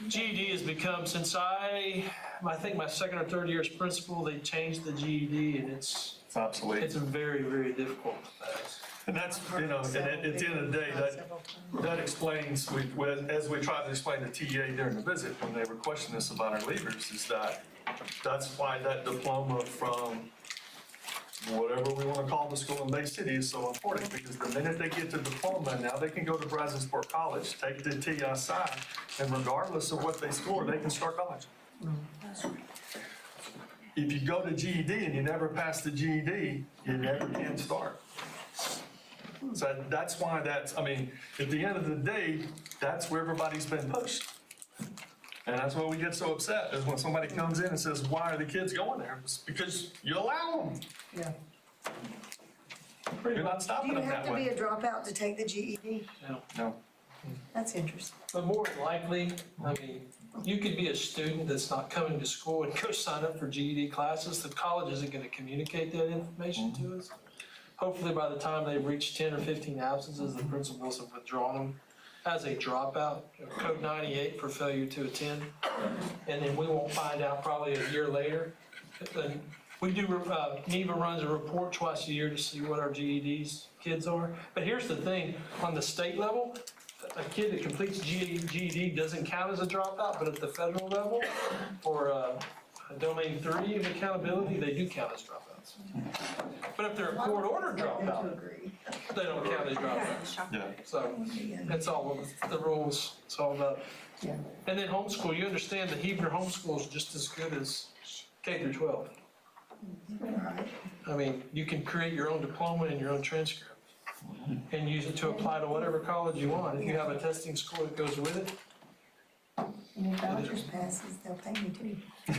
GED has become, since I think my second or third year as principal, they changed the GED, and it's obsolete. It's very, very difficult to pass. And that's, and at the end of the day, that explains, as we tried to explain to TA during the visit, when they were questioning us about our leavers, is that's why that diploma from whatever we want to call the school in Bay City is so important, because the minute they get the diploma, now they can go to Brazensport College, take the TSI, and regardless of what they score, they can start college. if you go to GED and you never pass the GED, you never can start. So that's why I mean, at the end of the day, that's where everybody's been pushed. And that's why we get so upset, is when somebody comes in and says, why are the kids going there? It's because you allow them. Yeah. You're not Do stopping you them have that to be way. a dropout to take the GED? No. That's interesting. But more than likely, I mean, you could be a student that's not coming to school and go sign up for GED classes. The college isn't gonna communicate that information to us. Hopefully by the time they've reached 10 or 15 absences, the principals have withdrawn them as a dropout, code 98 for failure to attend. And then we won't find out probably a year later. And we do, NEVA runs a report twice a year to see what our GEDs kids are. But here's the thing, on the state level, a kid that completes GED doesn't count as a dropout, but at the federal level, for domain 3 of accountability, they do count as dropouts. But if they're a court-ordered dropout, they don't count as dropouts. Yeah. So that's all of the rules, it's all about. And then homeschool, you understand that Hebrew homeschool is just as good as K through 12. I mean, you can create your own diploma and your own transcript and use it to apply to whatever college you want. If you have a testing score that goes with it. And if vouchers passes, they'll pay me too. You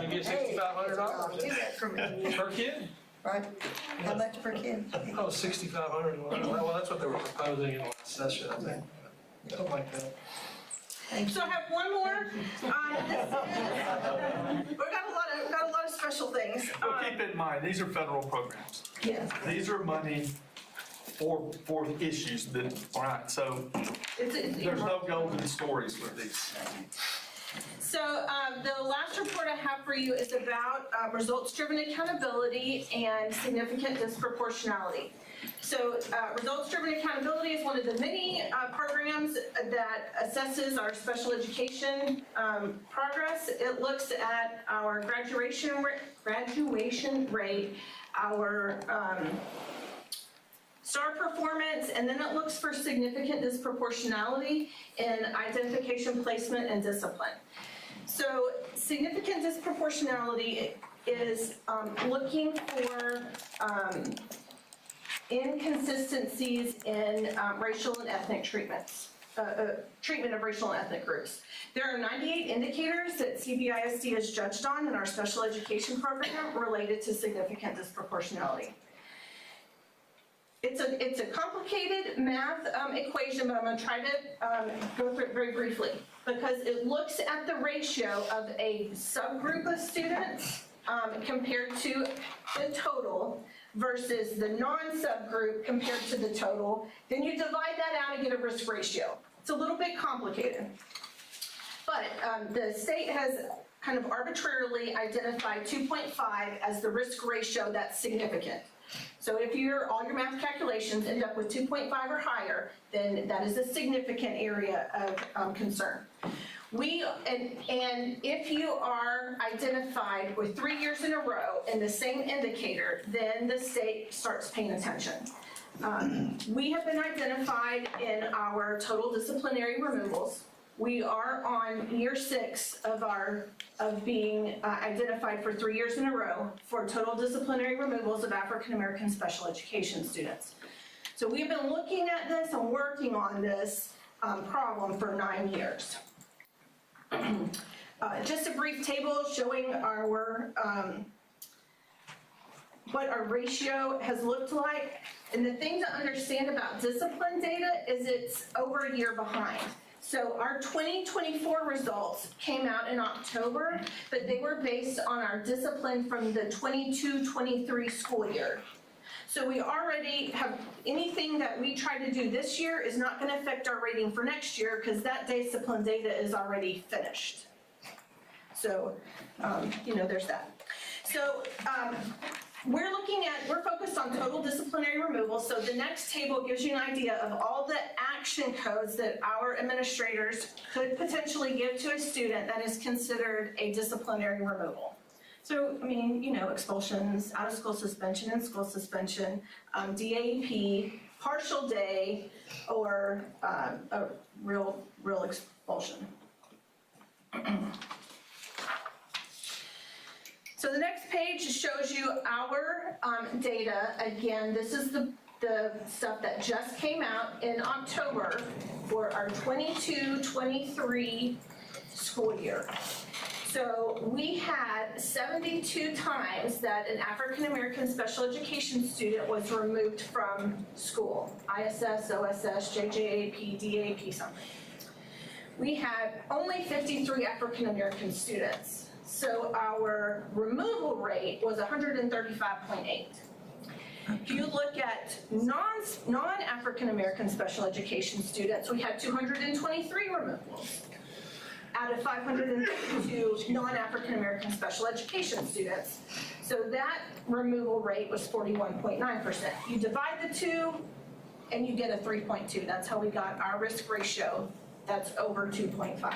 get $6,500 Do that for me. per kid? Right? How much per kid? Oh, $6,500. Well, that's what they were proposing in the last session, I think. Something like that. So I have one more. We've got a lot of special things. Well, keep in mind, these are federal programs. Yes. These are money for issues that, all right, so there's no golden stories with these. So the last report I have for you is about results-driven accountability and significant disproportionality. So results-driven accountability is one of the many programs that assesses our special education progress. It looks at our graduation rate, our STAR performance, and then it looks for significant disproportionality in identification, placement, and discipline. So significant disproportionality is looking for inconsistencies in racial and ethnic treatments, treatment of racial and ethnic groups. There are 98 indicators that CBISD is judged on in our special education program related to significant disproportionality. It's a complicated math equation, but I'm going to try to go through it very briefly, because it looks at the ratio of a subgroup of students compared to the total versus the non-subgroup compared to the total. Then you divide that out and get a risk ratio. It's a little bit complicated. But the state has kind of arbitrarily identified 2.5 as the risk ratio that's significant. So if all your math calculations end up with 2.5 or higher, then that is a significant area of concern. And if you are identified with 3 years in a row in the same indicator, then the state starts paying attention. We have been identified in our total disciplinary removals. We are on year 6 of being identified for 3 years in a row for total disciplinary removals of African American special education students. So we've been looking at this and working on this problem for 9 years. Just a brief table showing our what our ratio has looked like. And the thing to understand about discipline data is it's over a year behind. So our 2024 results came out in October, but they were based on our discipline from the 22-23 school year. So we already have, anything that we try to do this year is not going to affect our rating for next year because that discipline data is already finished. So, there's that. So we're focused on total disciplinary removal. So the next table gives you an idea of all the action codes that our administrators could potentially give to a student that is considered a disciplinary removal. So, expulsions, out of school suspension and school suspension, DAP, partial day, or a real expulsion. page shows you our data. Again, this is the stuff that just came out in October for our 22-23 school year. So we had 72 times that an African-American special education student was removed from school. ISS, OSS, JJAP, DAP, something. We had only 53 African-American students. So our removal rate was 135.8. If you look at non-African-American special education students, we had 223 removals out of 532 non-African-American special education students. So that removal rate was 41.9%. You divide the two and you get a 3.2. That's how we got our risk ratio that's over 2.5.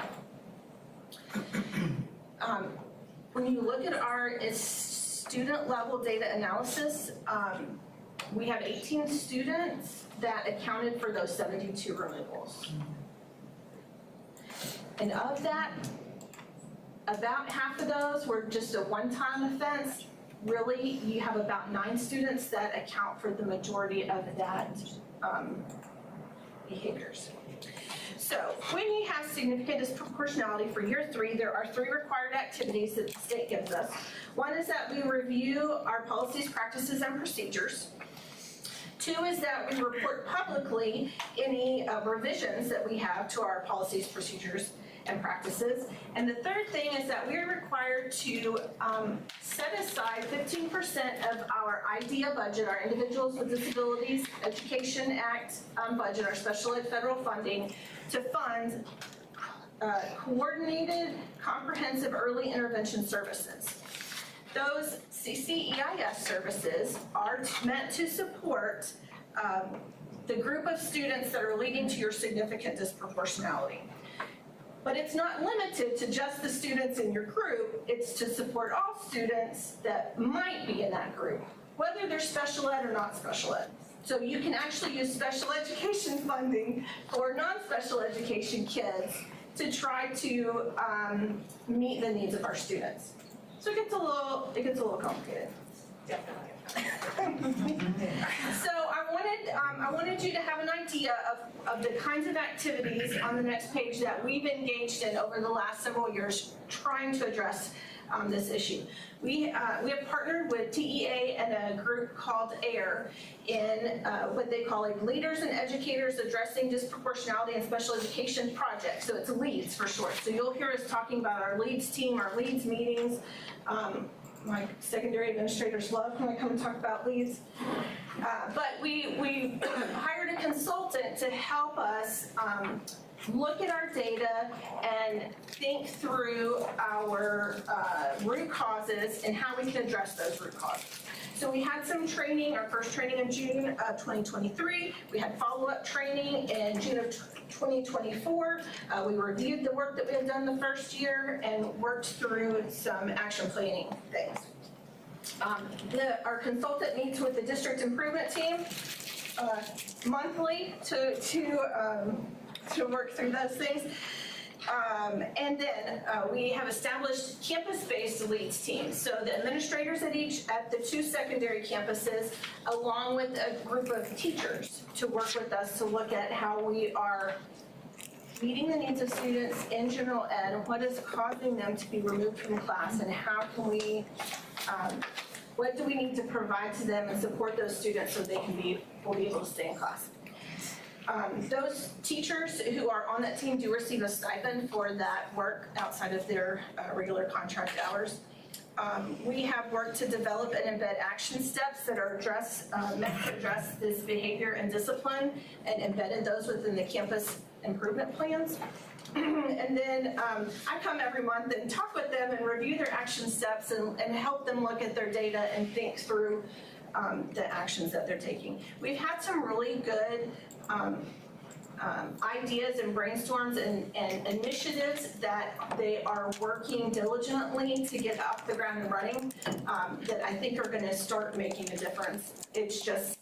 When you look at our student level data analysis, we have 18 students that accounted for those 72 removals. And of that, about half of those were just a one-time offense. Really, you have about 9 students that account for the majority of that behaviors. So when you have significant disproportionality for year 3, there are 3 required activities that the state gives us. One is that we review our policies, practices, and procedures. 2 is that we report publicly any revisions that we have to our policies, procedures, and practices. And the third thing is that we are required to set aside 15% of our IDEA budget, our Individuals with Disabilities Education Act budget, our special ed federal funding, to fund coordinated, comprehensive early intervention services. Those CCEIS services are meant to support the group of students that are leading to your significant disproportionality. But it's not limited to just the students in your group, it's to support all students that might be in that group, whether they're special ed or not special ed. So you can actually use special education funding for non-special education kids to try to meet the needs of our students. So it gets a little complicated. Yeah. So I wanted you to have an idea of the kinds of activities on the next page that we've engaged in over the last several years trying to address this issue. We have partnered with TEA and a group called AIR in what they call like Leaders and Educators Addressing Disproportionality in Special Education Project. So it's LEADS for short. So you'll hear us talking about our LEADS team, our LEADS meetings. My secondary administrators love when I come and talk about LEADS. But we hired a consultant to help us look at our data and think through our root causes and how we can address those root causes. So we had some training, our first training in June of 2023. We had follow-up training in June of 2024. We reviewed the work that we had done the first year and worked through some action planning things. Our consultant meets with the district improvement team monthly to work through those things. And then we have established campus-based LEADS teams. So the administrators at the 2 secondary campuses, along with a group of teachers, to work with us to look at how we are meeting the needs of students in general ed and what is causing them to be removed from class, and how can we, what do we need to provide to them and support those students so they will be able to stay in class. Those teachers who are on that team do receive a stipend for that work outside of their regular contract hours. We have worked to develop and embed action steps that are meant to address this behavior and discipline, and embedded those within the campus improvement plans. And then I come every month and talk with them and review their action steps and help them look at their data and think through the actions that they're taking. We've had some really good ideas and brainstorms and initiatives that they are working diligently to get off the ground and running that I think are going to start making a difference. It's just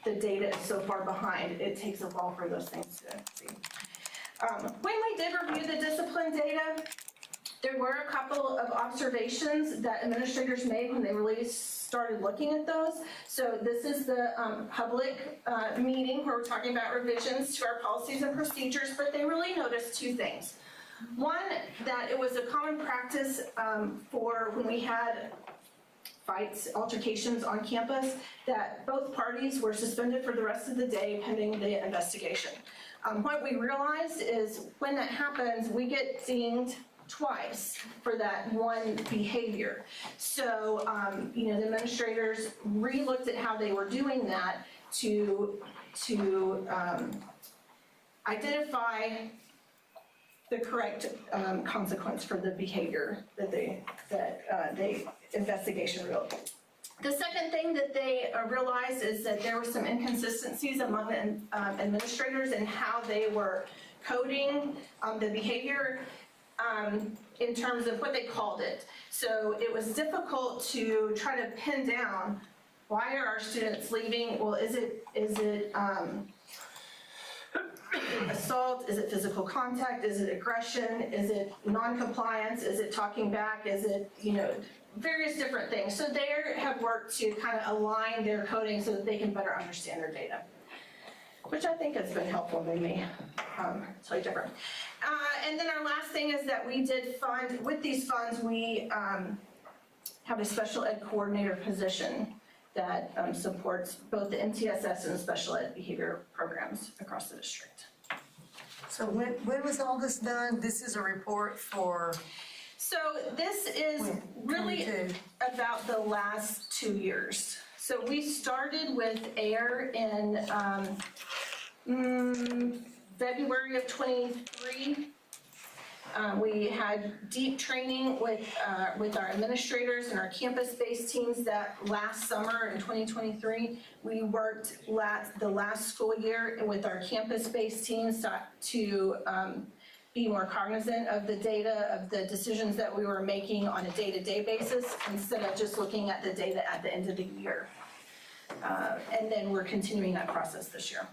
the data is so far behind, it takes a while for those things to see. When we did review the discipline data, There were a couple of observations that administrators made when they really started looking at those. So this is the public meeting where we're talking about revisions to our policies and procedures, but they really noticed two things. One, that it was a common practice for when we had fights, altercations on campus, that both parties were suspended for the rest of the day pending the investigation. What we realized is when that happens, we get dinged twice for that one behavior. So, the administrators re-looked at how they were doing that to identify the correct consequence for the behavior that they investigation revealed. The second thing that they realized is that there were some inconsistencies among the administrators in how they were coding the behavior in terms of what they called it. So it was difficult to try to pin down, why are our students leaving? Well, is it assault? Is it physical contact? Is it aggression? Is it non-compliance? Is it talking back? Is it, various different things. So they have worked to kind of align their coding so that they can better understand their data, which I think has been helpful, made me slightly different. And then our last thing is that we did fund, with these funds, we have a special ed coordinator position that supports both the MTSS and special ed behavior programs across the district. So when was all this done? This is a report for? So this is really about the last 2 years. So we started with AIR in February of 23. We had deep training with our administrators and our campus-based teams that last summer in 2023. We worked the last school year with our campus-based teams to be more cognizant of the data, of the decisions that we were making on a day-to-day basis, instead of just looking at the data at the end of the year. And then we're continuing that process this year.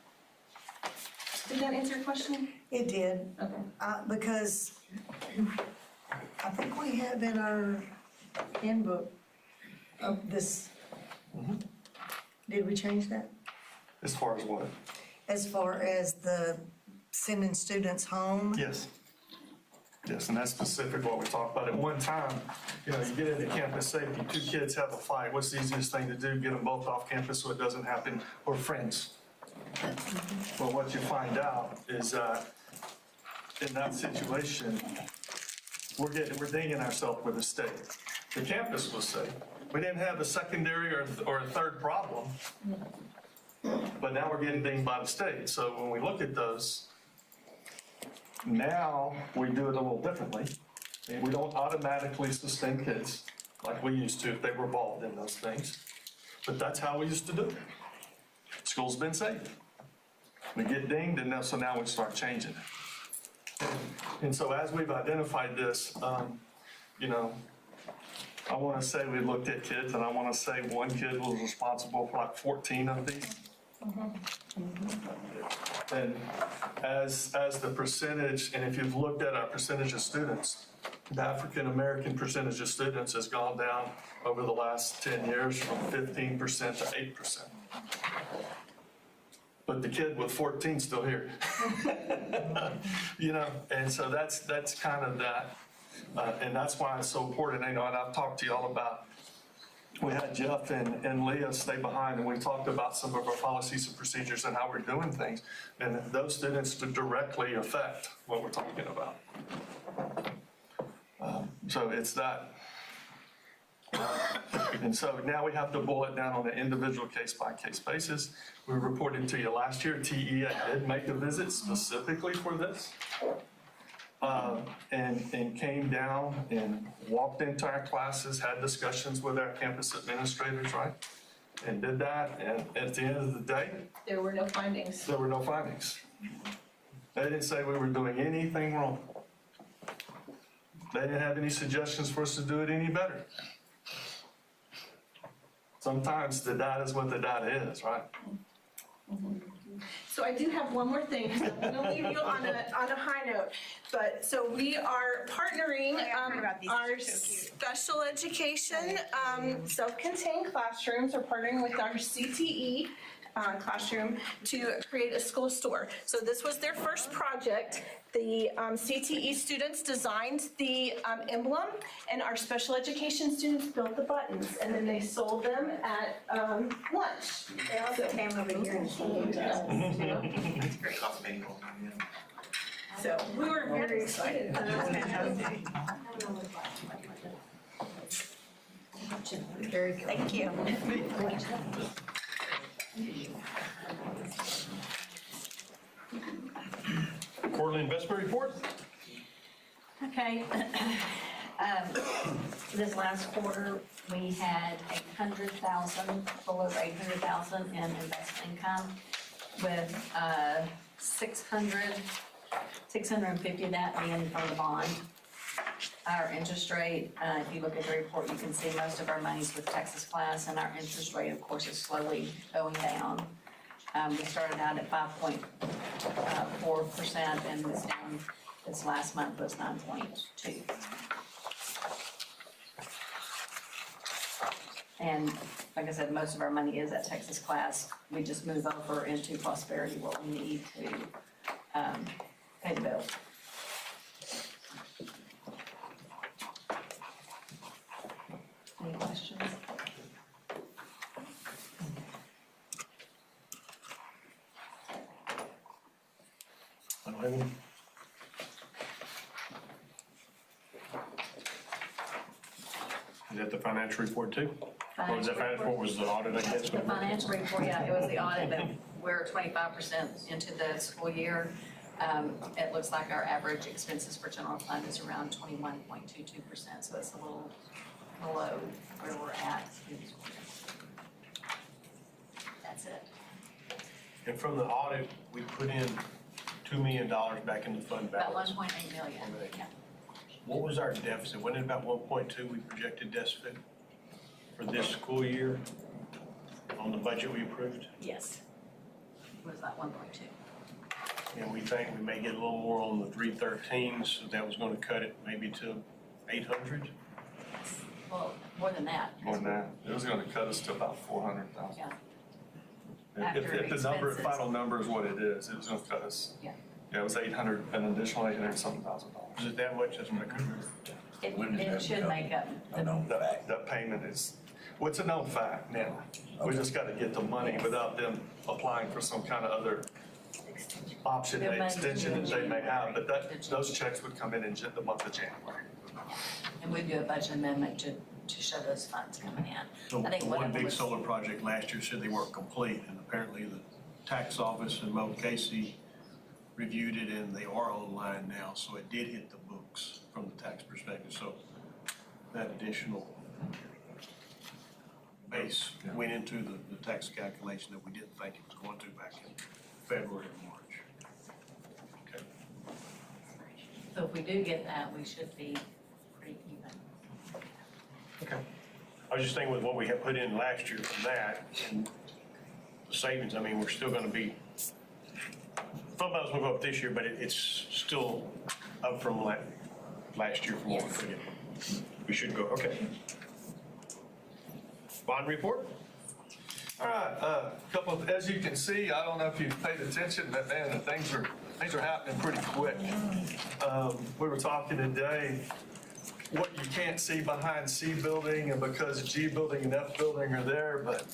Did that answer your question? It did. Okay. Because I think we have in our handbook of this, did we change that? As far as what? As far as the sending students home? Yes. Yes, and that's specific what we talked about. At one time, you get into campus safety, two kids have a fight. What's the easiest thing to do? Get them both off campus so it doesn't happen, or friends. But what you find out is in that situation, we're dinging ourselves with the state. The campus was safe. We didn't have a secondary or a third problem, but now we're getting dinged by the state. So when we look at those, now we do it a little differently. We don't automatically suspend kids like we used to if they were involved in those things. But that's how we used to do it. School's been safe. We get dinged, and so now we start changing it. And so as we've identified this, I want to say we looked at kids, and I want to say one kid was responsible for like 14 of these. And as the percentage, and if you've looked at our percentage of students, the African-American percentage of students has gone down over the last 10 years from 15% to 8%. But the kid with 14 is still here. And so that's kind of that. And that's why it's so important. And I've talked to y'all about, we had Jeff and Leah stay behind, and we talked about some of our policies and procedures and how we're doing things. And those students directly affect what we're talking about. So it's that. And so now we have to boil it down on an individual case-by-case basis. We reported to you last year, TEA did make a visit specifically for this. And came down and walked into our classes, had discussions with our campus administrators, right? And did that, and at the end of the day, there were no findings. There were no findings. They didn't say we were doing anything wrong. They didn't have any suggestions for us to do it any better. Sometimes the data is what the data is, right? So So I do have one more thing. I'm gonna leave you on a high note. But, so we are partnering, our special education, self-contained classrooms are partnering with our CTE classroom to create a school store. So this was their first project. The CTE students designed the emblem, and our special education students built the buttons, and then they sold them at lunch. They also came over here and sold them too. So we were very excited. Very good. Thank you. Quarterly investment report? Okay. This last quarter, we had 800,000, a little over 800,000 in investment income with 650 of that being from the bond. Our interest rate, if you look at the report, you can see most of our money's with Texas Class, and our interest rate, of course, is slowly going down. We started out at 5.4% and was down, this last month was 9.2. And like I said, most of our money is at Texas Class. We just move over into Prosperity what we need to pay the bills. Any questions? I don't have any. Is that the financial report too? Or was that financial report was the audit, I guess? The financial report, yeah, it was the audit, but we're 25% into the school year. It looks like our average expenses for general fund is around 21.22%, so it's a little below where we're at. That's it. And from the audit, we put in $2 million back in the fund About balance. 1.8 million, yeah. What was our deficit? Wasn't it about 1.2 we projected deficit for this school year on the budget we approved? Yes. What is that, 1.2? And we think we may get a little more on the 313s, so that was gonna cut it maybe to 800? Well, more than that. More than that. It was gonna cut us to about 400,000. Yeah. If the number, expenses. final number is what it is was gonna cut us. Yeah. Yeah, it was 800, an additional 800 something thousand dollars. Is it that much? That's what I couldn't remember. It should make up. That payment is, what's a known fact now? We just gotta get the money without them applying for some kind of other option, extension that they may have, but those checks would come in the month of January. And we do a budget amendment to show those funds coming in. So I think the one one of them big was- solar project last year said they weren't complete, and apparently the tax office in Mo Casey reviewed it, and they are online now, so it did hit the books from the tax perspective. So that additional base went into the tax calculation that we didn't think it was going to back in February or March. Okay. So if we do get that, we should be pretty even. Okay. I was just thinking with what we had put in last year from that and the savings, I mean, we're still gonna be, fund balance will go up this year, but it's still up from last year from what we put in. We should go, okay. Bond report? All right, couple of, as you can see, I don't know if you've paid attention, but man, things are happening pretty quick. We were talking today, what you can't see behind C building, and because G building and F building are there, but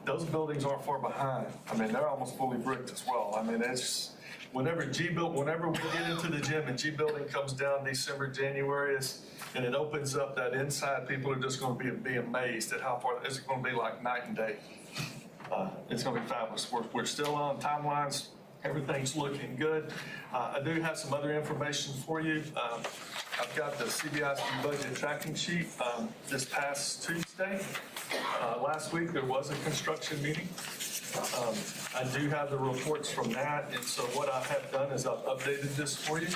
those buildings aren't far behind. I mean, they're almost fully bricked as well. I mean, it's, whenever we get into the gym and G building comes down December, January, and it opens up that inside, people are just gonna be amazed at how far, it's gonna be like night and day. It's gonna be fabulous. We're still on timelines. Everything's looking good. I do have some other information for you. I've got the CBISD budget tracking sheet. This past Tuesday, last week, there was a construction meeting. I do have the reports from that, and so what I have done is I've updated this for you.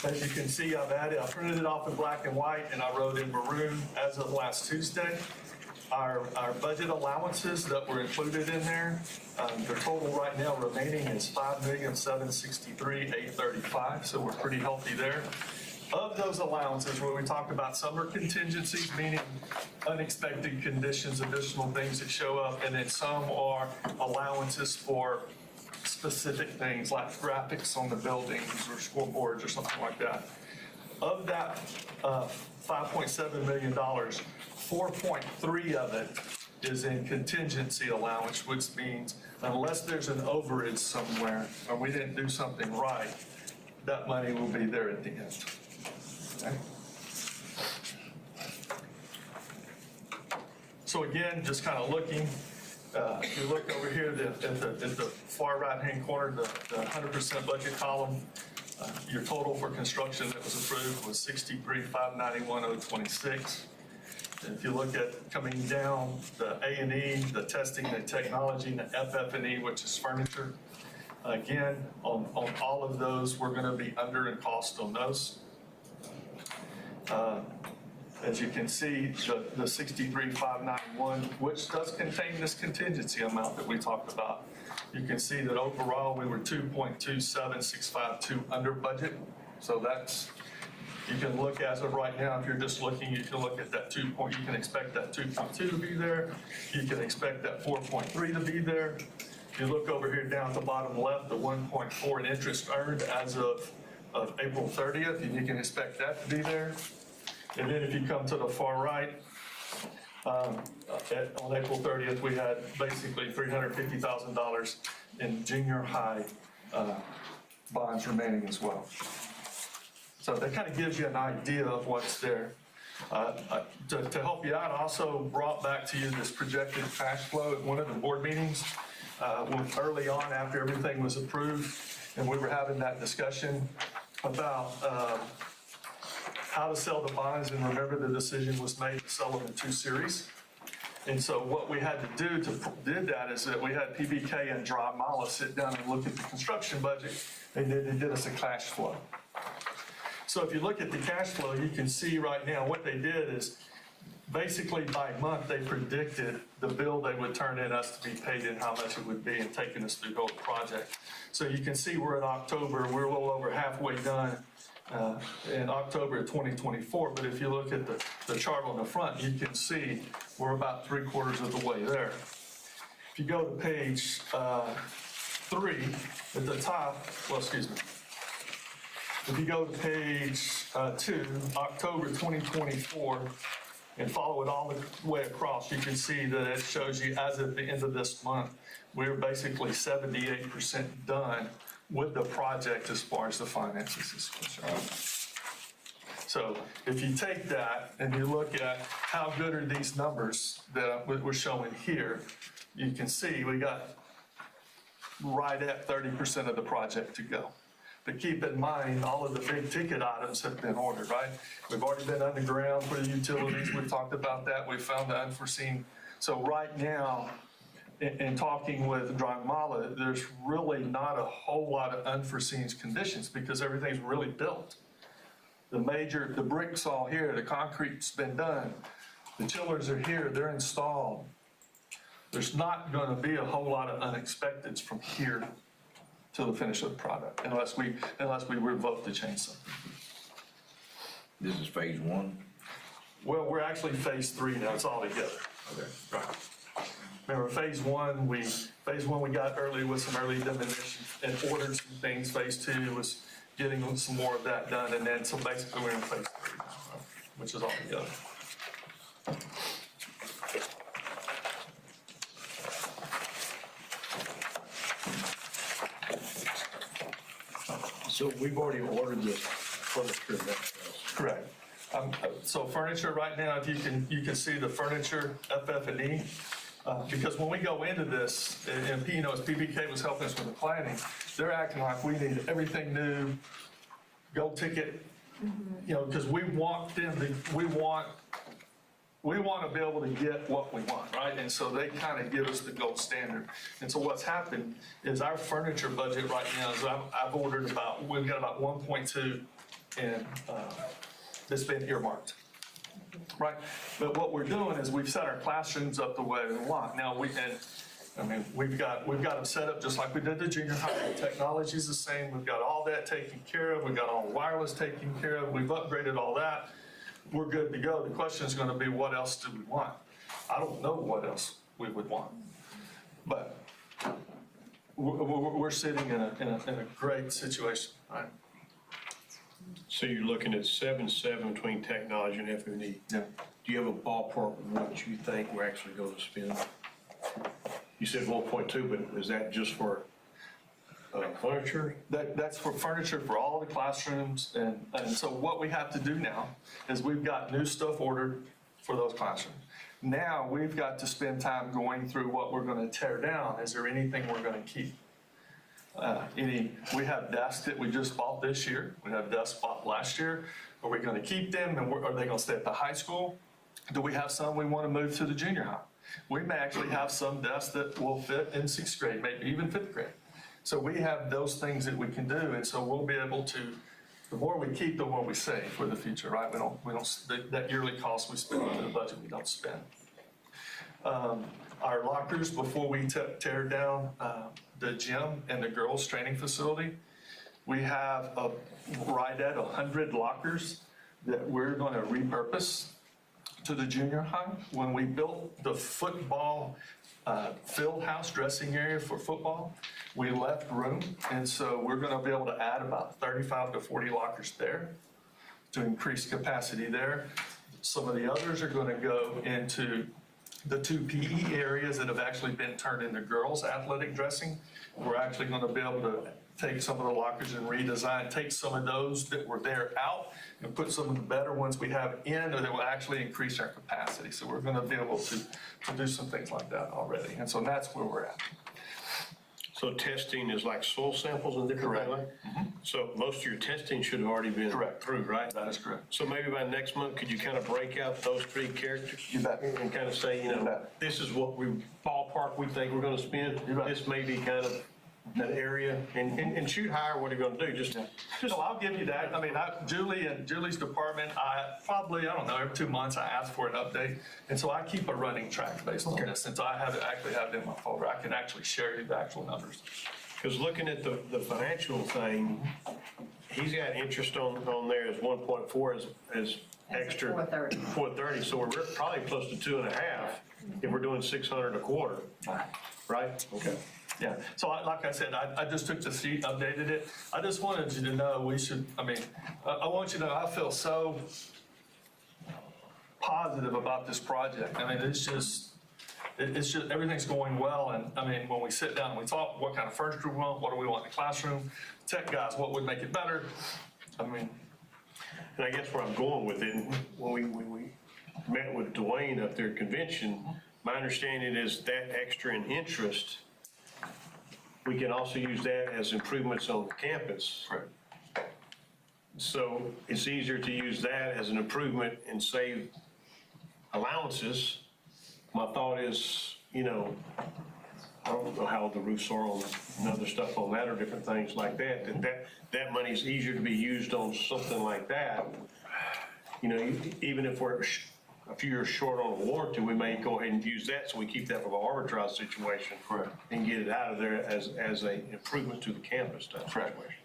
As you can see, I printed it off in black and white, and I wrote in maroon as of last Tuesday. Our budget allowances that were included in there, the total right now remaining is $5,763,835, so we're pretty healthy there. Of those allowances, where we talked about some are contingencies, meaning unexpected conditions, additional things that show up, and then some are allowances for specific things like graphics on the buildings or scoreboards or something like that. Of that $5.7 million, 4.3 of it is in contingency allowance, which means unless there's an overage somewhere or we didn't do something right, that money will be there at the end. Okay. So again, just kind of looking, if you look over here at the far right-hand corner, the 100% budget column, your total for construction that was approved was $63,591,026. If you look at coming down, the A&E, the testing, the technology, and the FF&E, which is furniture, again, on all of those, we're going to be under in cost on those. As you can see, the 63,591, which does contain this contingency amount that we talked about. You can see that overall we were 2.27652 under budget. So that's, you can look as of right now, if you're just looking, you can look at that you can expect that 2.2 to be there. You can expect that 4.3 to be there. If you look over here down at the bottom left, the 1.4 in interest earned as of April 30th, and you can expect that to be there. And then if you come to the far right, on April 30th, we had basically $350,000 in junior high bonds remaining as well. So that kind of gives you an idea of what's there. To help you out, I also brought back to you this projected cash flow at one of the board meetings early on after everything was approved, and we were having that discussion about how to sell the bonds, and remember the decision was made to sell them in 2 series. And so what we had to do to did that is that we had PBK and Dry sit down and look at the construction budget, and then they did us a cash flow. So if you look at the cash flow, you can see right now what they did is basically by month they predicted the bill they would turn in us to be paid and how much it would be, and taking us through the whole project. So you can see we're in October, we're a little over halfway done in October of 2024, but if you look at the chart on the front, you can see we're about 3/4 of the way there. If you go to page 3 at the top, well, excuse me. If you go to page 2, October 2024, and follow it all the way across, you can see that it shows you as of the end of this month, we're basically 78% done with the project as far as the finances is concerned. So if you take that and you look at how good are these numbers that we're showing here, you can see we got right at 30% of the project to go. But keep in mind, all of the big ticket items have been ordered, right? We've already been underground for the utilities. We've talked about that. We found the unforeseen. So right now, in talking with Drangmala, there's really not a whole lot of unforeseen conditions because everything's really built. The bricks all here, the concrete's been done. The chillers are here, they're installed. There's not gonna be a whole lot of unexpecteds from here to the finish of the product, unless we revoke to change something. This is phase 1? Well, we're actually phase 3 now, it's all together. Okay. Right. Remember, phase one we got early with some early demolition and ordered some things. Phase 2 was getting some more of that done, and then so basically we're in phase 3 now, which is all together. So we've already ordered this furniture. Correct. So furniture right now, if you can see the furniture FF&E. Because when we go into this, and as PBK was helping us with the planning, they're acting like we need everything new, gold ticket, because we want to be able to get what we want, right? And so they kind of give us the gold standard. And so what's happened is our furniture budget right now is I've ordered we've got about 1.2 and it's been earmarked. right? But what we're doing is we've set our classrooms up the way we want. Now, we've got them set up just like we did the junior high. The technology's the same. We've got all that taken care of. We've got all wireless taken care of. We've upgraded all that. We're good to go. The question is going to be, what else do we want? I don't know what else we would want, but we're sitting in a great situation, right? So you're looking at 7.7 between technology and FF&E. Yeah. Do you have a ballpark of what you think we're actually going to spend? You said 1.2, but is that just for furniture? That's for furniture for all the classrooms, and so what we have to do now is we've got new stuff ordered for those classrooms. Now we've got to spend time going through what we're going to tear down. Is there anything we're going to keep? We have desks that we just bought this year. We have desks bought last year. Are we going to keep them, and are they going to stay at the high school? Do we have some we want to move to the junior high? We may actually have some desks that will fit in 6th grade, maybe even 5th grade. So we have those things that we can do, and so we'll be able to, the more we keep, the more we save for the future, right? We don't that yearly cost we spend into the budget, we don't spend. Our lockers, before we tear down the gym and the girls' training facility, we have right at 100 lockers that we're going to repurpose to the junior high. When we built the football field house dressing area for football, we left room, and so we're going to be able to add about 35 to 40 lockers there to increase capacity there. Some of the others are going to go into the 2 PE areas that have actually been turned into girls' athletic dressing. We're actually going to be able to take some of the lockers and redesign, take some of those that were there out and put some of the better ones we have in, or that will actually increase our capacity. So we're going to be able to do some things like that already. And so that's where we're at. So testing is like soil samples and different things? Mm-hmm. So most of your testing should have already been through, right? That is correct. So maybe by next month, could you kind of break out those 3 characters? You bet. And kind of say, this is what ballpark we think we're going to spend. This may be kind of an area, and shoot higher, what are you going to do? Just So I'll give you that. I mean, Julie's department, I don't know, every 2 months I ask for an update. And so I keep a running track based on this. Since I actually have it in my folder, I can actually share you the actual numbers. Because looking at the financial thing, he's got interest on there as 1.4 as extra. 430. 430, so we're probably close to 2.5 if we're doing 600 a quarter, right? Okay. Yeah, so like I said, I just took the sheet, updated it. I just wanted you to know I want you to know I feel so positive about this project. I mean, it's just, everything's going well. And I mean, when we sit down and we talk, what kind of furniture we want, what do we want in the classroom? Tech guys, what would make it better? I mean. And I guess where I'm going with it, when we met with Dwayne up there at convention, my understanding is that extra in interest, we can also use that as improvements on the campus. Right. So it's easier to use that as an improvement and save allowances. My thought is, I don't know how the roofs are on and other stuff on that or different things like that, that money is easier to be used on something like that. Even if we're a few years short on a warranty, we may go ahead and use that so we keep that from an arbitrage situation and get it out of there as an improvement to the campus type situation.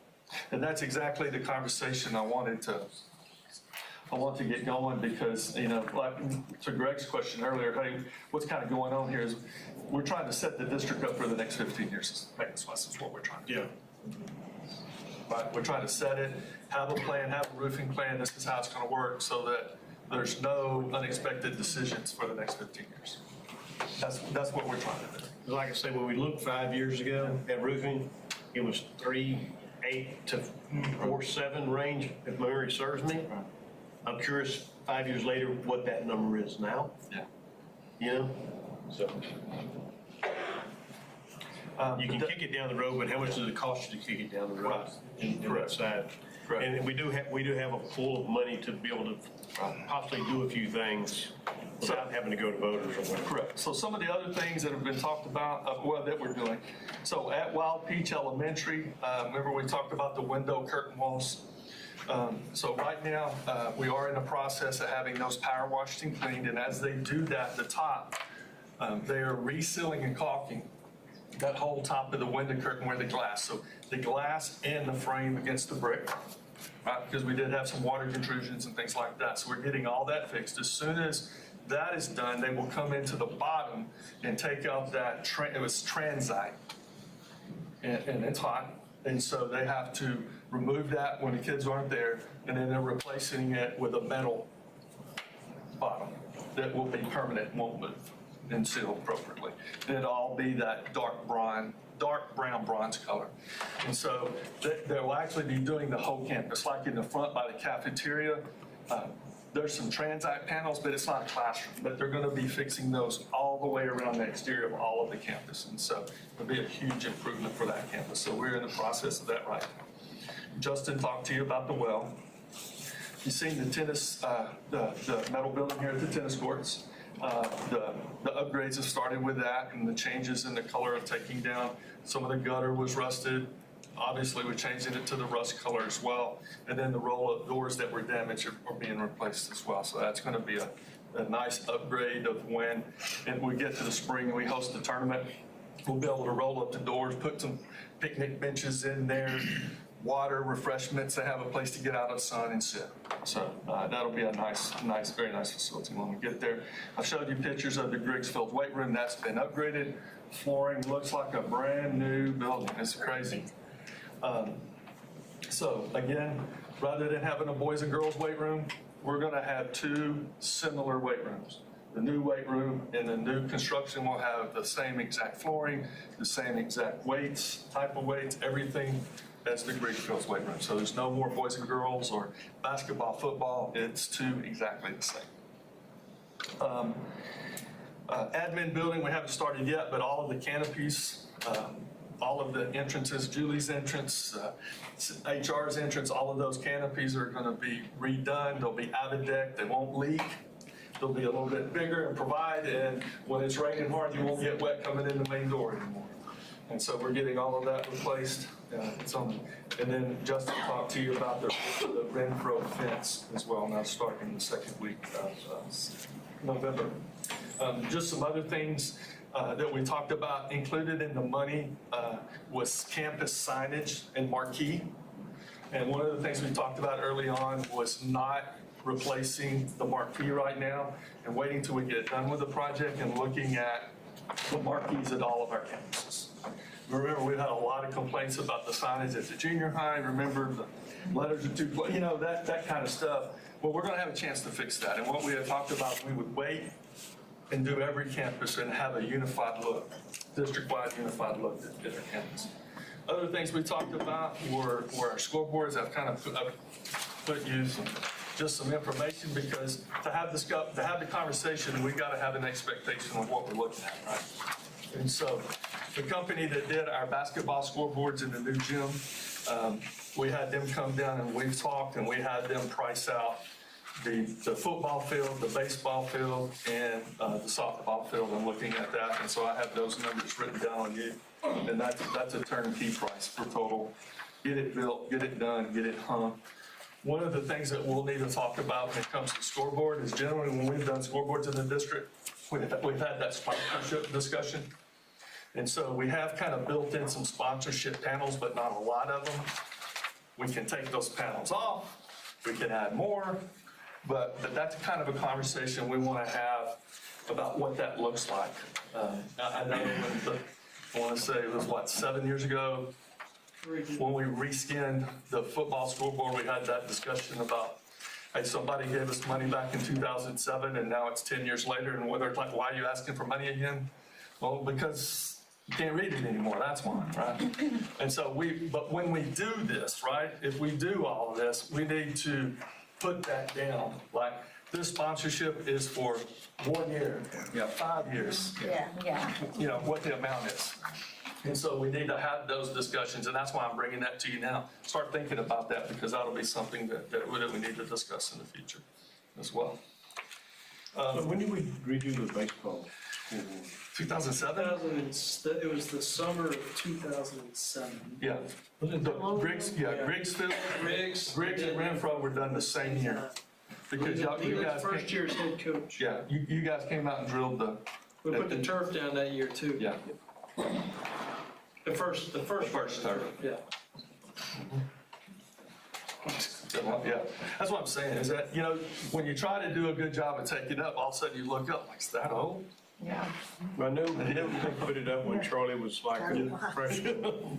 And that's exactly the conversation I want to get going because, like to Greg's question earlier, hey, what's kind of going on here is we're trying to set the district up for the next 15 years. That's what we're trying to do. Right, we're trying to set it, have a plan, have a roofing plan. This is how it's going to work so that there's no unexpected decisions for the next 15 years. That's what we're trying to do. Like I say, when we looked 5 years ago at roofing, it was 3.8 to 4.7 range, if memory serves me. I'm curious, 5 years later, what that number is now. Yeah. So. You can kick it down the road, but how much does it cost you to kick it down the road? In that side? And we do have a pool of money to be able to possibly do a few things without having to go to voters or whatever. Correct. So some of the other things that have been talked about, that we're doing. So at Wild Peach Elementary, remember we talked about the window curtain walls? So right now, we are in the process of having those power washed and cleaned, and as they do that, the top, they are resealing and caulking that whole top of the window curtain where the glass. So the glass and the frame against the brick, right? Because we did have some water intrusions and things like that. So we're getting all that fixed. As soon as that is done, they will come into the bottom and take out that, it was transite, and it's hot. And so they have to remove that when the kids aren't there, and then they're replacing it with a metal bottom that will be permanent, won't move, and sealed appropriately. And it'll all be that dark brown bronze color. And so they'll actually be doing the whole campus, like in the front by the cafeteria. There's some transite panels, but it's not a classroom. But they're going to be fixing those all the way around the exterior of all of the campus. And so it'll be a huge improvement for that campus. So we're in the process of that right now. Justin talked to you about the well. You've seen the tennis, the metal building here at the tennis courts. The upgrades have started with that, and the changes in the color of taking down. Some of the gutter was rusted. Obviously, we're changing it to the rust color as well. And then the roll-up doors that were damaged are being replaced as well. So that's going to be a nice upgrade of when we get to the spring and we host the tournament. We'll be able to roll up the doors, put some picnic benches in there, water, refreshments, to have a place to get out of the sun and sit. So that'll be a nice, very nice facility when we get there. I showed you pictures of the Griggs Field weight room. That's been upgraded. Flooring looks like a brand new building. It's crazy. So again, rather than having a boys and girls weight room, we're going to have two similar weight rooms. The new weight room and the new construction will have the same exact flooring, the same exact weights, type of weights, everything as the Griggs Field weight room. So there's no more boys and girls or basketball, football. It's two exactly the same. Admin building, we haven't started yet, but all of the canopies, all of the entrances, Julie's entrance, HR's entrance, all of those canopies are going to be redone. They'll be out of deck. They won't leak. They'll be a little bit bigger and and when it's raining hard, you won't get wet coming in the main door anymore. And so we're getting all of that replaced. And then Justin talked to you about the Renfro fence as well, now starting the second week of November. Just some other things that we talked about included in the money was campus signage and marquee. And one of the things we talked about early on was not replacing the marquee right now and waiting till we get done with the project and looking at the marquees at all of our campuses. Remember, we've had a lot of complaints about the signage at the junior high. Remember, the letters are too, that kind of stuff. Well, we're going to have a chance to fix that. And what we had talked about, we would wait and do every campus and have a unified look, district-wide unified look at our campus. Other things we talked about were our scoreboards. I've kind of put you just some information because to have the conversation, we got to have an expectation of what we're looking at, right? And so the company that did our basketball scoreboards in the new gym, we had them come down and we've talked and we had them price out the football field, the baseball field, and the softball field. I'm looking at that, and so I have those numbers written down on you. And that's a turnkey price for total. Get it built, get it done, get it hung. One of the things that we'll need to talk about when it comes to scoreboard is generally when we've done scoreboards in the district, we've had that sponsorship discussion. And so we have kind of built in some sponsorship panels, but not a lot of them. We can take those panels off. We can add more. But that's kind of a conversation we want to have about what that looks like. I know I want to say it was, 7 years ago, when we reskinned the football scoreboard, we had that discussion about, hey, somebody gave us money back in 2007, and now it's 10 years later, and they're like, why are you asking for money again? Well, because you can't read it anymore, that's why, right? And so but when we do this, right, if we do all of this, we need to put that down. Like, this sponsorship is for 1 year, 5 years. Yeah. What the amount is. And so we need to have those discussions, and that's why I'm bringing that to you now. Start thinking about that, because that'll be something that we need to discuss in the future as well. When do we redo the baseball? 2007? It was the summer of 2007. Yeah. Griggsville, Griggs and Renfro were done the same year. Because you guys. First year's head coach. Yeah, you guys came out and drilled the. We put the turf down that year too. Yeah. The first turf. Yeah. Yeah, that's what I'm saying, is that, when you try to do a good job of taking it up, all of a sudden you look up, like, is that old? Yeah. I knew they put it up when Charlie was like a freshman. So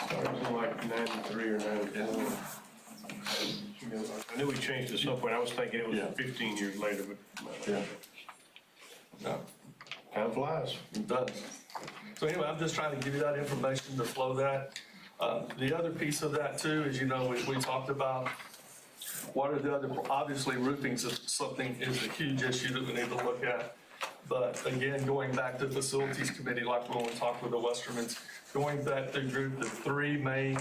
it was like 93 or 94. I knew we changed at some point. I was thinking it was 15 years later, but. Yeah. No. Time flies. It does. So anyway, I'm just trying to give you that information to flow that. The other piece of that too is, we talked about what are the other, obviously roofing is a huge issue that we need to look at. But again, going back to facilities committee, like when we talked with the Westermans, going back to group, the three main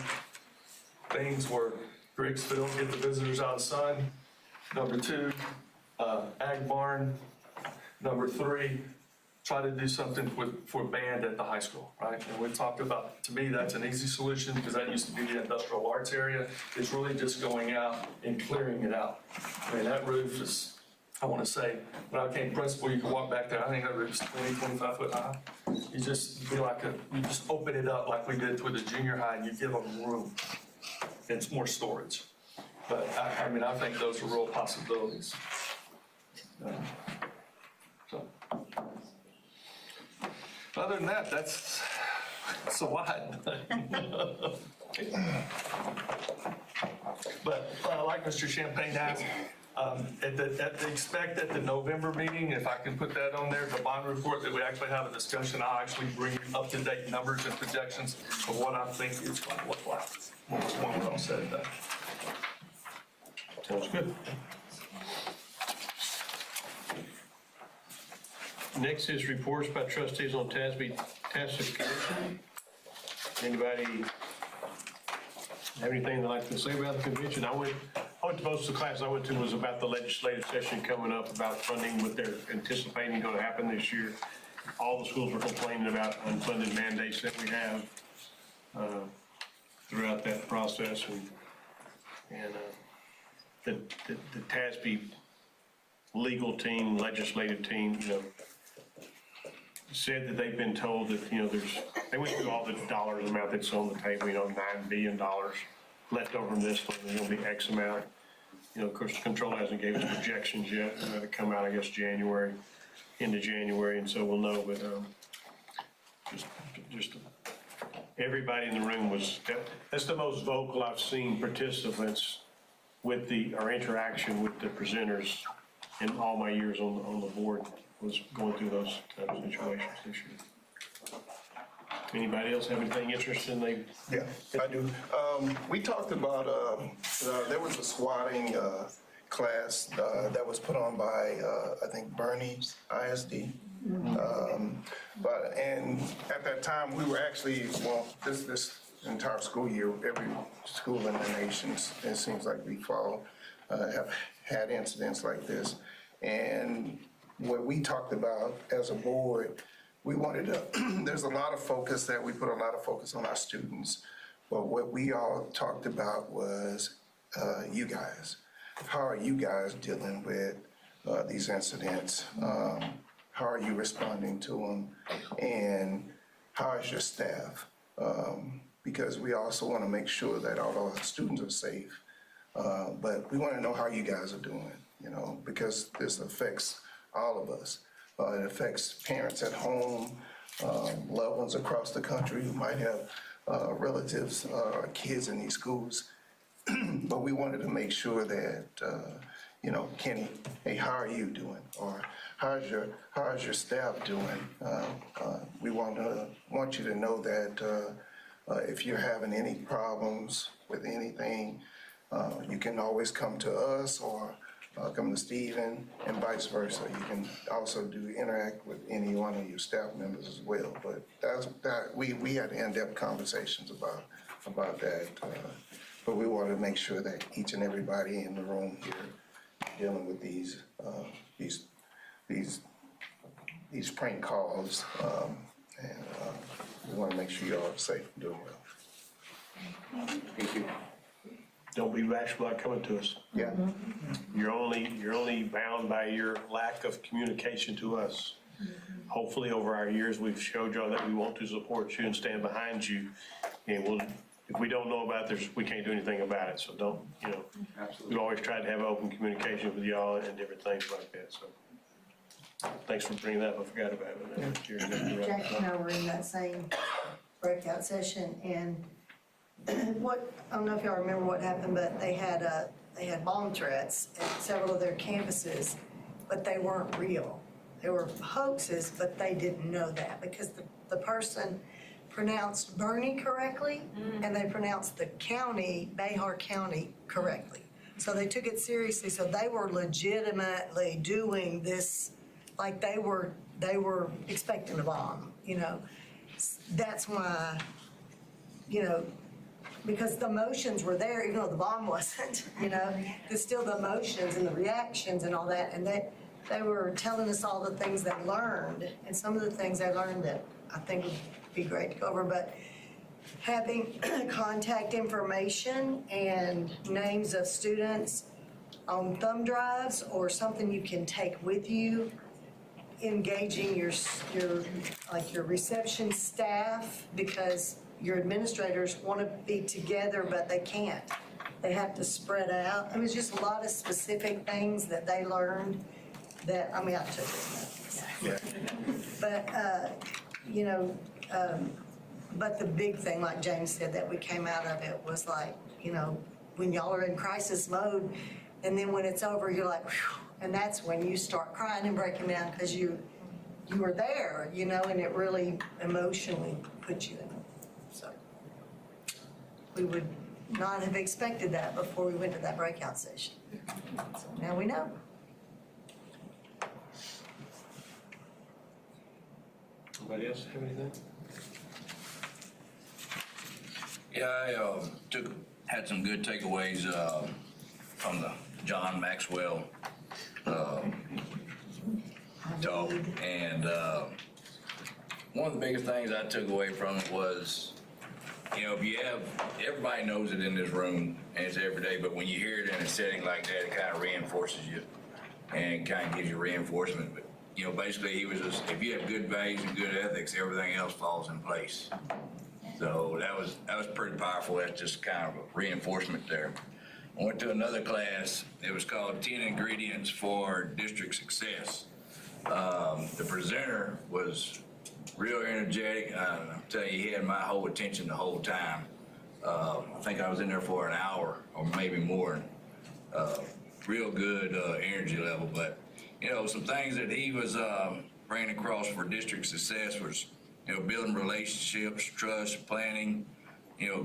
things were Griggsville, get the visitors out of the sun. Number 2, ag barn. Number 3, try to do something for band at the high school, right? And we talked about, to me, that's an easy solution because that used to be the industrial arts area. It's really just going out and clearing it out. I mean, that roof is, I want to say, when I became principal, you could walk back there, I think that roof's 20, 25 foot high. You just feel like you just open it up like we did with the junior high and you give them room. It's more storage. But I think those are real possibilities. Other than that, that's a lot. But like Mr. Champagne asked, expect at the November meeting, if I can put that on there, the bond report, that we actually have a discussion. I'll actually bring you up-to-date numbers and projections of what I think it's going to look like when we're all said and done. Sounds good. Next is reports by trustees on TASB Task Commission. Anybody have anything they'd like to say about the convention? I went to most of the classes I went to was about the legislative session coming up, about funding, what they're anticipating going to happen this year. All the schools were complaining about unfunded mandates that we have throughout that process, and the TASB legal team, legislative team, said that they've been told that, they went through all the dollars amount that's on the table, $9 billion left over from this one, there's gonna be X amount. Of course, the control hasn't gave us projections yet, to come out, I guess, into January, and so we'll know, but, just everybody in the room that's the most vocal I've seen participants with our interaction with the presenters in all my years on the board, was going through those type of situations this year. Anybody else have anything interesting? Yeah, I do. We talked about, there was a squatting class that was put on by, I think, Bernie ISD. And at that time, we were actually, this entire school year, every school in the nation, it seems like we have had incidents like this. And what we talked about as a board, we wanted to, there's a lot of focus that we put a lot of focus on our students, but what we all talked about was you guys. How are you guys dealing with these incidents? How are you responding to them? And how is your staff? Because we also want to make sure that all our students are safe, but we want to know how you guys are doing, because this affects all of us. It affects parents at home, loved ones across the country who might have relatives or kids in these schools. But we wanted to make sure that, Kenny, hey, how are you doing? Or how's your staff doing? We want you to know that if you're having any problems with anything, you can always come to us or come to Stephen, and vice versa. You can also interact with any one of your staff members as well. But we had in-depth conversations about that. But we wanted to make sure that each and everybody in the room here dealing with these these prank calls. And we want to make sure you're all safe and doing well. Thank you. Don't be rash about coming to us. Yeah. You're only bound by your lack of communication to us. Hopefully, over our years, we've showed y'all that we want to support you and stand behind you. And if we don't know about this, we can't do anything about it. So don't, we've always tried to have open communication with y'all and different things like that. So thanks for bringing that up. I forgot about it. Jackie and I were in that same breakout session, and I don't know if y'all remember what happened, but they had bomb threats at several of their campuses, but they weren't real. They were hoaxes, but they didn't know that because the person pronounced Bernie correctly, and they pronounced the county, Behar County, correctly. So they took it seriously. So they were legitimately doing this like they were expecting a bomb, That's why, because the emotions were there, even though the bomb wasn't, there's still the emotions and the reactions and all that. And they were telling us all the things they learned, and some of the things they learned that I think would be great to go over, but having contact information and names of students on thumb drives or something you can take with you, engaging your reception staff, because your administrators want to be together, but they can't. They have to spread out. It was just a lot of specific things that they learned that, I took it. But, but the big thing, like James said, that we came out of it was like, when y'all are in crisis mode, and then when it's over, you're like, whew, and that's when you start crying and breaking down because you were there, and it really emotionally put you in. So we would not have expected that before we went to that breakout session. So now we know. Anybody else have anything? Yeah, I had some good takeaways from the John Maxwell talk, and one of the biggest things I took away from it was, everybody knows it in this room, and it's every day, but when you hear it in a setting like that, it kind of reinforces you and kind of gives you reinforcement. But basically he was just, if you have good values and good ethics, everything else falls in place. So that was pretty powerful. That's just kind of a reinforcement there. I went to another class. It was called 10 Ingredients for District Success. The presenter was real energetic. I'm telling you, he had my whole attention the whole time. I think I was in there for an hour or maybe more. Real good energy level, but some things that he was bringing across for district success was, building relationships, trust, planning,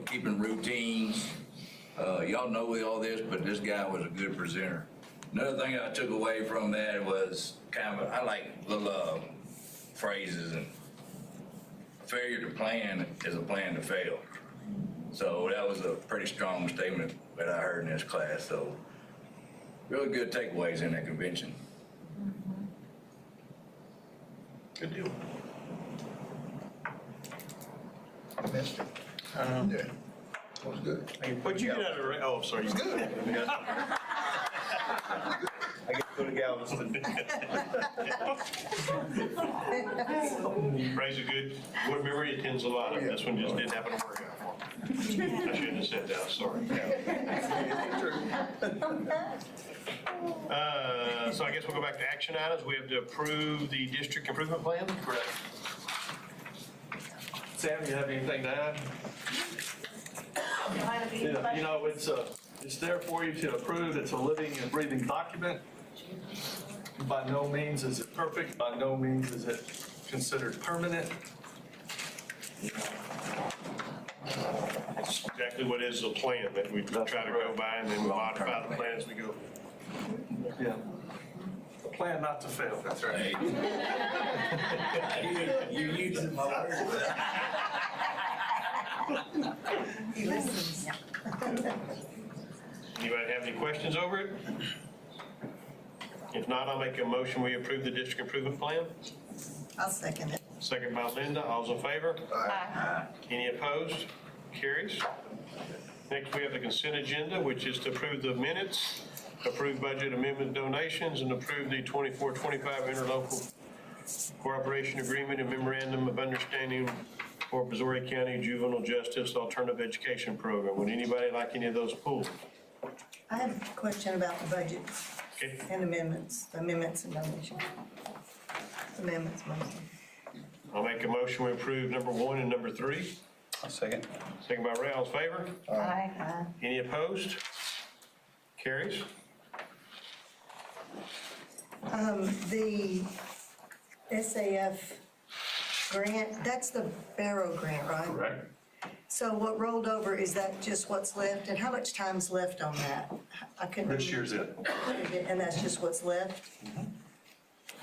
keeping routines. Y'all know all this, but this guy was a good presenter. Another thing I took away from that was I like little phrases, and failure to plan is a plan to fail. So that was a pretty strong statement that I heard in this class. So really good takeaways in that convention. Good deal. I missed it. Yeah. It was good. What'd you get out of it? Oh, I'm sorry. It was good. I get to go to Galveston. Ray's a good memory, attends a lot. This one just didn't happen to work out for him. I shouldn't have said that, sorry. So I guess we'll go back to action items. We have to approve the district improvement plan. Correct. Sam, you have anything to add? It's there for you to approve. It's a living and breathing document. By no means is it perfect. By no means is it considered permanent. That's exactly what is a plan that we try to go by, and then we modify the plan as we go. Yeah. A plan not to fail. That's right. You using my words. He listens. Anybody have any questions over it? If not, I'll make a motion, we approve the district improvement plan. I'll second it. Second by Linda. All's in favor? Aye. Any opposed? Carries. Next, we have the consent agenda, which is to approve the minutes, approve budget amendment donations, and approve the 24-25 interlocal cooperation agreement and memorandum of understanding for Missouri County Juvenile Justice Alternative Education Program. Would anybody like any of those pulled? I have a question about the budget Okay. and amendments and donations. Amendments mostly. I'll make a motion to approve number 1 and number 3. Second. Second by Ray. All's in favor? Aye. Any opposed? Carries. The SAF grant, that's the Barrow grant, right? Correct. So what rolled over, is that just what's left? And how much time's left on that? I couldn't. This year's it. And that's just what's left?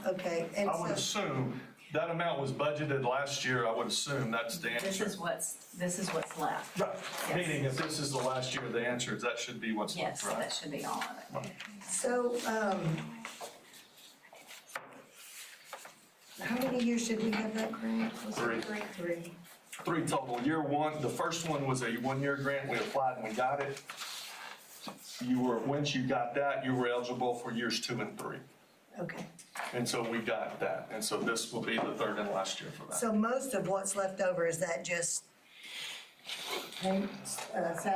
Okay, and I would so, assume that amount was budgeted last year. I would assume that's the This answer. is what's left. Right. Yes. Meaning if this is the last year, the answer is that should be what's Yes, left, right? that should be all of it. so, how many years did we have that grant? Was it 3. 3. 3 total. Year 1, the first one was a 1-year grant. We applied and we got it. Once you got that, you were eligible for years 2 and 3. Okay. And so we got that. And so this will be the 3rd and last year for that. So most of what's left over, is that just salaries?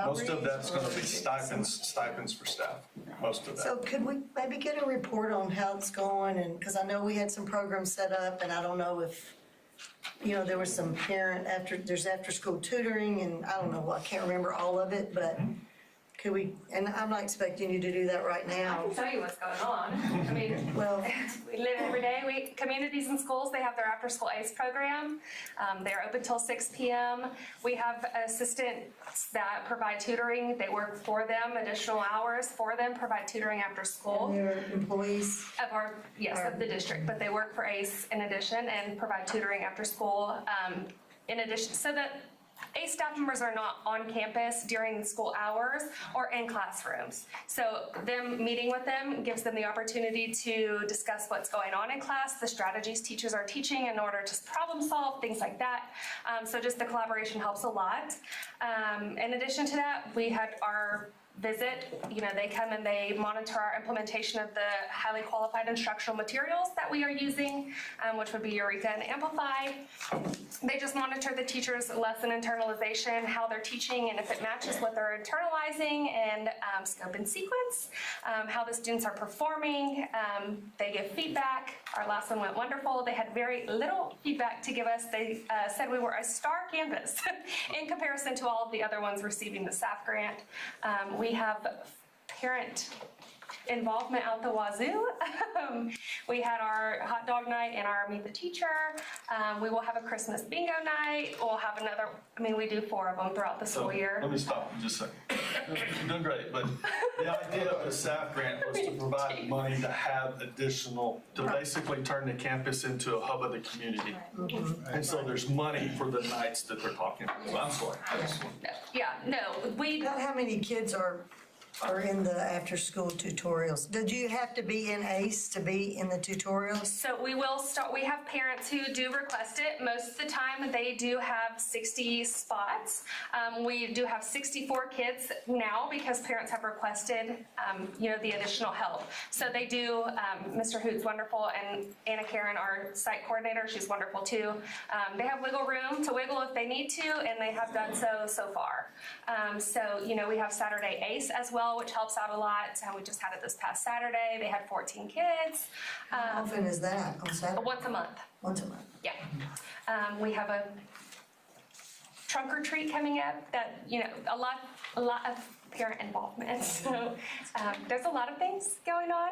Most of that's going to be or is it stipends for staff. Most of So that. could we maybe get a report on how it's going? And, because I know we had some programs set up, and I don't know if, there was some there's after-school tutoring, and I don't know, I can't remember all of it, but could we, and I'm not expecting you to do that right I now. can tell you what's going on. I mean, Well, we live every day. Communities and schools, they have their after-school ACE program. They're open till 6 p.m. We have assistants that provide tutoring. They work for them, additional hours for them, provide tutoring after school. and they're employees, Of the district, but they work for ACE in addition and provide tutoring after school in addition, so that ACE staff members are not on campus during school hours or in classrooms. So them meeting with them gives them the opportunity to discuss what's going on in class, the strategies teachers are teaching in order to problem solve, things like that. So just the collaboration helps a lot. In addition to that, we had our visit, they come and they monitor our implementation of the highly qualified instructional materials that we are using, which would be Eureka and Amplify. They just monitor the teachers' lesson internalization, how they're teaching, and if it matches what they're internalizing, and scope and sequence, how the students are performing. They give feedback. Our last one went wonderful. They had very little feedback to give us. They said we were a star campus in comparison to all of the other ones receiving the SAF grant. We have parent involvement out the wazoo. We had our hot dog night and our meet the teacher. We will have a Christmas bingo night. We'll have another, we do 4 of them throughout the school year. Let me stop for just a second. You're doing great, but the idea of the SAF grant was to provide money to have to basically turn the campus into a hub of the community. And so there's money for the nights that they're talking about. So I'm sorry. About how many kids are in the after-school tutorials? Did you have to be in ACE to be in the tutorials? So we have parents who do request it. Most of the time they do have 60 spots. We do have 64 kids now because parents have requested, the additional help. So they do, Mr. Hoot's wonderful, and Anna Karen, our site coordinator, she's wonderful too. They have wiggle room to wiggle if they need to, and they have done so far. We have Saturday ACE as well, which helps out a lot. We just had it this past Saturday. They had 14 kids. How often is that, on Saturday? Once a month. Once a month. Yeah. We have a trunk or treat coming up that, a lot of parent involvement. So there's a lot of things going on.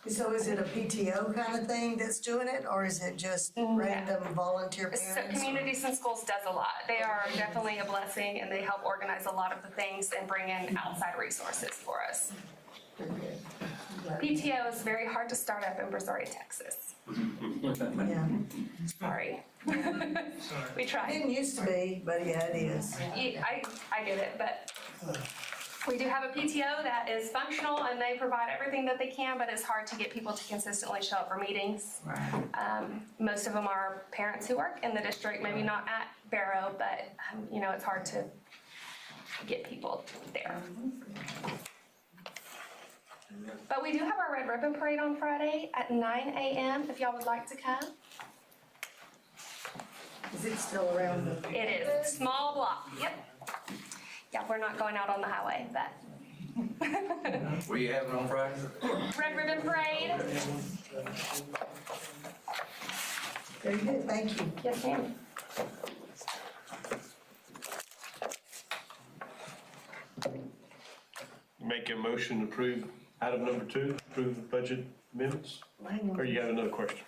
So is it a PTO kind of thing that's doing it, or is it just random volunteer So parents? Communities and Schools does a lot. They are definitely a blessing, and they help organize a lot of the things and bring in outside resources for us. PTO is very hard to start up in Brazoria, Texas. Yeah. Sorry. We try. It didn't used to be, but yeah, it is. I get it, but We do have a PTO that is functional and they provide everything that they can, but it's hard to get people to consistently show up for meetings. Most of them are parents who work in the district, maybe not at Barrow, but it's hard to get people there. But we do have our Red Ribbon Parade on Friday at 9 a.m. if y'all would like to come. Is it still around? It is. Small block. Yep. Yeah, we're not going out on the highway, but. Where you having on Friday? Red Ribbon Parade. Very good, thank you. Yes, ma'am. Make a motion to approve item number 2, approve the budget amendments? Hang on. Or you got another question?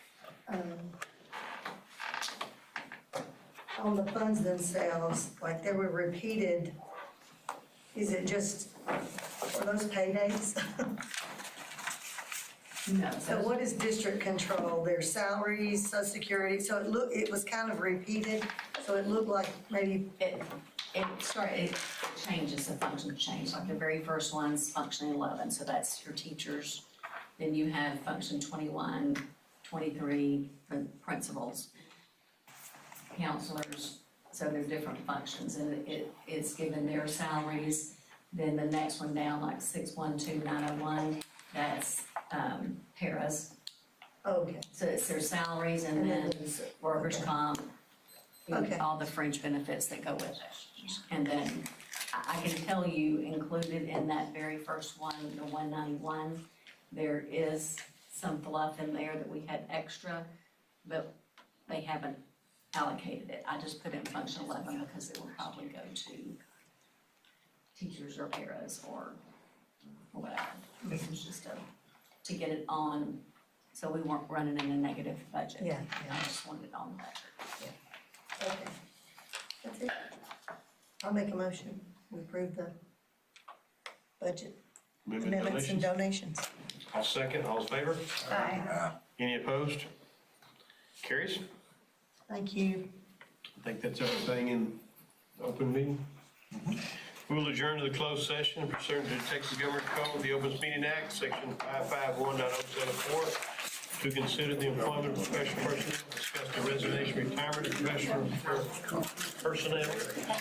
On the funds themselves, like they were repeated, is it just for those paydays? No. So what is district control? Their salaries, social security, so it was kind of repeated, so it looked like maybe. It changes, the functions change, like the very first one's function 11, so that's your teachers. Then you have function 21, 23, the principals, counselors, so they're different functions, and it's given their salaries. Then the next one down, like 612901, that's paras. Okay. So it's their salaries and then workers' comp, all the fringe benefits that go with it. And then I can tell you, included in that very first one, the 191, there is some fluff in there that we had extra, but they haven't allocated it. I just put it in function 11 because it will probably go to teachers or paras or whatever. This is just to get it on, so we weren't running in a negative budget. Yeah. I just wanted it on the budget. Okay. That's it. I'll make a motion. We approve the budget amendments and donations. I'll second. All in favor? Aye. Any opposed? Carries. Thank you. I think that's everything in open meeting. We'll adjourn to the closed session pursuant to the Texas Government Code, the Open Meeting Act, section 551.074, to consider the employment of professional personnel, discuss the resignation, retirement of professional personnel,